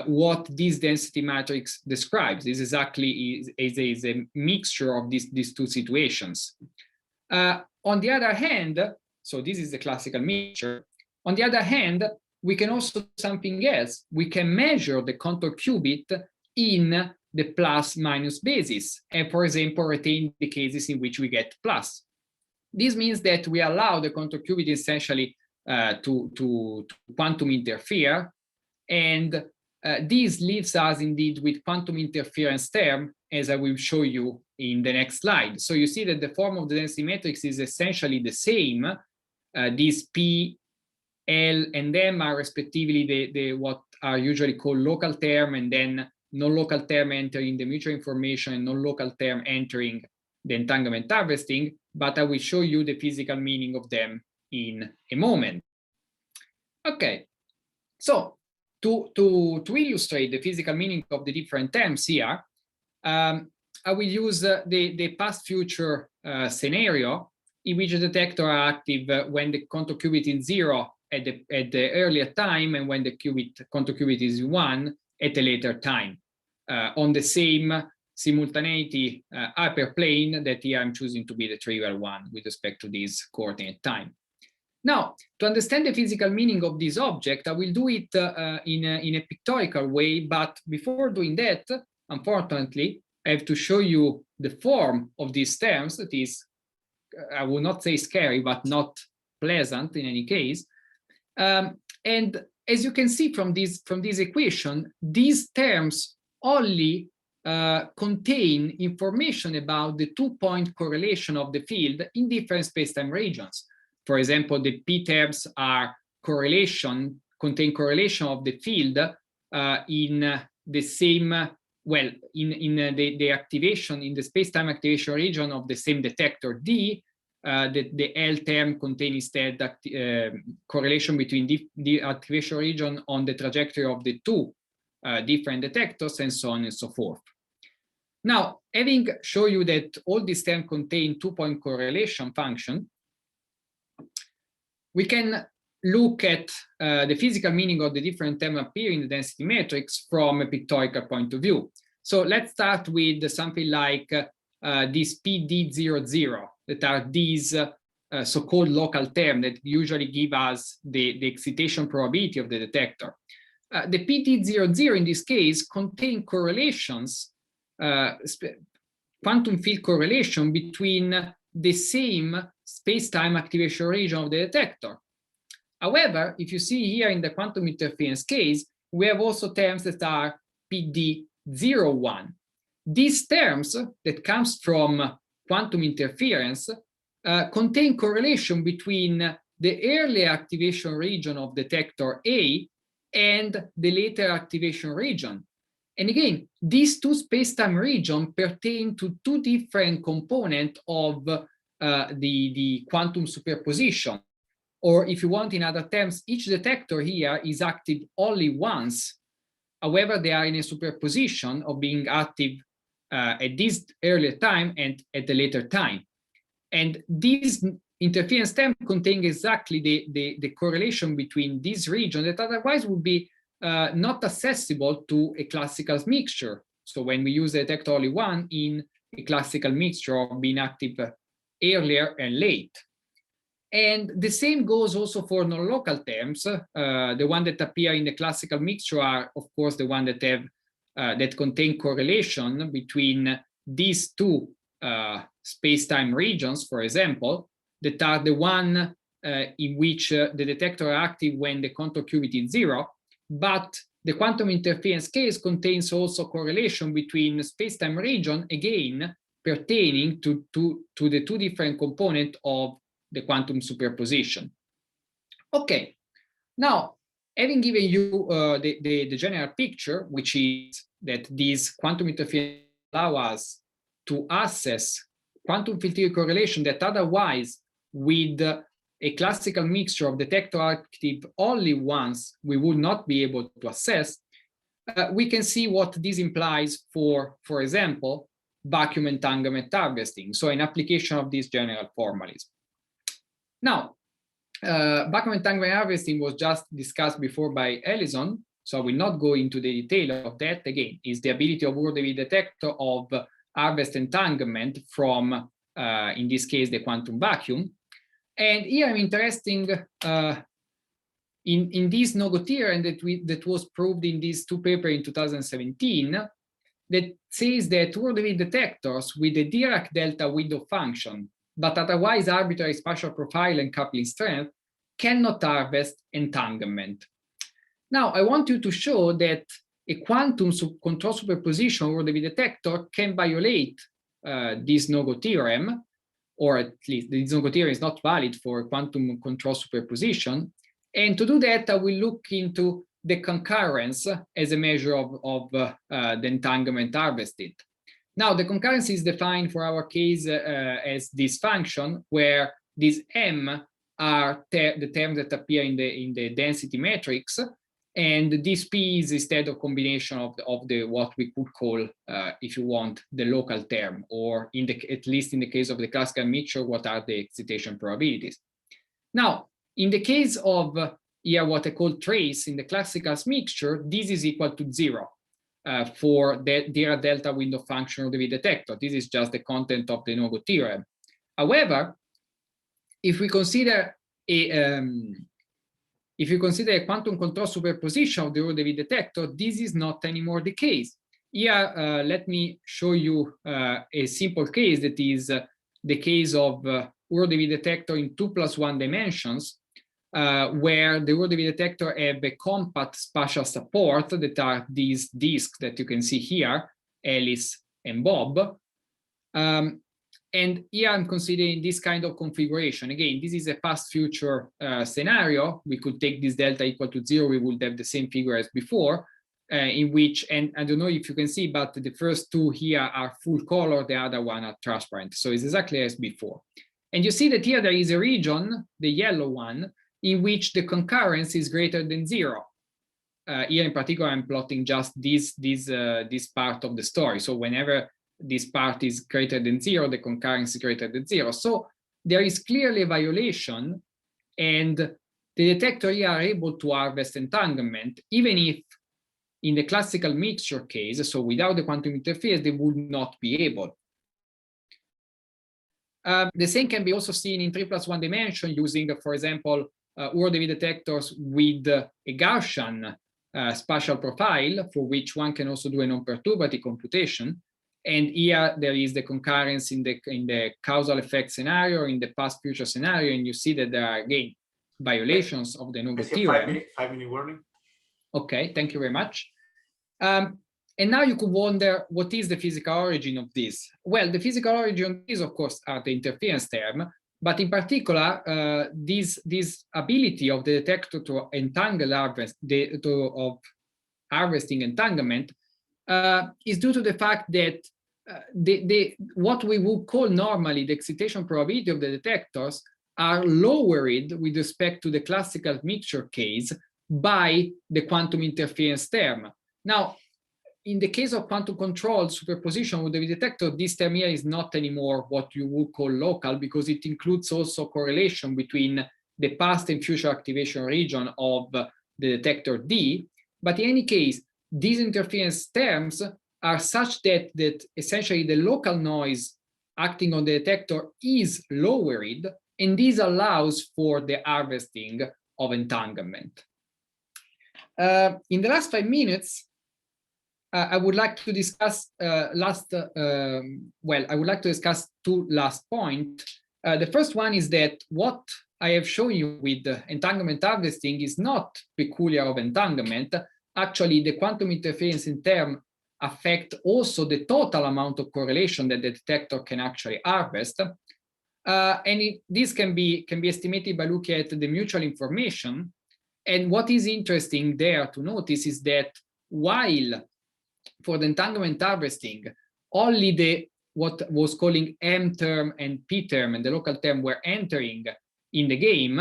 what this density matrix describes. This exactly is a mixture of these two situations. On the other hand, so this is the classical mixture. On the other hand, we can also do something else. We can measure the contour qubit in the plus minus basis, and for example, retain the cases in which we get plus. This means that we allow the contour qubit essentially to quantum interfere, and this leaves us indeed with quantum interference term, as I will show you in the next slide. So you see that the form of the density matrix is essentially the same. These P, L, and M are respectively the what are usually called local term, and then non-local term entering the mutual information and non-local term entering the entanglement harvesting, but I will show you the physical meaning of them in a moment. Okay, so to illustrate the physical meaning of the different terms here, I will use the past-future scenario in which the detector are active when the contour qubit is 0 at the earlier time, and when the contour qubit is 1 at a later time, on the same simultaneity hyperplane that here I'm choosing to be the trivial one with respect to this coordinate time. Now, to understand the physical meaning of this object, I will do it in a pictorial way, but before doing that, unfortunately, I have to show you the form of these terms. That is, I will not say scary, but not pleasant in any case. And as you can see from this equation, these terms only contain information about the two-point correlation of the field in different spacetime regions. For example, the P terms are contain correlation of the field in the same, well, in the activation, in the spacetime activation region of the same detector D. The L term contains instead correlation between the activation region on the trajectory of the two different detectors, and so on and so forth. Now, having shown you that all these terms contain two-point correlation function, we can look at the physical meaning of the different terms appearing in the density matrix from a pictorial point of view. So let's start with something like this PD00, that are these so-called local terms that usually give us the excitation probability of the detector. The PD00 in this case contain correlations, quantum field correlation between the same space-time activation region of the detector. However, if you see here in the quantum interference case, we have also terms that are PD01. These terms that comes from quantum interference contain correlation between the early activation region of detector A and the later activation region. And again, these two space-time regions pertain to two different components of the quantum superposition. Or if you want, in other terms, each detector here is active only once. However, they are in a superposition of being active at this earlier time and at the later time. And these interference terms contain exactly the correlation between these regions that otherwise would be not accessible to a classical mixture. So when we use the detector only one in a classical mixture of being active earlier and late. And the same goes also for non-local terms. The ones that appear in the classical mixture are, of course, the ones that have that contain correlation between these two space-time regions, for example, that are the one in which the detector are active when the contour qubit is 0. But the quantum interference case contains also correlation between space-time region, again, pertaining to the two different components of the quantum superposition. Okay, now, having given you the general picture, which is that these quantum interference allow us to assess quantum field theory correlation that otherwise with a classical mixture of detector active only once we would not be able to assess, we can see what this implies for example, vacuum entanglement harvesting, so an application of this general formalism. Now, vacuum entanglement harvesting was just discussed before by Ellison, so I will not go into the detail of that. Again, is the ability of Urdeville detector of harvest entanglement from, in this case, the quantum vacuum. And here I'm interested in this no-go theorem that was proved in these two papers in 2017, that says that Urdeville detectors with a Dirac delta window function, but otherwise arbitrary spatial profile and coupling strength, cannot harvest entanglement. Now, I want you to show that a quantum control superposition Urdeville detector can violate this no-go theorem, or at least the no-go theorem is not valid for quantum control superposition. And to do that, I will look into the concurrence as a measure of the entanglement harvested. Now, the concurrence is defined for our case as this function, where these M are the terms that appear in the density matrix, and this P is instead a combination of the what we could call, if you want, the local term, or at least in the case of the classical mixture, what are the excitation probabilities. Now, in the case of here what I call trace in the classical mixture, this is equal to 0 for the Dirac delta window function of the detector. This is just the content of the no-go theorem. However, if we consider a quantum control superposition of the Urdeville detector, this is not anymore the case. Here, let me show you a simple case that is the case of Urdeville detector in 2+1 dimensions, where the Urdeville detector have a compact spatial support that are these disks that you can see here, Alice and Bob. And here I'm considering this kind of configuration. Again, this is a past-future scenario. We could take this delta equal to 0. We would have the same figure as before, in which, and I don't know if you can see, but the first two here are full color, the other one are transparent. So it's exactly as before. And you see that here there is a region, the yellow one, in which the concurrence is greater than 0. Here in particular, I'm plotting just this part of the story. So whenever this part is greater than 0, the concurrence is greater than 0. So there is clearly a violation, and the detector here are able to harvest entanglement, even if in the classical mixture case, so without the quantum interference, they would not be able. The same can be also seen in 3+1 dimension using, for example, URDV detectors with a Gaussian spatial profile, for which one can also do a non-perturbative computation. And here there is the concurrence in the causal effect scenario, in the past-future scenario, and you see that there are, again, violations of the no-go theorem. 5-minute warning. Okay, thank you very much. And now you could wonder, what is the physical origin of this? Well, the physical origin of this, of course, are the interference term, but in particular, this ability of the detector to entangle of harvesting entanglement is due to the fact that what we would call normally the excitation probability of the detectors are lowered with respect to the classical mixture case by the quantum interference term. Now, in the case of quantum controlled superposition with the detector, this term here is not anymore what you would call local, because it includes also correlation between the past and future activation region of the detector D. But in any case, these interference terms are such that essentially the local noise acting on the detector is lowered, and this allows for the harvesting of entanglement. In the last 5 minutes, I would like to discuss I would like to discuss 2 last points. The first one is that what I have shown you with entanglement harvesting is not peculiar of entanglement. Actually, the quantum interference in term affect also the total amount of correlation that the detector can actually harvest. This can be estimated by looking at the mutual information. And what is interesting there to notice is that while for the entanglement harvesting, only what was calling M term and P term and the local term were entering in the game,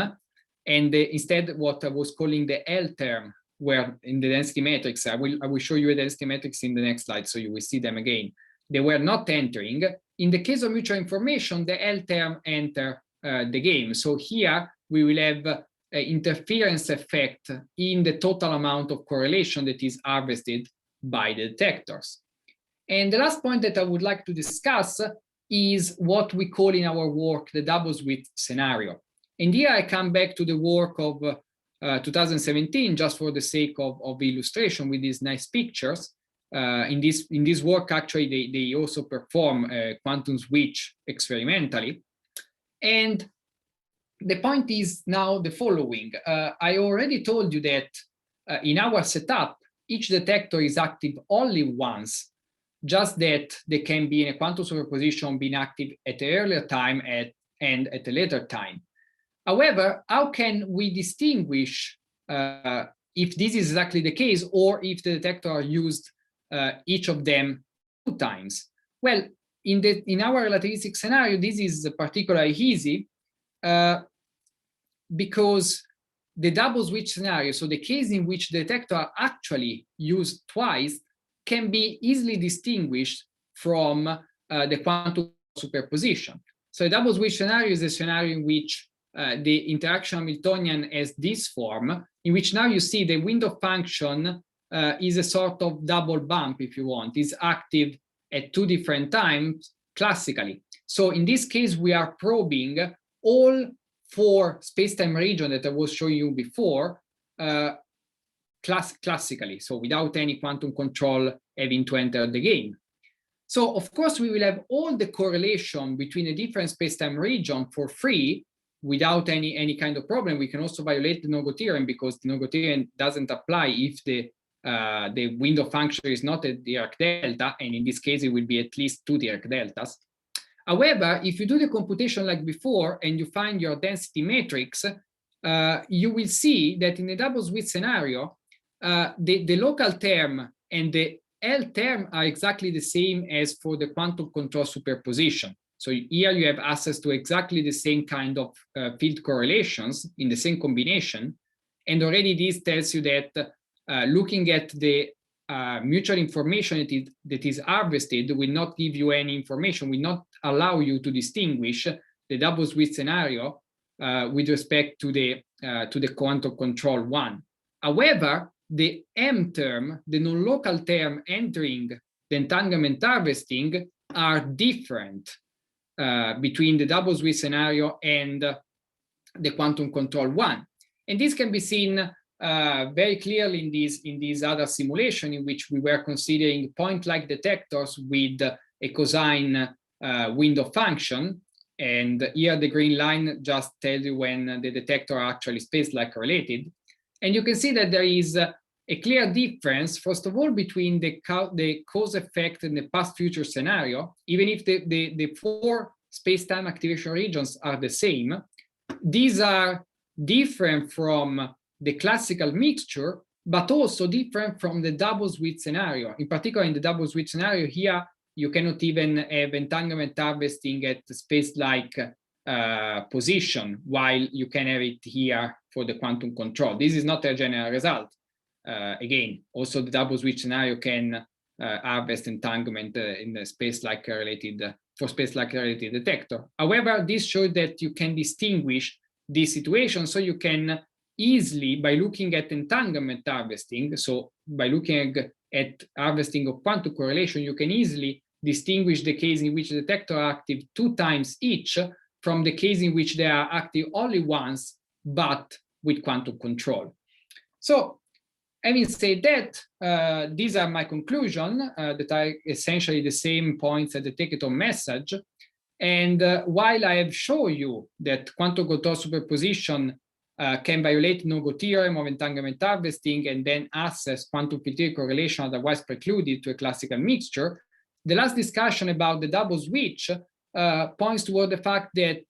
and instead what I was calling the L term were in the density matrix. I will show you a density matrix in the next slide, so you will see them again. They were not entering. In the case of mutual information, the L term enter the game. So here we will have an interference effect in the total amount of correlation that is harvested by the detectors. And the last point that I would like to discuss is what we call in our work the double slit scenario. And here I come back to the work of 2017, just for the sake of illustration with these nice pictures. In this work, actually, they also perform a quantum switch experimentally. And the point is now the following. I already told you that in our setup, each detector is active only once, just that they can be in a quantum superposition being active at an earlier time and at a later time. However, how can we distinguish if this is exactly the case, or if the detector are used each of them 2 times? Well, in our relativistic scenario, this is particularly easy because the double switch scenario, so the case in which the detector are actually used twice, can be easily distinguished from the quantum superposition. So a double switch scenario is a scenario in which the interaction Hamiltonian has this form, in which now you see the window function is a sort of double bump, if you want, is active at 2 different times classically. So in this case, we are probing all 4 space-time regions that I was showing you before classically, so without any quantum control having to enter the game. So of course, we will have all the correlation between a different space-time region for free without any kind of problem. We can also violate the no-go theorem, because the no-go theorem doesn't apply if the window function is not a Dirac delta, and in this case, it will be at least 2 Dirac deltas. However, if you do the computation like before and you find your density matrix, you will see that in a double slit scenario, the local term and the L term are exactly the same as for the quantum control superposition. So here you have access to exactly the same kind of field correlations in the same combination. And already this tells you that looking at the mutual information that is harvested will not give you any information, will not allow you to distinguish the double slit scenario with respect to the quantum control one. However, the M term, the non-local term entering the entanglement harvesting are different between the double slit scenario and the quantum control one. And this can be seen very clearly in this other simulation in which we were considering point-like detectors with a cosine window function. And here the green line just tells you when the detector are actually space-like related. And you can see that there is a clear difference, first of all, between the cause effect and the past-future scenario. Even if the four space-time activation regions are the same, these are different from the classical mixture, but also different from the double slit scenario. In particular, in the double slit scenario here, you cannot even have entanglement harvesting at the space-like position, while you can have it here for the quantum control. This is not a general result. Again, also the double slit scenario can harvest entanglement in the space-like related for space-like related detector. However, this shows that you can distinguish this situation, so you can easily, by looking at entanglement harvesting, so by looking at harvesting of quantum correlation, you can easily distinguish the case in which the detector are active 2 times each from the case in which they are active only once, but with quantum control. So, having said that, these are my conclusions that are essentially the same points at the take-it-home message. And while I have shown you that quantum control superposition can violate no-go theorem of entanglement harvesting and then access quantum field correlation otherwise precluded to a classical mixture, the last discussion about the double switch points toward the fact that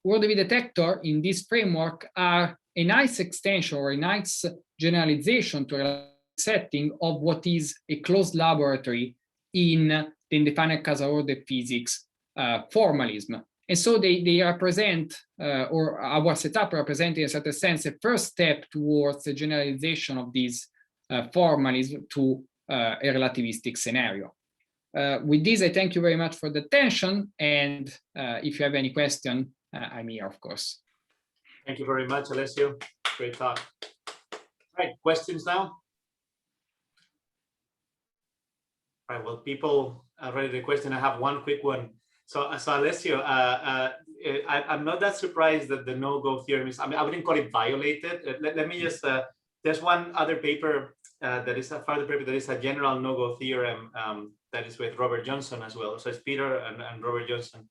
world-wave detector in this framework are a nice extension or a nice generalization to a setting of what is a closed laboratory in the indefinite causal order physics formalism. And so they represent, or our setup represents in a certain sense, a first step towards the generalization of this formalism to a relativistic scenario. With this, I thank you very much for the attention. And if you have any question, I'm here, of course. Thank you very much, Alessio. Great talk. All right, questions now? All right, well, people are ready to question. I have one quick one. So Alessio, I'm not that surprised that the no-go theorem is, I mean, I wouldn't call it violated. Let me just, there's one other paper that is a further paper that is a general no-go theorem that is with Robert Johnson as well. So it's Peter and Robert Johnson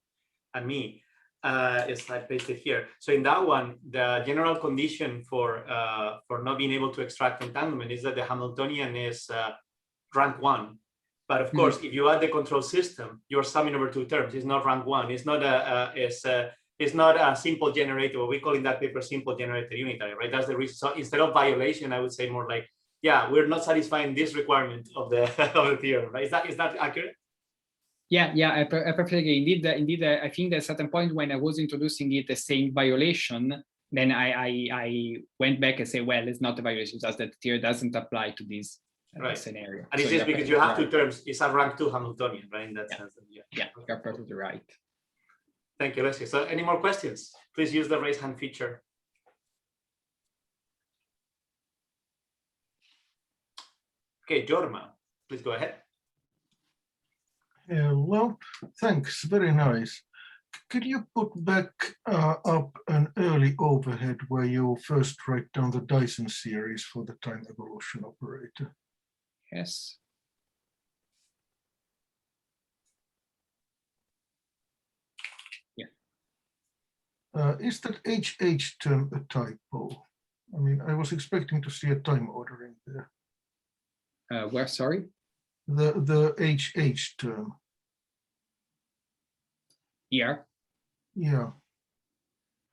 and me. It's I pasted here. So in that one, the general condition for not being able to extract entanglement is that the Hamiltonian is rank 1. But of course, if you add the control system, you're summing over 2 terms. It's not rank 1. It's not a simple generator. What we call in that paper simple generator unitary, right? That's the reason. So instead of violation, I would say more like, yeah, we're not satisfying this requirement of the of the theorem, right? Is that accurate? Yeah, I perfectly agree. Indeed, I think at a certain point when I was introducing it as saying violation, then I went back and said, well, it's not a violation, just that the theory doesn't apply to this scenario. And it's just because you have 2 terms. It's a rank 2 Hamiltonian, right? In that sense. Yeah, you're perfectly right. Thank you, Leslie. So any more questions? Please use the raise hand feature. Okay, Jorma, please go ahead. Yeah, well, thanks. Very nice. Could you put back up an early overhead where you first write down the Dyson series for the time evolution operator? Yes. Yeah. Is that HH term a typo? I mean, I was expecting to see a time ordering there. Where, sorry? The HH term. Here? Yeah.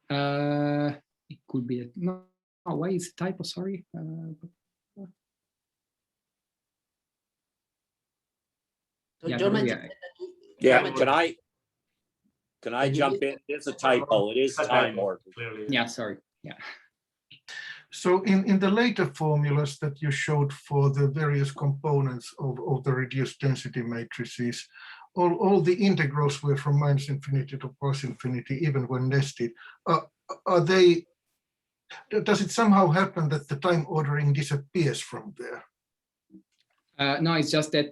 It could be, no, why is it typo, sorry? Can I jump in? It's a typo. It is time order. Yeah, sorry. Yeah. So in the later formulas that you showed for the various components of the reduced density matrices, all the integrals were from -infinity to +infinity, even when nested. Are they? Does it somehow happen that the time ordering disappears from there? No, it's just that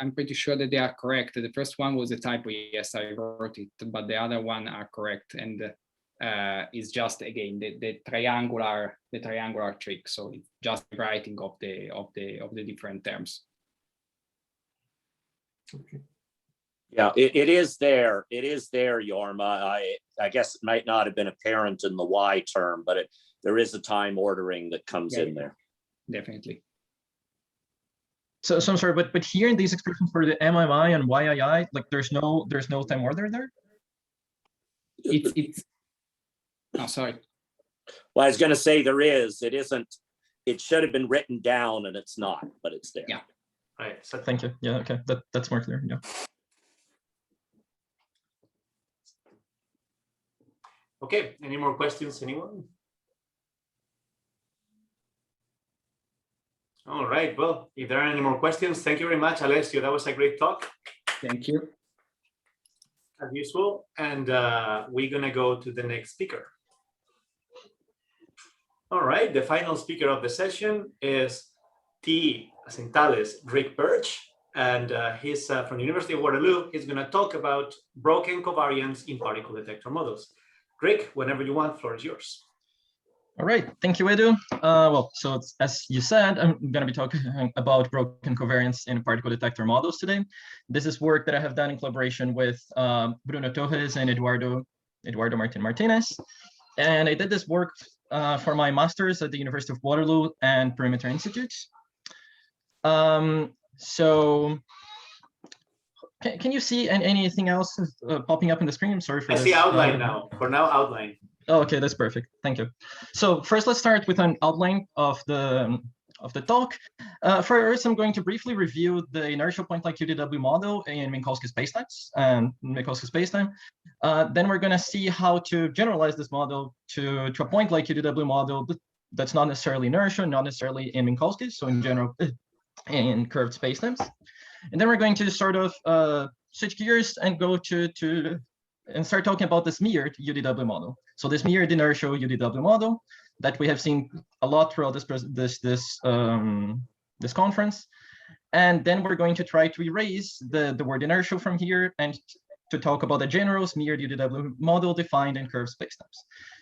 I'm pretty sure that they are correct. The first one was a typo. Yes, I wrote it, but the other one are correct, and is just again the triangular trick. So it's just writing of the different terms. Okay. Yeah, it is there. It is there, Jorma. I guess it might not have been apparent in the Y term, but there is a time ordering that comes in there. Definitely. So I'm sorry, but here in these expressions for the MMI and YII, like there's no time order there? It's oh, sorry. Well, I was going to say there is. It isn't. It should have been written down, and it's not, but it's there. Yeah. All right. So Thank you. Yeah, okay, that's more clear. Yeah. okay. Any more questions, anyone? All right. Well, if there are any more questions, thank you very much, Alessio. That was a great talk. Thank you. As usual. And we're going to go to the next speaker. All right. The final speaker of the session is T. as in Thales, Rick Birch. And he's from the University of Waterloo. He's going to talk about broken covariance in particle detector models. Rick, whenever you want, floor is yours. All right, thank you, Edu. Well, so as you said, I'm going to be talking about broken covariance in particle detector models today. This is work that I have done in collaboration with Bruno Torres and Eduardo Martinez. And I did this work for my master's at the University of Waterloo and Perimeter Institute. So can you see anything else popping up in the screen? I'm sorry for this. I see outline now. For now, outline. Oh, okay, that's perfect. Thank you. So first, let's start with an outline of the talk. First, I'm going to briefly review the inertial point-like UDW model in Minkowski spacetimes and Minkowski spacetime. Then we're going to see how to generalize this model to a point-like UDW model that's not necessarily inertial, not necessarily in Minkowski, so in general in curved spacetimes. And then we're going to sort of switch gears and go and start talking about this mirrored UDW model. So this mirrored inertial UDW model that we have seen a lot throughout this conference. And then we're going to try to erase the word inertial from here and to talk about the general mirrored UDW model defined in curved spacetimes.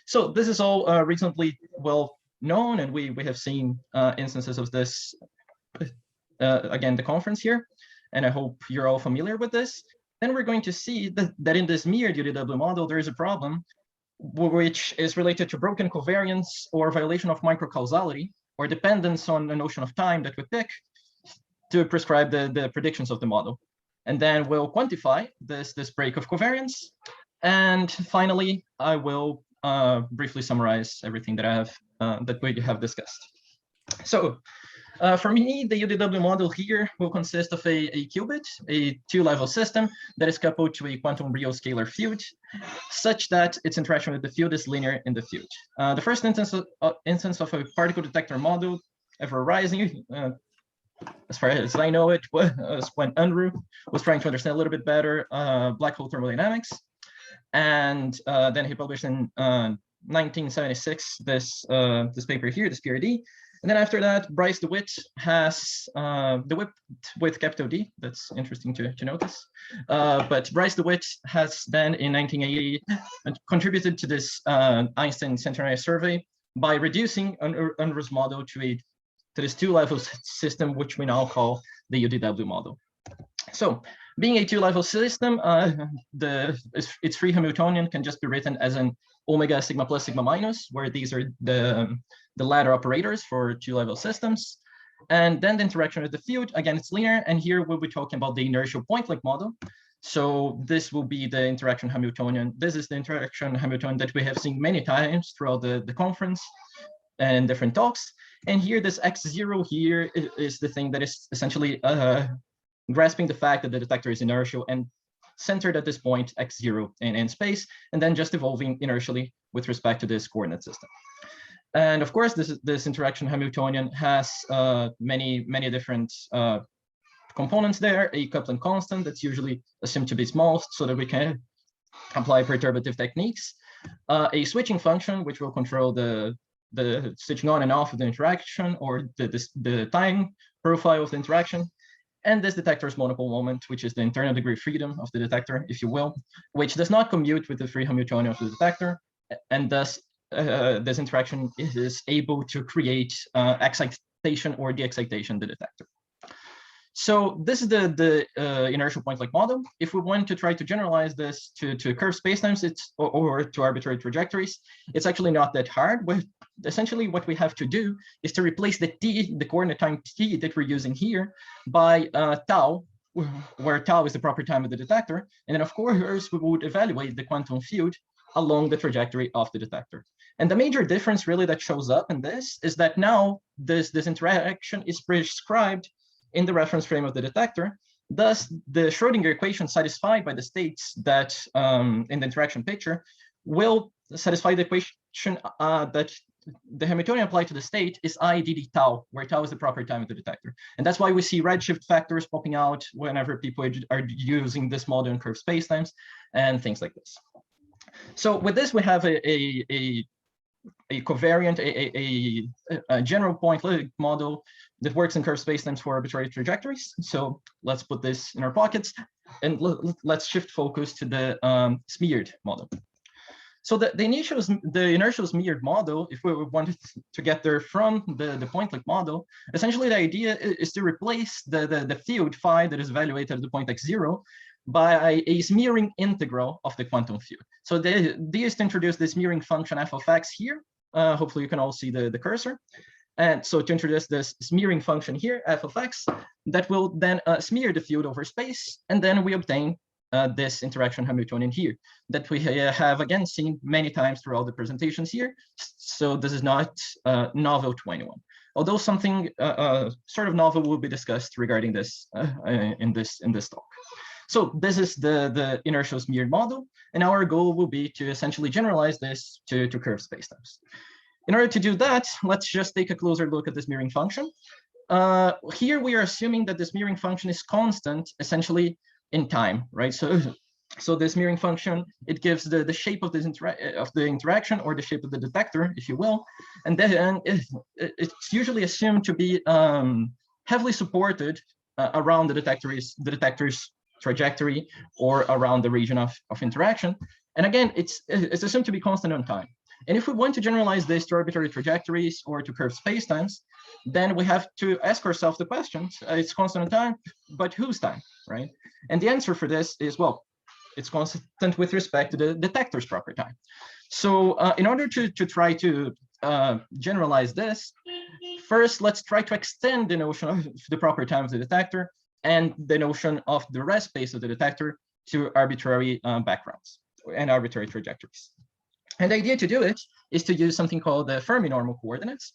So this is all reasonably well known, and we have seen instances of this again, the conference here, and I hope you're all familiar with this. Then we're going to see that in this mirrored UDW model, there is a problem which is related to broken covariance or violation of microcausality or dependence on the notion of time that we pick to prescribe the predictions of the model. And then we'll quantify this break of covariance. And finally, I will briefly summarize everything that I have that we have discussed. So for me, the UDW model here will consist of a qubit, a two-level system that is coupled to a quantum real scalar field, such that its interaction with the field is linear in the field. The first instance of a particle detector model ever arising, as far as I know it, was when Unruh was trying to understand a little bit better black hole thermodynamics. And then he published in 1976 this paper here, this PRD. And then after that, Bryce DeWitt has DeWitt with capital D. That's interesting to notice. But Bryce DeWitt has then in 1980 contributed to this Einstein centenary survey by reducing Unruh's model to this two-level system, which we now call the UDW model. So being a two-level system, its free Hamiltonian can just be written as an omega sigma plus sigma minus, where these are the ladder operators for two-level systems. And then the interaction with the field, again, it's linear. And here we'll be talking about the inertial point-like model. So this will be the interaction Hamiltonian. This is the interaction Hamiltonian that we have seen many times throughout the conference and different talks. And here, this x0 here is the thing that is essentially grasping the fact that the detector is inertial and centered at this point x0 in space, and then just evolving inertially with respect to this coordinate system. And of course, this interaction Hamiltonian has many different components there. A coupling constant that's usually assumed to be small so that we can apply perturbative techniques. A switching function, which will control the switching on and off of the interaction, or the time profile of the interaction. And this detector's monopole moment, which is the internal degree of freedom of the detector, if you will, which does not commute with the free Hamiltonian of the detector, and thus this interaction is able to create excitation or de-excitation the detector. So this is the inertial point-like model. If we want to try to generalize this to curved spacetimes, or to arbitrary trajectories, it's actually not that hard. Essentially, what we have to do is to replace the t, the coordinate time t that we're using here, by tau, where tau is the proper time of the detector. And then, of course, we would evaluate the quantum field along the trajectory of the detector. And the major difference really that shows up in this is that now this interaction is prescribed in the reference frame of the detector. Thus, the Schrodinger equation satisfied by the states that in the interaction picture will satisfy the equation that the Hamiltonian applied to the state is I dd tau, where tau is the proper time of the detector. And that's why we see redshift factors popping out whenever people are using this model in curved spacetimes and things like this. So with this, we have a covariant, a general point model that works in curved spacetimes for arbitrary trajectories. So let's put this in our pockets, and let's shift focus to the smeared model. So the inertial smeared model, if we wanted to get there from the point-like model, essentially the idea is to replace the field phi that is evaluated at the point x0 by a smearing integral of the quantum field. So they used to introduce the smearing function f of x here. Hopefully you can all see the cursor. And so to introduce this smearing function here, f of x, that will then smear the field over space, and then we obtain this interaction Hamiltonian here that we have again seen many times throughout the presentations here. So this is not novel to anyone, although something sort of novel will be discussed regarding this in this talk. So this is the inertial smeared model, and our goal will be to essentially generalize this to curved spacetimes. In order to do that, let's just take a closer look at the smearing function. Here we are assuming that the smearing function is constant, essentially in time, right? So the smearing function, it gives the shape of this the interaction, or the shape of the detector, if you will, and then it's usually assumed to be heavily supported around the detector's trajectory or around the region of interaction. And again, it's assumed to be constant on time. And if we want to generalize this to arbitrary trajectories or to curved spacetimes, then we have to ask ourselves the question, it's constant on time, but whose time, right? And the answer for this is, well, it's constant with respect to the detector's proper time. So in order to try to generalize this, first, let's try to extend the notion of the proper time of the detector and the notion of the rest space of the detector to arbitrary backgrounds and arbitrary trajectories. And the idea to do it is to use something called the Fermi normal coordinates,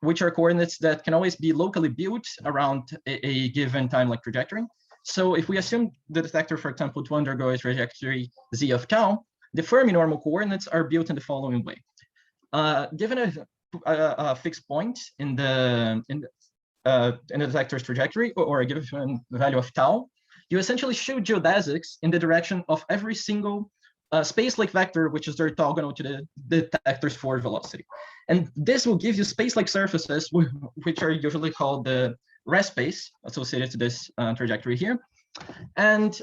which are coordinates that can always be locally built around a given time-like trajectory. So if we assume the detector, for example, to undergo a trajectory z of tau, the Fermi normal coordinates are built in the following way. Given a fixed point in the detector's trajectory, or a given value of tau, you essentially shoot geodesics in the direction of every single space-like vector, which is orthogonal to the detector's forward velocity. And this will give you space-like surfaces, which are usually called the rest space associated to this trajectory here. And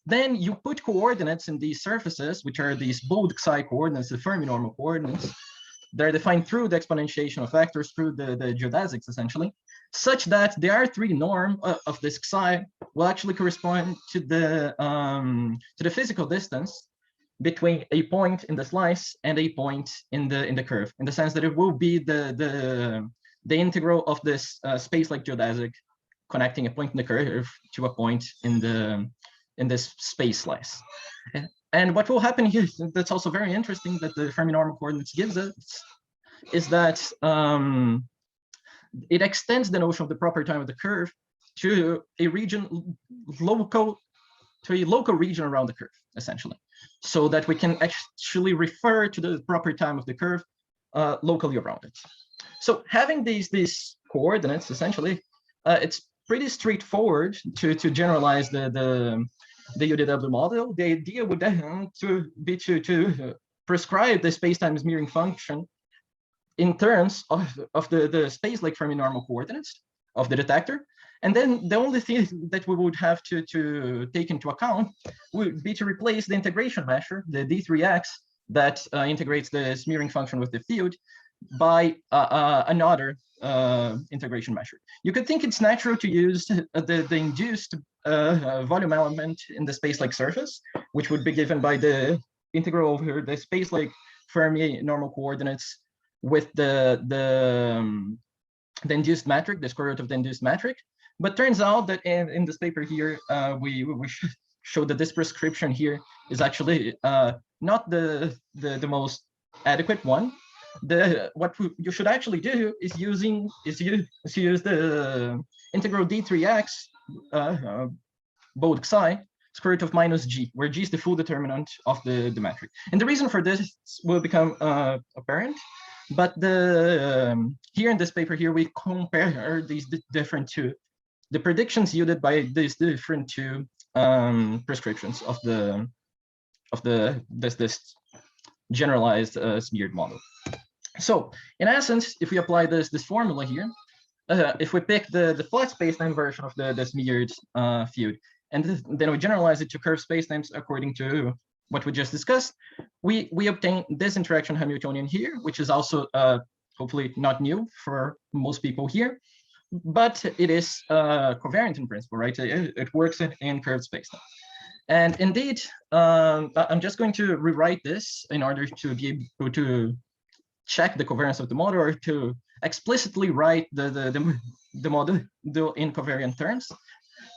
then you put coordinates in these surfaces, which are these bold psi coordinates, the Fermi normal coordinates. They're defined through the exponentiation of vectors, through the geodesics, essentially, such that the R3 norm of this psi will actually correspond to the physical distance between a point in the slice and a point in the curve, in the sense that it will be the integral of this space-like geodesic connecting a point in the curve to a point in this space slice. And what will happen here, that's also very interesting, that the Fermi normal coordinates gives us, is that it extends the notion of the proper time of the curve to a local region around the curve, essentially, so that we can actually refer to the proper time of the curve locally around it. So having these coordinates, essentially, it's pretty straightforward to generalize the UDW model. The idea would then be to prescribe the space-time smearing function in terms of the space-like Fermi normal coordinates of the detector. And then the only thing that we would have to take into account would be to replace the integration measure, the D3X, that integrates the smearing function with the field, by another integration measure. You could think it's natural to use the induced volume element in the space-like surface, which would be given by the integral over the space-like Fermi normal coordinates with the induced metric, the square root of the induced metric. But turns out that in this paper here, we show that this prescription here is actually not the most adequate one. What you should actually do is use the integral D3X bold psi square root of minus G, where G is the full determinant of the metric. And the reason for this will become apparent. But here in this paper here, we compare these different two, the predictions yielded by these different two prescriptions of this generalized smeared model. So in essence, if we apply this formula here, if we pick the flat spacetime version of the smeared field, and then we generalize it to curved spacetimes according to what we just discussed, we obtain this interaction Hamiltonian here, which is also hopefully not new for most people here, but it is covariant in principle, right? It works in curved spacetime. And indeed, I'm just going to rewrite this in order to be able to check the covariance of the model, or to explicitly write the model in covariant terms.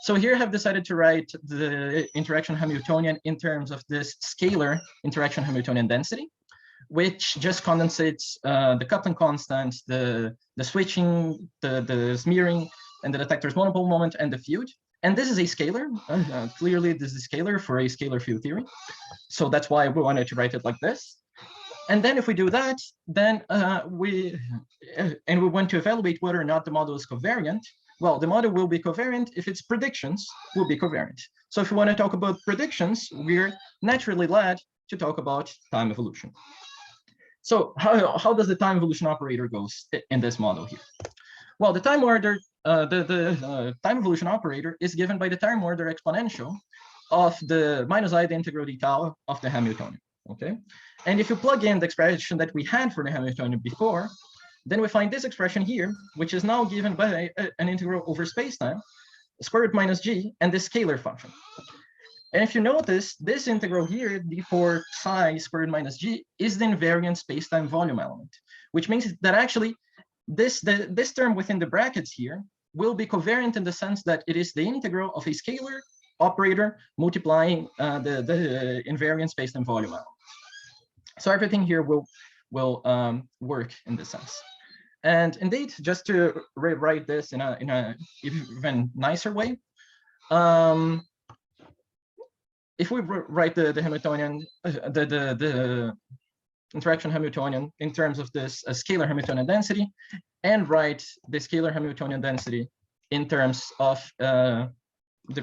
So here I have decided to write the interaction Hamiltonian in terms of this scalar interaction Hamiltonian density, which just condensates the coupling constant, the switching, the smearing, and the detector's monopole moment, and the field. And this is a scalar. Clearly, this is a scalar for a scalar field theory. So that's why we wanted to write it like this. And then if we do that, then we want to evaluate whether or not the model is covariant. Well, the model will be covariant if its predictions will be covariant. So if we want to talk about predictions, we're naturally led to talk about time evolution. So how does the time evolution operator goes in this model here? Well, the time order, the time evolution operator is given by the time order exponential of the minus I the integral d tau of the Hamiltonian. Okay, and if you plug in the expression that we had for the Hamiltonian before, then we find this expression here, which is now given by an integral over spacetime, square root minus G, and this scalar function. And if you notice, this integral here, d4 psi square root minus G, is the invariant spacetime volume element, which means that actually this term within the brackets here will be covariant in the sense that it is the integral of a scalar operator multiplying the invariant spacetime volume element. So everything here will work in this sense. And indeed, just to rewrite this in a even nicer way, if we write the Hamiltonian, the interaction Hamiltonian in terms of this scalar Hamiltonian density, and write the scalar Hamiltonian density in terms of the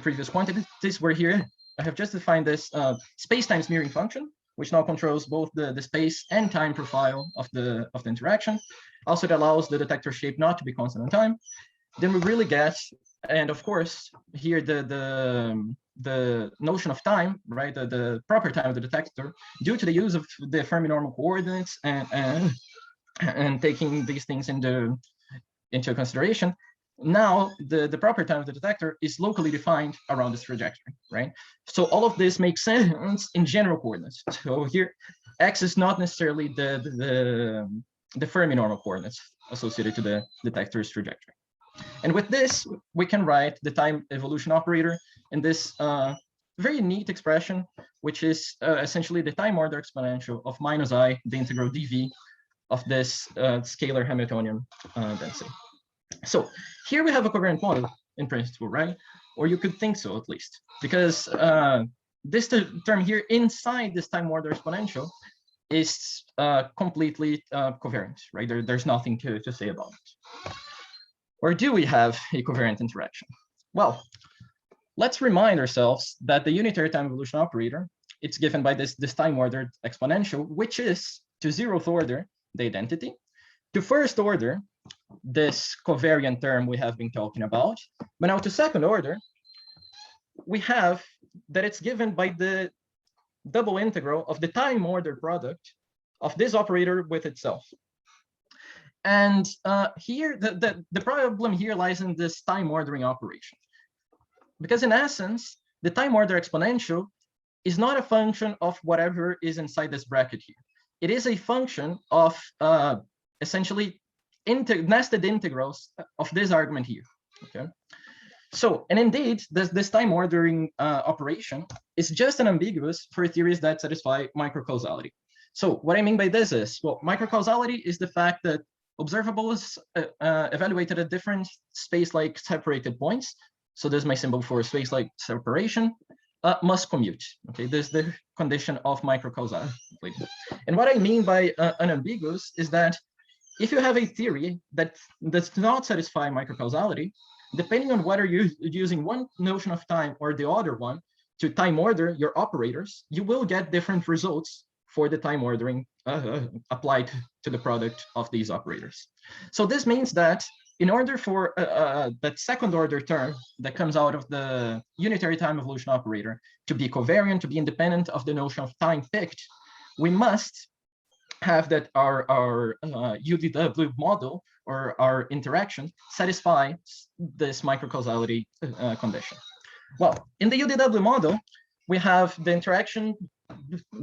previous quantities, where here I have just defined this space-time smearing function, which now controls both the space and time profile of the interaction. Also, it allows the detector shape not to be constant in time. Then we really get, and of course, here the notion of time, right? The proper time of the detector, due to the use of the Fermi normal coordinates and taking these things into consideration. Now, the proper time of the detector is locally defined around this trajectory, right? So all of this makes sense in general coordinates. So here, x is not necessarily the Fermi normal coordinates associated to the detector's trajectory. And with this, we can write the time evolution operator in this very neat expression, which is essentially the time order exponential of minus I, the integral dv of this scalar Hamiltonian density. So here we have a covariant model in principle, right? Or you could think so at least, because this term here inside this time order exponential is completely covariant, right? There's nothing to say about it. Or do we have a covariant interaction? Well, let's remind ourselves that the unitary time evolution operator, it's given by this time-ordered exponential, which is to 0th order, the identity, to 1st order, this covariant term we have been talking about, but now to 2nd order, we have that it's given by the double integral of the time order product of this operator with itself. And here, the problem here lies in this time ordering operation. Because in essence, the time order exponential is not a function of whatever is inside this bracket here. It is a function of essentially nested integrals of this argument here, okay? So, and indeed, this time ordering operation is just unambiguous for theories that satisfy microcausality. So what I mean by this is, well, microcausality is the fact that observables evaluated at different space-like separated points. So this is my symbol for space-like separation, must commute. Okay, this is the condition of microcausality. And what I mean by unambiguous is that if you have a theory that does not satisfy microcausality, depending on whether you're using one notion of time or the other one to time order your operators, you will get different results for the time ordering applied to the product of these operators. So this means that in order for that 2nd order term that comes out of the unitary time evolution operator to be covariant, to be independent of the notion of time picked, we must have that our UDW model or our interaction satisfy this microcausality condition. Well, in the UDW model, we have the interaction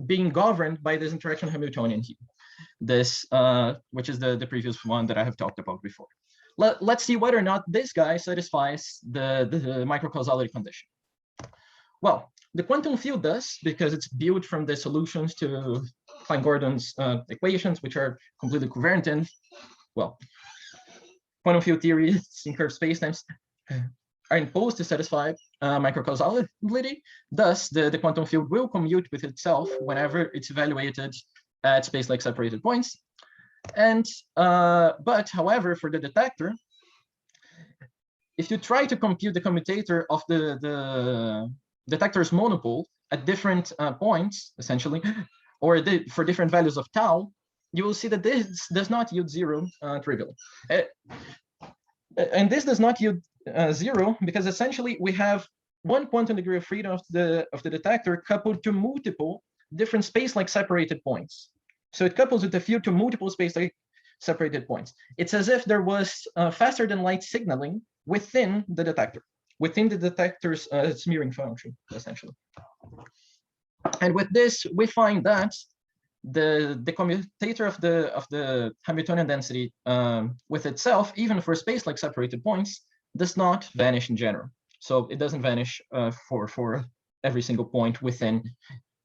being governed by this interaction Hamiltonian here, this which is the previous one that I have talked about before. Let's see whether or not this guy satisfies the microcausality condition. Well, the quantum field does, because it's built from the solutions to Klein-Gordon's equations, which are completely covariant, and well, quantum field theories in curved spacetimes are imposed to satisfy microcausality. Thus, the quantum field will commute with itself whenever it's evaluated at space-like separated points. And but however, for the detector, if you try to compute the commutator of the detector's monopole at different points, essentially, or for different values of tau, you will see that this does not yield 0 trivially. And this does not yield 0 because essentially we have one quantum degree of freedom of the detector coupled to multiple different space-like separated points. So it couples with the field to multiple space-like separated points. It's as if there was faster than light signaling within the detector, within the detector's smearing function, essentially. And with this, we find that the commutator of the Hamiltonian density with itself, even for space-like separated points, does not vanish in general. So it doesn't vanish for every single point within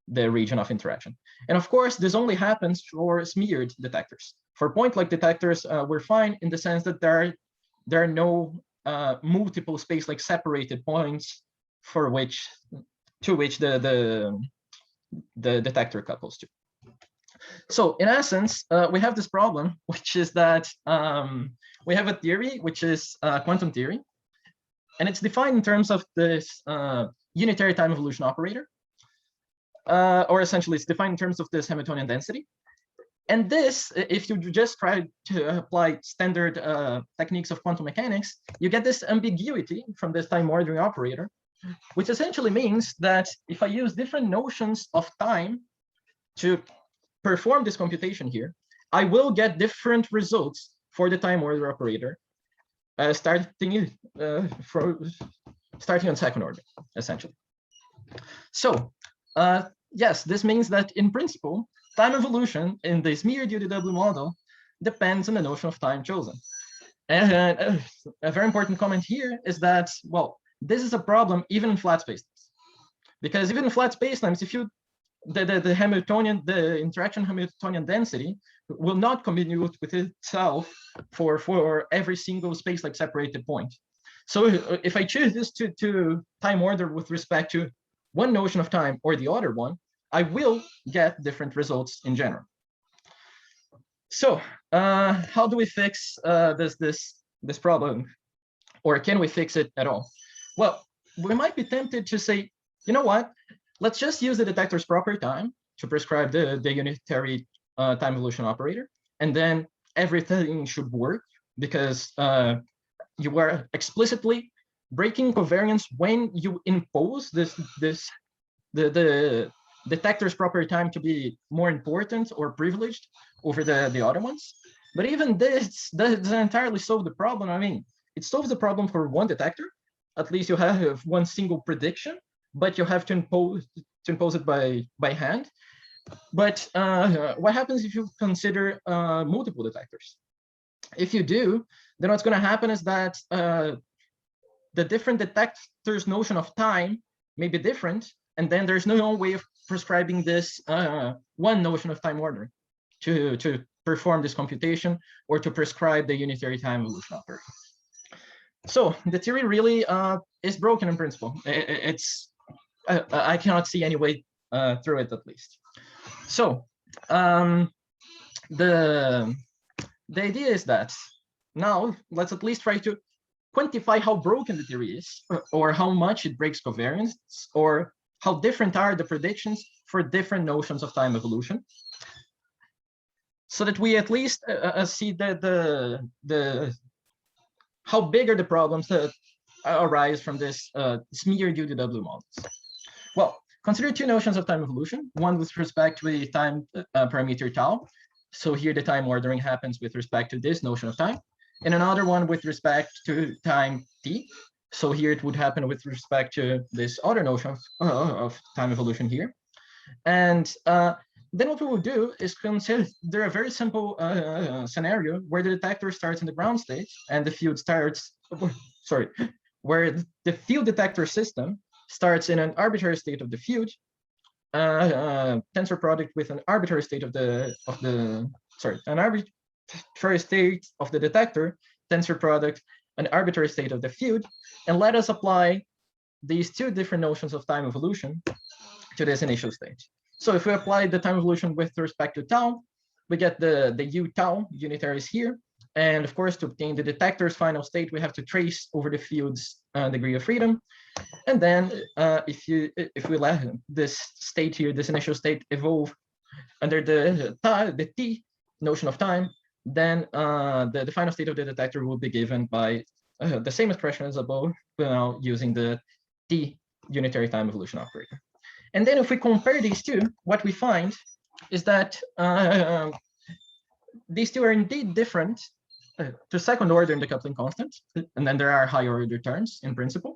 the region of interaction. And of course, this only happens for smeared detectors. For point-like detectors, we're fine in the sense that there are no multiple space-like separated points to which the detector couples to. So in essence, we have this problem, which is that we have a theory, which is quantum theory, and it's defined in terms of this unitary time evolution operator, or essentially it's defined in terms of this Hamiltonian density. And this, if you just try to apply standard techniques of quantum mechanics, you get this ambiguity from this time ordering operator, which essentially means that if I use different notions of time to perform this computation here, I will get different results for the time order operator, starting on second order, essentially. So yes, this means that in principle, time evolution in the smeared UDW model depends on the notion of time chosen. And a very important comment here is that, well, this is a problem even in flat spacetimes, because even in flat spacetimes, if you the interaction Hamiltonian density will not commute with itself for every single space-like separated point. So if I choose this to time order with respect to one notion of time or the other one, I will get different results in general. So how do we fix this problem, or can we fix it at all? Well, we might be tempted to say, you know what? Let's just use the detector's proper time to prescribe the unitary time evolution operator, and then everything should work, because you are explicitly breaking covariance when you impose the detector's proper time to be more important or privileged over the other ones. But even this doesn't entirely solve the problem. I mean, it solves the problem for one detector. At least you have one single prediction, but you have to impose it by hand. But what happens if you consider multiple detectors? If you do, then what's going to happen is that the different detectors' notion of time may be different, and then there's no way of prescribing this one notion of time ordering to perform this computation or to prescribe the unitary time evolution operator. So the theory really is broken in principle. I cannot see any way through it, at least. So the idea is that now let's at least try to quantify how broken the theory is, or how much it breaks covariance, or how different are the predictions for different notions of time evolution, so that we at least see how big are the problems that arise from this smeared UDW models. Well, consider two notions of time evolution, one with respect to a time parameter tau. So here the time ordering happens with respect to this notion of time, and another one with respect to time t. So here it would happen with respect to this other notion of time evolution here. And then what we will do is consider a very simple scenario where the detector starts in the ground state and the field starts, sorry, where the field detector system starts in an arbitrary state of the field, tensor product with an arbitrary state of an arbitrary state of the detector, tensor product, an arbitrary state of the field, and let us apply these two different notions of time evolution to this initial state. So if we apply the time evolution with respect to tau, we get the u tau unitaries here. And of course, to obtain the detector's final state, we have to trace over the field's degree of freedom. And then if we let this state here, this initial state, evolve under the t notion of time, then the final state of the detector will be given by the same expression as above, now using the t unitary time evolution operator. And then if we compare these two, what we find is that these two are indeed different to second order in the coupling constant, and then there are higher order terms in principle.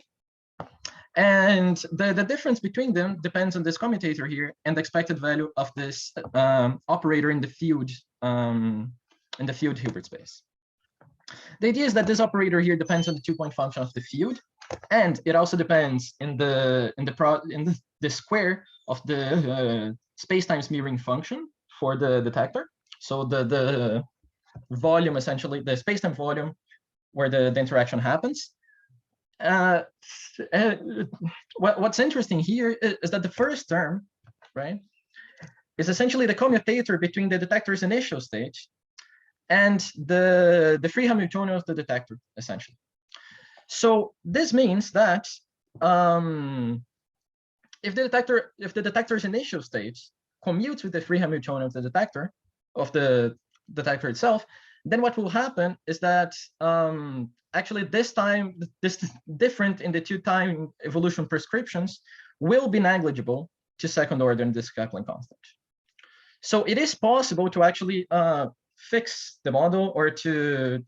And the difference between them depends on this commutator here and the expected value of this operator in the field Hilbert space. The idea is that this operator here depends on the 2-point function of the field, and it also depends in the square of the space-time smearing function for the detector. So the volume, essentially, the space-time volume where the interaction happens. What's interesting here is that the first term, right, is essentially the commutator between the detector's initial state and the free Hamiltonian of the detector, essentially. So this means that if the detector's initial state commutes with the free Hamiltonian of the detector itself, then what will happen is that actually this different in the two-time evolution prescriptions will be negligible to second order in this coupling constant. So it is possible to actually fix the model, or to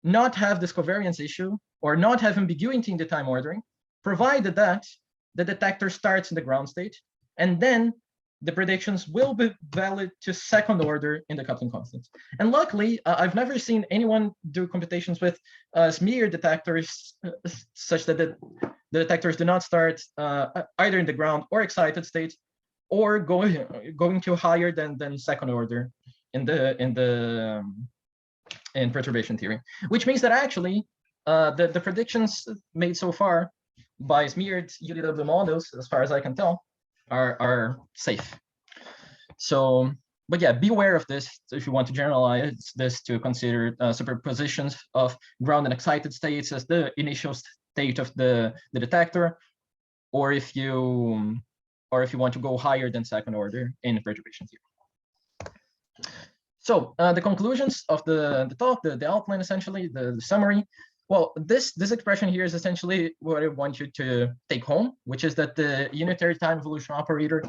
not have this covariance issue, or not have ambiguity in the time ordering, provided that the detector starts in the ground state, and then the predictions will be valid to second order in the coupling constant. And luckily, I've never seen anyone do computations with smear detectors such that the detectors do not start either in the ground or excited state, or going to higher than second order in perturbation theory, which means that actually the predictions made so far by smeared UDW models, as far as I can tell, are safe. So, but yeah, beware of this if you want to generalize this to consider superpositions of ground and excited states as the initial state of the detector, or if you want to go higher than second order in perturbation theory. So the conclusions of the talk, the outline, essentially, the summary. Well, this expression here is essentially what I want you to take home, which is that the unitary time evolution operator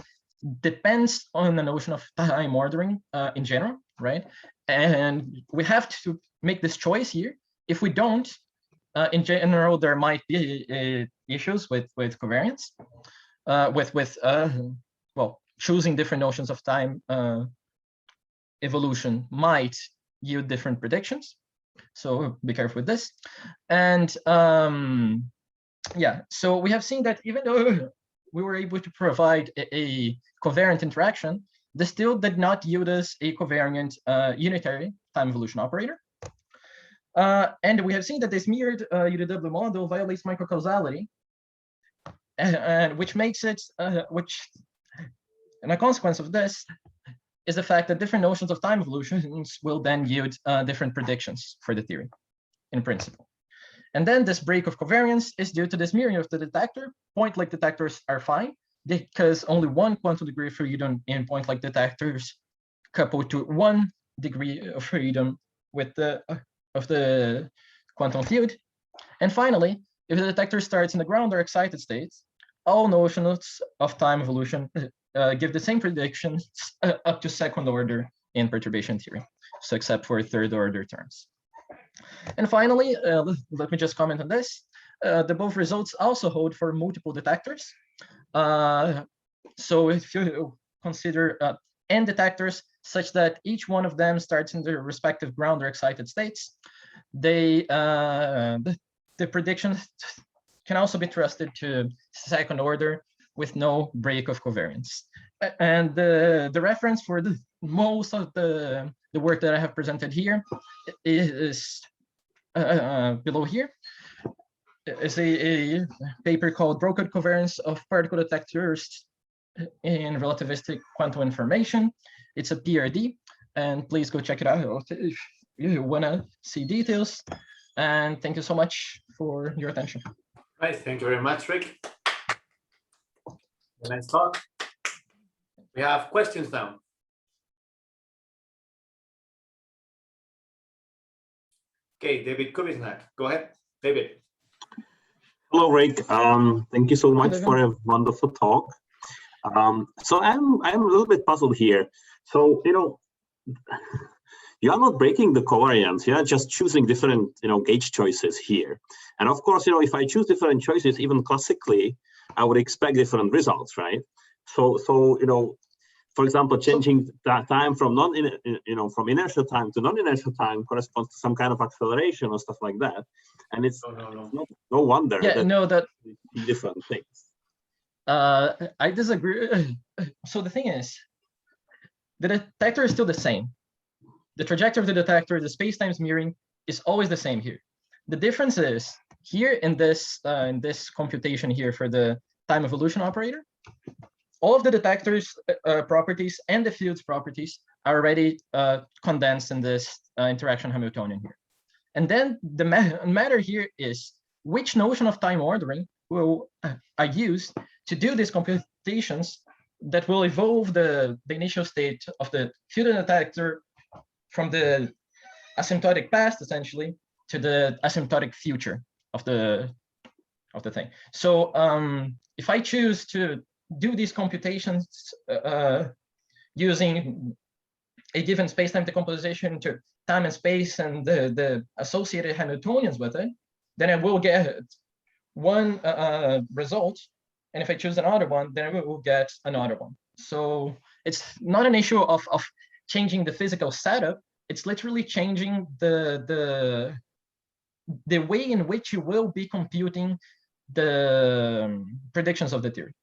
depends on the notion of time ordering in general, right? And we have to make this choice here. If we don't, in general, there might be issues with covariance, well, choosing different notions of time evolution might yield different predictions. So be careful with this. And yeah, so we have seen that even though we were able to provide a covariant interaction, this still did not yield us a covariant unitary time evolution operator. And we have seen that this mirrored UDW model violates microcausality, and which makes it, and a consequence of this is the fact that different notions of time evolutions will then yield different predictions for the theory, in principle. And then this break of covariance is due to this mirroring of the detector. Point-like detectors are fine because only one quantum degree of freedom in point-like detectors coupled to 1 degree of freedom with the quantum field. And finally, if the detector starts in the ground or excited states, all notions of time evolution give the same predictions up to second order in perturbation theory, so except for third order terms. And finally, let me just comment on this. The above results also hold for multiple detectors. So if you consider n detectors such that each one of them starts in their respective ground or excited states, the predictions can also be trusted to second order with no break of covariance. And the reference for most of the work that I have presented here is below here. It's a paper called Broken Covariance of Particle Detectors in Relativistic Quantum Information. It's a PRD, and please go check it out if you want to see details. And thank you so much for your attention. Right, thank you very much, Rick. Nice talk. We have questions now. Okay, David Kubiznak, go ahead, David. Hello, Rick. Thank you so much for a wonderful talk. So I'm a little bit puzzled here. So, you are not breaking the covariance. You are just choosing different, gauge choices here. And of course, if I choose different choices, even classically, I would expect different results, right? So for example, changing that time from from inertial time to non-inertial time corresponds to some kind of acceleration or stuff like that. And it's no wonder that different things. I disagree. So the thing is, the detector is still the same. The trajectory of the detector, the space-time mirroring is always the same here. The difference is here in this computation here for the time evolution operator, all of the detector's properties and the field's properties are already condensed in this interaction Hamiltonian here. And then the matter here is which notion of time ordering are used to do these computations that will evolve the initial state of the field detector from the asymptotic past, essentially, to the asymptotic future of the thing. So if I choose to do these computations using a given space-time decomposition to time and space and the associated Hamiltonians with it, then I will get one result. And if I choose another one, then I will get another one. So it's not an issue of changing the physical setup. It's literally changing the way in which you will be computing the predictions of the theory.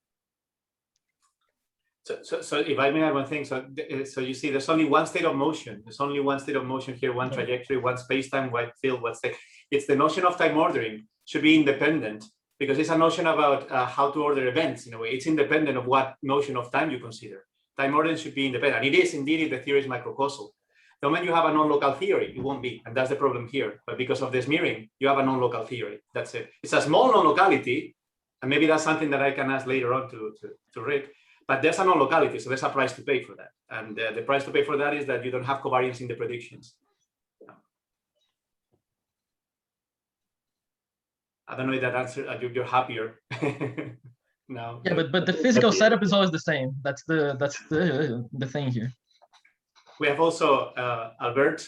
So if I may add one thing, so you see, there's only one state of motion. There's only one state of motion here, one trajectory, one space-time, one field, one state. It's the notion of time ordering should be independent because it's a notion about how to order events in a way. It's independent of what notion of time you consider. Time ordering should be independent. And it is indeed if the theory is microcausal. The moment you have a non-local theory, it won't be. And that's the problem here. But because of the smearing, you have a non-local theory. That's it. It's a small non-locality. And maybe that's something that I can ask later on to Rick. But there's a non-locality, so there's a price to pay for that. And the price to pay for that is that you don't have covariance in the predictions. I don't know if that answer, you're happier now. Yeah, but the physical setup is always the same. That's the thing here. We have also Albert.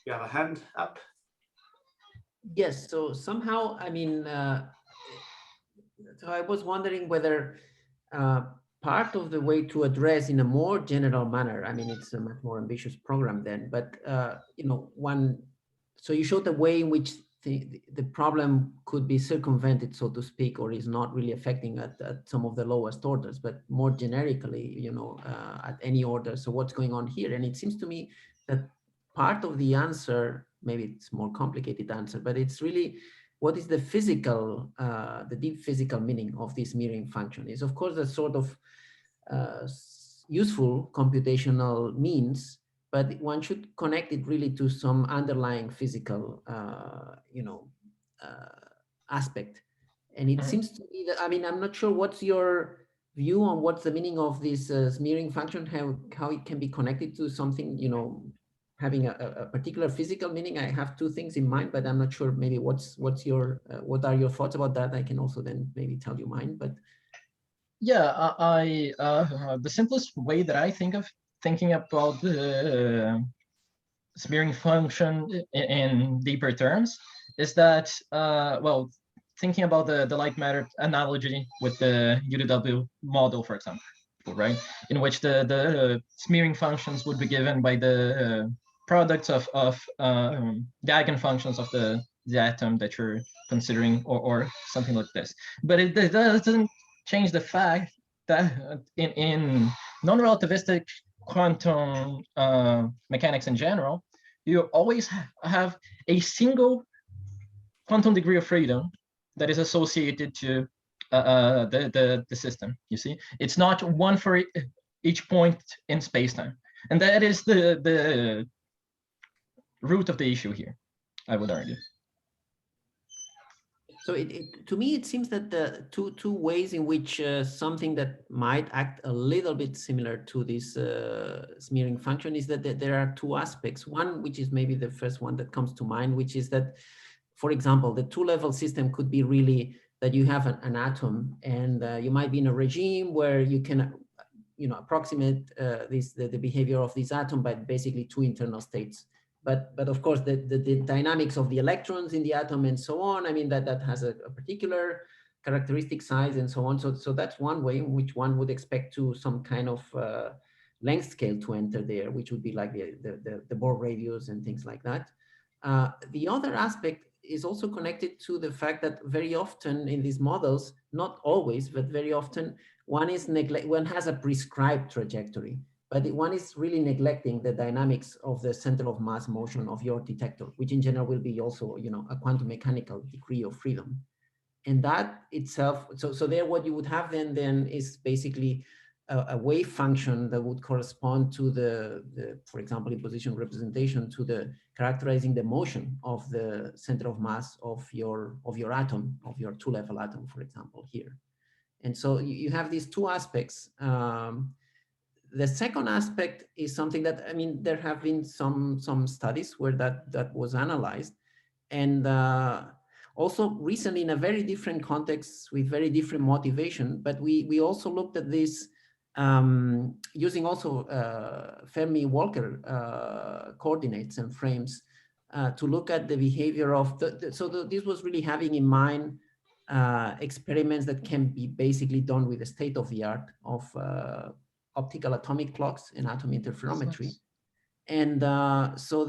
You have a hand up. Yes. So somehow, I mean, so I was wondering whether part of the way to address in a more general manner. I mean, it's a much more ambitious program then, but you know, so you showed the way in which the problem could be circumvented, so to speak, or is not really affecting at some of the lowest orders, but more generically, you know, at any order. So what's going on here? And it seems to me that part of the answer, maybe it's more complicated answer, but it's really what is the physical, the deep physical meaning of this mirroring function is, of course, a sort of useful computational means, but one should connect it really to some underlying physical, you know, aspect. And it seems to me that, I mean, I'm not sure what's your view on what's the meaning of this smearing function, how it can be connected to something, you know, having a particular physical meaning. I have two things in mind, but I'm not sure maybe what's your, what are your thoughts about that? I can also then maybe tell you mine, but. Yeah, the simplest way that I think of thinking about the smearing function in deeper terms is that, well, thinking about the light matter analogy with the UDW model, for example, right? In which the smearing functions would be given by the products of the eigenfunctions of the atom that you're considering, or something like this. But it doesn't change the fact that in non-relativistic quantum mechanics in general, you always have a single quantum degree of freedom that is associated to the system. You see, it's not one for each point in space-time, and that is the root of the issue here, I would argue. So to me, it seems that the two ways in which something that might act a little bit similar to this smearing function is that there are two aspects. One, which is maybe the first one that comes to mind, which is that, for example, the two-level system could be really that you have an atom, and you might be in a regime where you can, you know, approximate the behavior of this atom by basically two internal states. But of course, the dynamics of the electrons in the atom and so on, I mean, that has a particular characteristic size and so on. So that's one way in which one would expect to some kind of length scale to enter there, which would be like the Bohr radius and things like that. The other aspect is also connected to the fact that very often in these models, not always, but very often, one has a prescribed trajectory. But one is really neglecting the dynamics of the center of mass motion of your detector, which in general will be also, you know, a quantum mechanical degree of freedom. And that itself, so there what you would have then is basically a wave function that would correspond to the, for example, in position representation, to the characterizing the motion of the center of mass of your atom, of your two-level atom, for example, here. And so you have these two aspects. The second aspect is something that, I mean, there have been some studies where that was analyzed, and also recently in a very different context with very different motivation. But we also looked at this using also Fermi-Walker coordinates and frames to look at the behavior of this was really having in mind experiments that can be basically done with the state of the art of optical atomic clocks and atom interferometry. And so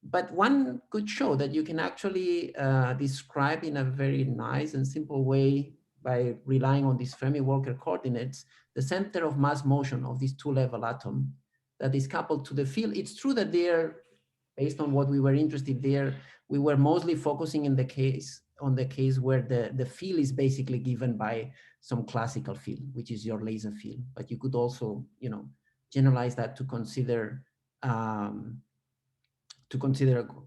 but one could show that you can actually describe in a very nice and simple way by relying on these Fermi-Walker coordinates, the center of mass motion of this two-level atom that is coupled to the field. It's true that they're, based on what we were interested there, we were mostly focusing in the case on the case where the field is basically given by some classical field, which is your laser field. But you could also, you know, generalize that to consider a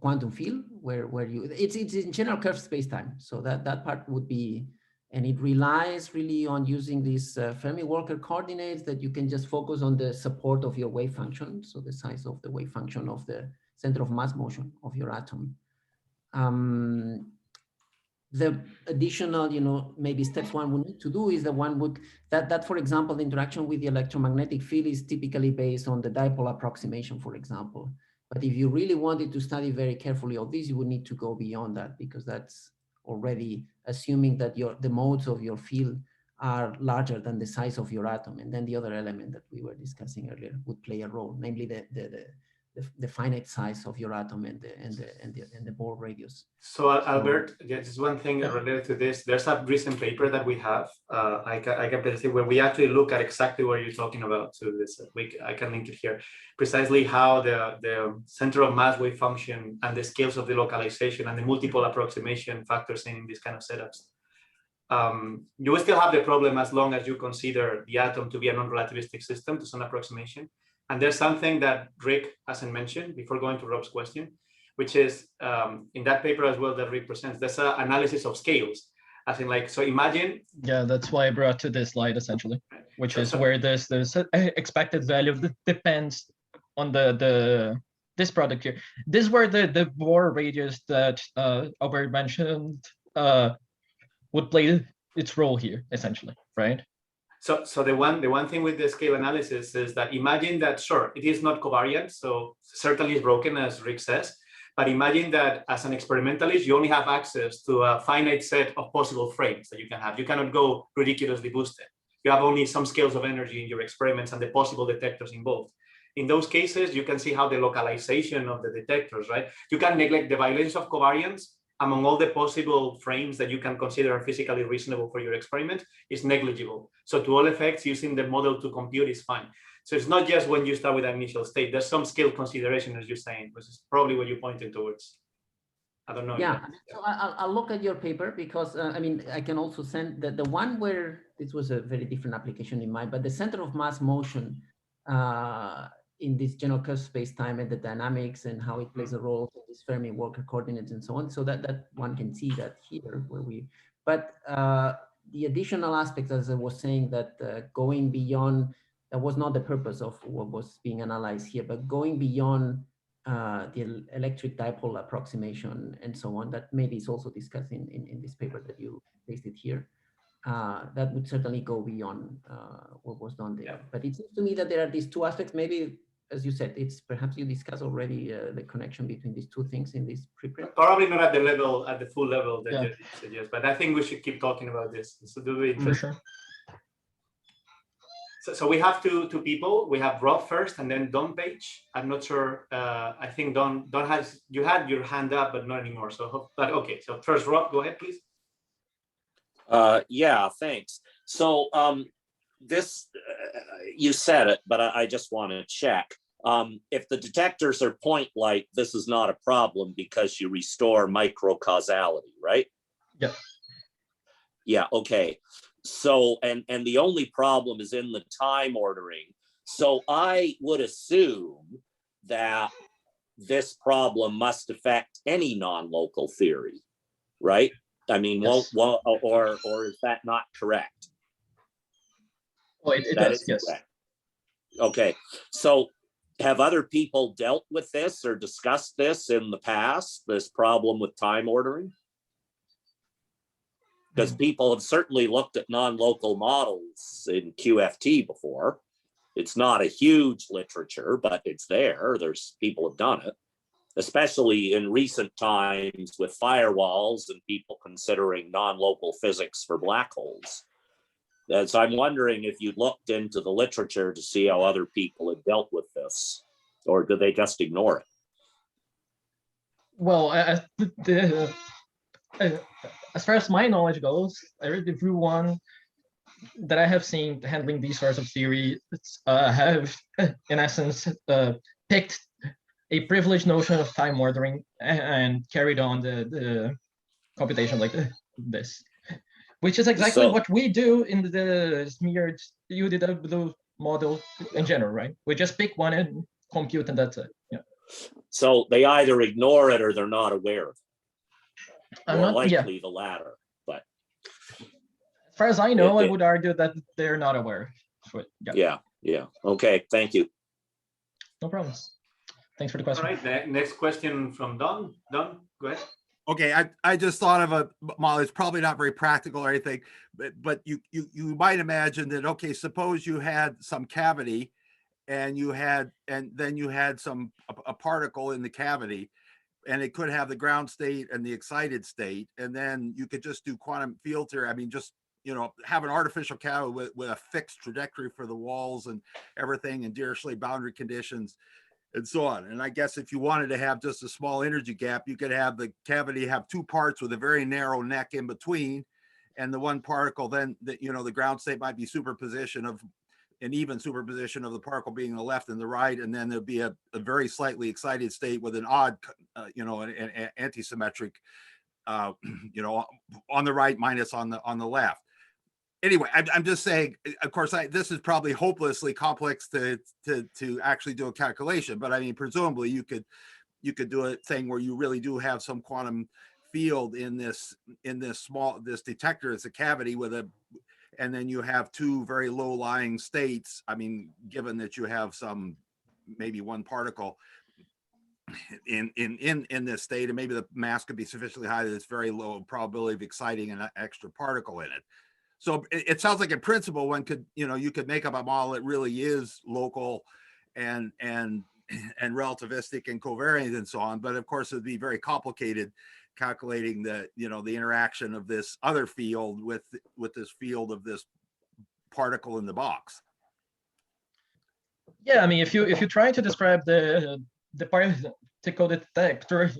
quantum field where you it's in general curved space-time. So that part would be, and it relies really on using these Fermi Walker coordinates that you can just focus on the support of your wave function. So the size of the wave function of the center of mass motion of your atom. The additional, you know, maybe steps one would need to do is the one would, that for example, the interaction with the electromagnetic field is typically based on the dipole approximation, for example. But if you really wanted to study very carefully all this, you would need to go beyond that, because that's already assuming that the modes of your field are larger than the size of your atom. And then the other element that we were discussing earlier would play a role, namely the finite size of your atom and the Bohr radius. So Albert, just one thing related to this. There's a recent paper that we have. I can present it, where we actually look at exactly what you're talking about. So this, I can link it here. Precisely how the center of mass wave function and the scales of the localization and the multiple approximation factors in these kind of setups. You will still have the problem as long as you consider the atom to be a non-relativistic system to some approximation. And there's something that Rick hasn't mentioned before going to Rob's question, which is in that paper as well that Rick presents, there's an analysis of scales. As in, like, so imagine. Yeah, that's why I brought to this slide essentially, which is where this expected value depends on this product here. This is where the Bohr radius that Albert mentioned would play its role here essentially, right? So the one thing with the scale analysis is that imagine that, sure, it is not covariant, so certainly it's broken, as Rick says, but imagine that as an experimentalist, you only have access to a finite set of possible frames that you can have. You cannot go ridiculously boosted. You have only some scales of energy in your experiments and the possible detectors involved. In those cases, you can see how the localization of the detectors, right? You can neglect the violence of covariance among all the possible frames that you can consider are physically reasonable for your experiment is negligible. So to all effects, using the model to compute is fine. So it's not just when you start with an initial state, there's some scale consideration, as you're saying, which is probably what you're pointing towards. I don't know. Yeah, so I'll look at your paper, because I mean, I can also send the one where this was a very different application in mind, but the center of mass motion in this general curve space-time and the dynamics and how it plays a role in this Fermi Walker coordinates and so on. So that one can see that here where but the additional aspect, as I was saying, that going beyond, that was not the purpose of what was being analyzed here, but going beyond the electric dipole approximation and so on, that maybe is also discussed in this paper that you pasted here. That would certainly go beyond what was done there. Yeah. But it seems to me that there are these two aspects. Maybe, as you said, it's perhaps you discussed already the connection between these two things in this preprint. Probably not at the full level that you suggest, but I think we should keep talking about this. So do we? For sure. So we have two people. We have Rob first, and then Don Page. I'm not sure. I think Don has, you had your hand up, but not anymore. So, but okay. So first, Rob, go ahead, please. Yeah, thanks. So this, you said it, but I just want to check. If the detectors are point light, this is not a problem because you restore microcausality, right? Yeah. Yeah, okay. So, and the only problem is in the time ordering. So I would assume that this problem must affect any non-local theory, right? I mean, yes. or is that not correct? Well, it does, yes. Correct. Okay, so have other people dealt with this or discussed this in the past, this problem with time ordering? Because people have certainly looked at non-local models in QFT before. It's not a huge literature, but it's there. There's people have done it, especially in recent times with firewalls and people considering non-local physics for black holes. And so I'm wondering if you looked into the literature to see how other people have dealt with this, or do they just ignore it? Well, as far as my knowledge goes, everyone that I have seen handling these sorts of theories have, in essence, picked a privileged notion of time ordering and carried on the computation like this, which is exactly what we do in the smeared UDW model in general, right? We just pick one and compute, and that's it. Yeah. So they either ignore it or they're not aware of it. More likely yeah. the latter, but as far as I know, I would argue that they're not aware. Yeah. Okay, thank you. No problems. Thanks for the question. All right, next question from Don. Don, go ahead. Okay, I just thought of a model. It's probably not very practical or anything, but you might imagine that, okay, suppose you had some cavity and then you had a particle in the cavity, and it could have the ground state and the excited state, and then you could just do quantum field theory. I mean, just, you know, have an artificial cavity with a fixed trajectory for the walls and everything, and Dirichlet boundary conditions and so on. And I guess if you wanted to have just a small energy gap, you could have the cavity have two parts with a very narrow neck in between, and the one particle, then the ground state might be superposition of an even superposition of the particle being the left and the right, and then there'd be a very slightly excited state with an odd an anti-symmetric on the right minus on the left. Anyway, I'm just saying, of course, this is probably hopelessly complex to actually do a calculation, but I mean, presumably you could do a thing where you really do have some quantum field in this detector. It's a cavity and then you have two very low lying states. I mean, given that you have maybe one particle in this state, and maybe the mass could be sufficiently high that it's very low probability of exciting an extra particle in it. So it sounds like in principle, one could, you could make up a model that really is local and relativistic and covariant and so on. But of course, it'd be very complicated calculating the interaction of this other field with this field of this particle in the box. Yeah, I mean, if you try to describe the particle detector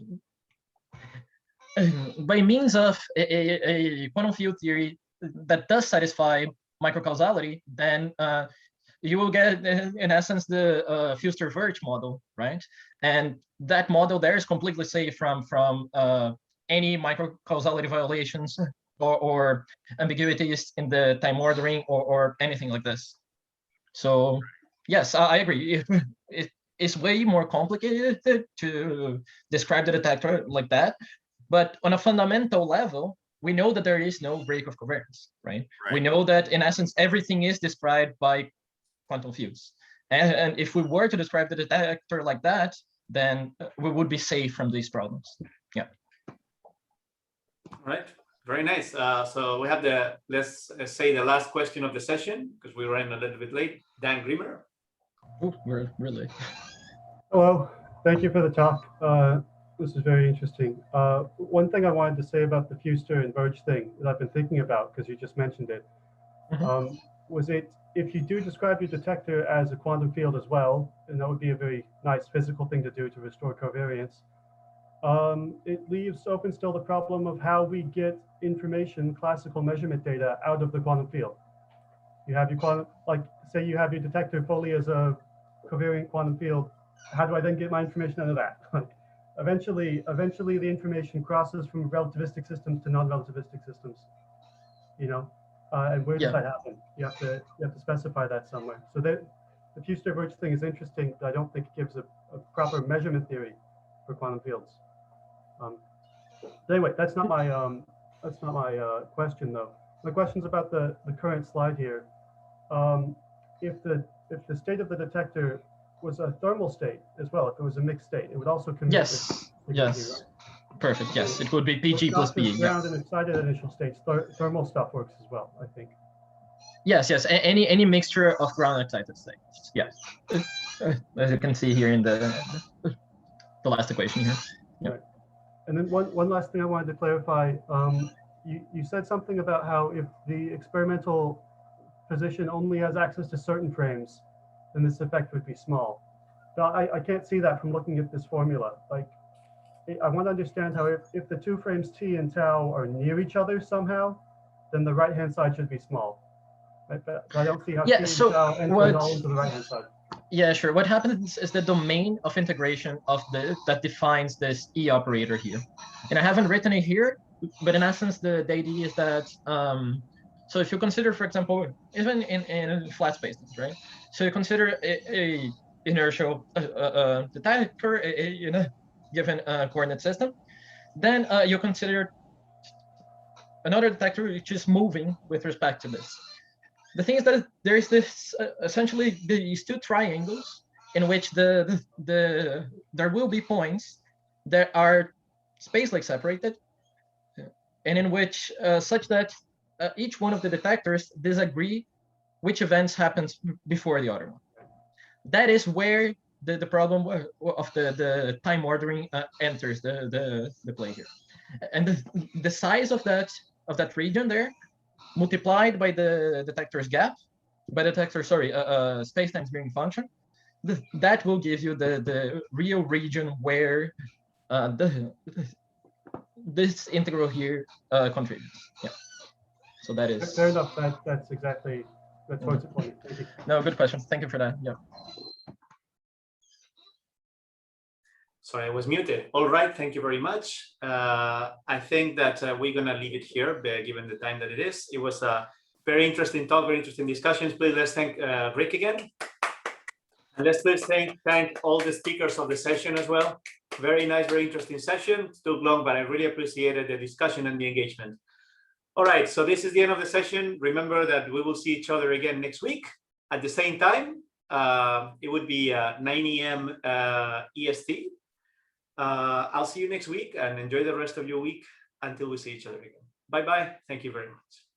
by means of a quantum field theory that does satisfy microcausality, then you will get, in essence, the Fuster-Wirth model, right? And that model there is completely safe from any microcausality violations or ambiguities in the time ordering or anything like this. So yes, I agree. It's way more complicated to describe the detector like that, but on a fundamental level, we know that there is no break of covariance, right? We know that in essence, everything is described by quantum fields. And if we were to describe the detector like that, then we would be safe from these problems. Yeah. All right, very nice. So we have let's say the last question of the session, because we ran a little bit late. Dan Grimmer. Oh, we're really. Hello, thank you for the talk. This is very interesting. One thing I wanted to say about the Fuster and Wirth thing that I've been thinking about, because you just mentioned it, was if you do describe your detector as a quantum field as well, and that would be a very nice physical thing to do to restore covariance, it leaves open still the problem of how we get information, classical measurement data, out of the quantum field. You have your quantum, like say you have your detector fully as a covariant quantum field. How do I then get my information out of that? Eventually the information crosses from relativistic systems to non-relativistic systems, and where does that happen? You have to specify that somewhere. So the Fuster-Wirth thing is interesting, but I don't think it gives a proper measurement theory for quantum fields. But anyway, that's not my question though. My question's about the current slide here. If the state of the detector was a thermal state as well, if it was a mixed state, it would also commute. Yes. Perfect. Yes, it would be PG plus B. Ground and excited initial states, thermal stuff works as well, I think. Yes. Any mixture of ground and excited states. Yes. As you can see here in the last equation here. Yep. Right. And then one last thing I wanted to clarify. You said something about how if the experimental position only has access to certain frames, then this effect would be small. But I can't see that from looking at this formula. Like, I want to understand how if the two frames t and tau are near each other somehow, then the right-hand side should be small. Right? But I don't see how t and tau enter all into the right-hand side. Yeah, sure. What happens is the domain of integration of that defines this E operator here. And I haven't written it here, but in essence, the idea is that so if you consider, for example, even in flat spaces, right? So you consider a inertial detector in a given coordinate system, then you consider another detector which is moving with respect to this. The thing is that there is this essentially these two triangles in which there will be points that are space-like separated, and in which such that each one of the detectors disagree which events happens before the other one. That is where the problem of the time ordering enters the play here, and the size of that region there, multiplied by the detector's gap, by the detector, sorry, space-time smearing function, that will give you the real region where this integral here contributes. Yeah. So that is Fair enough. That's exactly that's what's the point. Thank you. No, good question. Thank you for that. Yeah. Sorry, I was muted. All right, thank you very much. I think that we're gonna leave it here, given the time that it is. It was a very interesting talk, very interesting discussions. Please let's thank Rick again. And let's please thank all the speakers of the session as well. Very nice, very interesting session. It took long, but I really appreciated the discussion and the engagement. All right, so this is the end of the session. Remember that we will see each other again next week at the same time. It would be 9 a.m. EST. I'll see you next week and enjoy the rest of your week until we see each other again. Bye-bye. Thank you very much.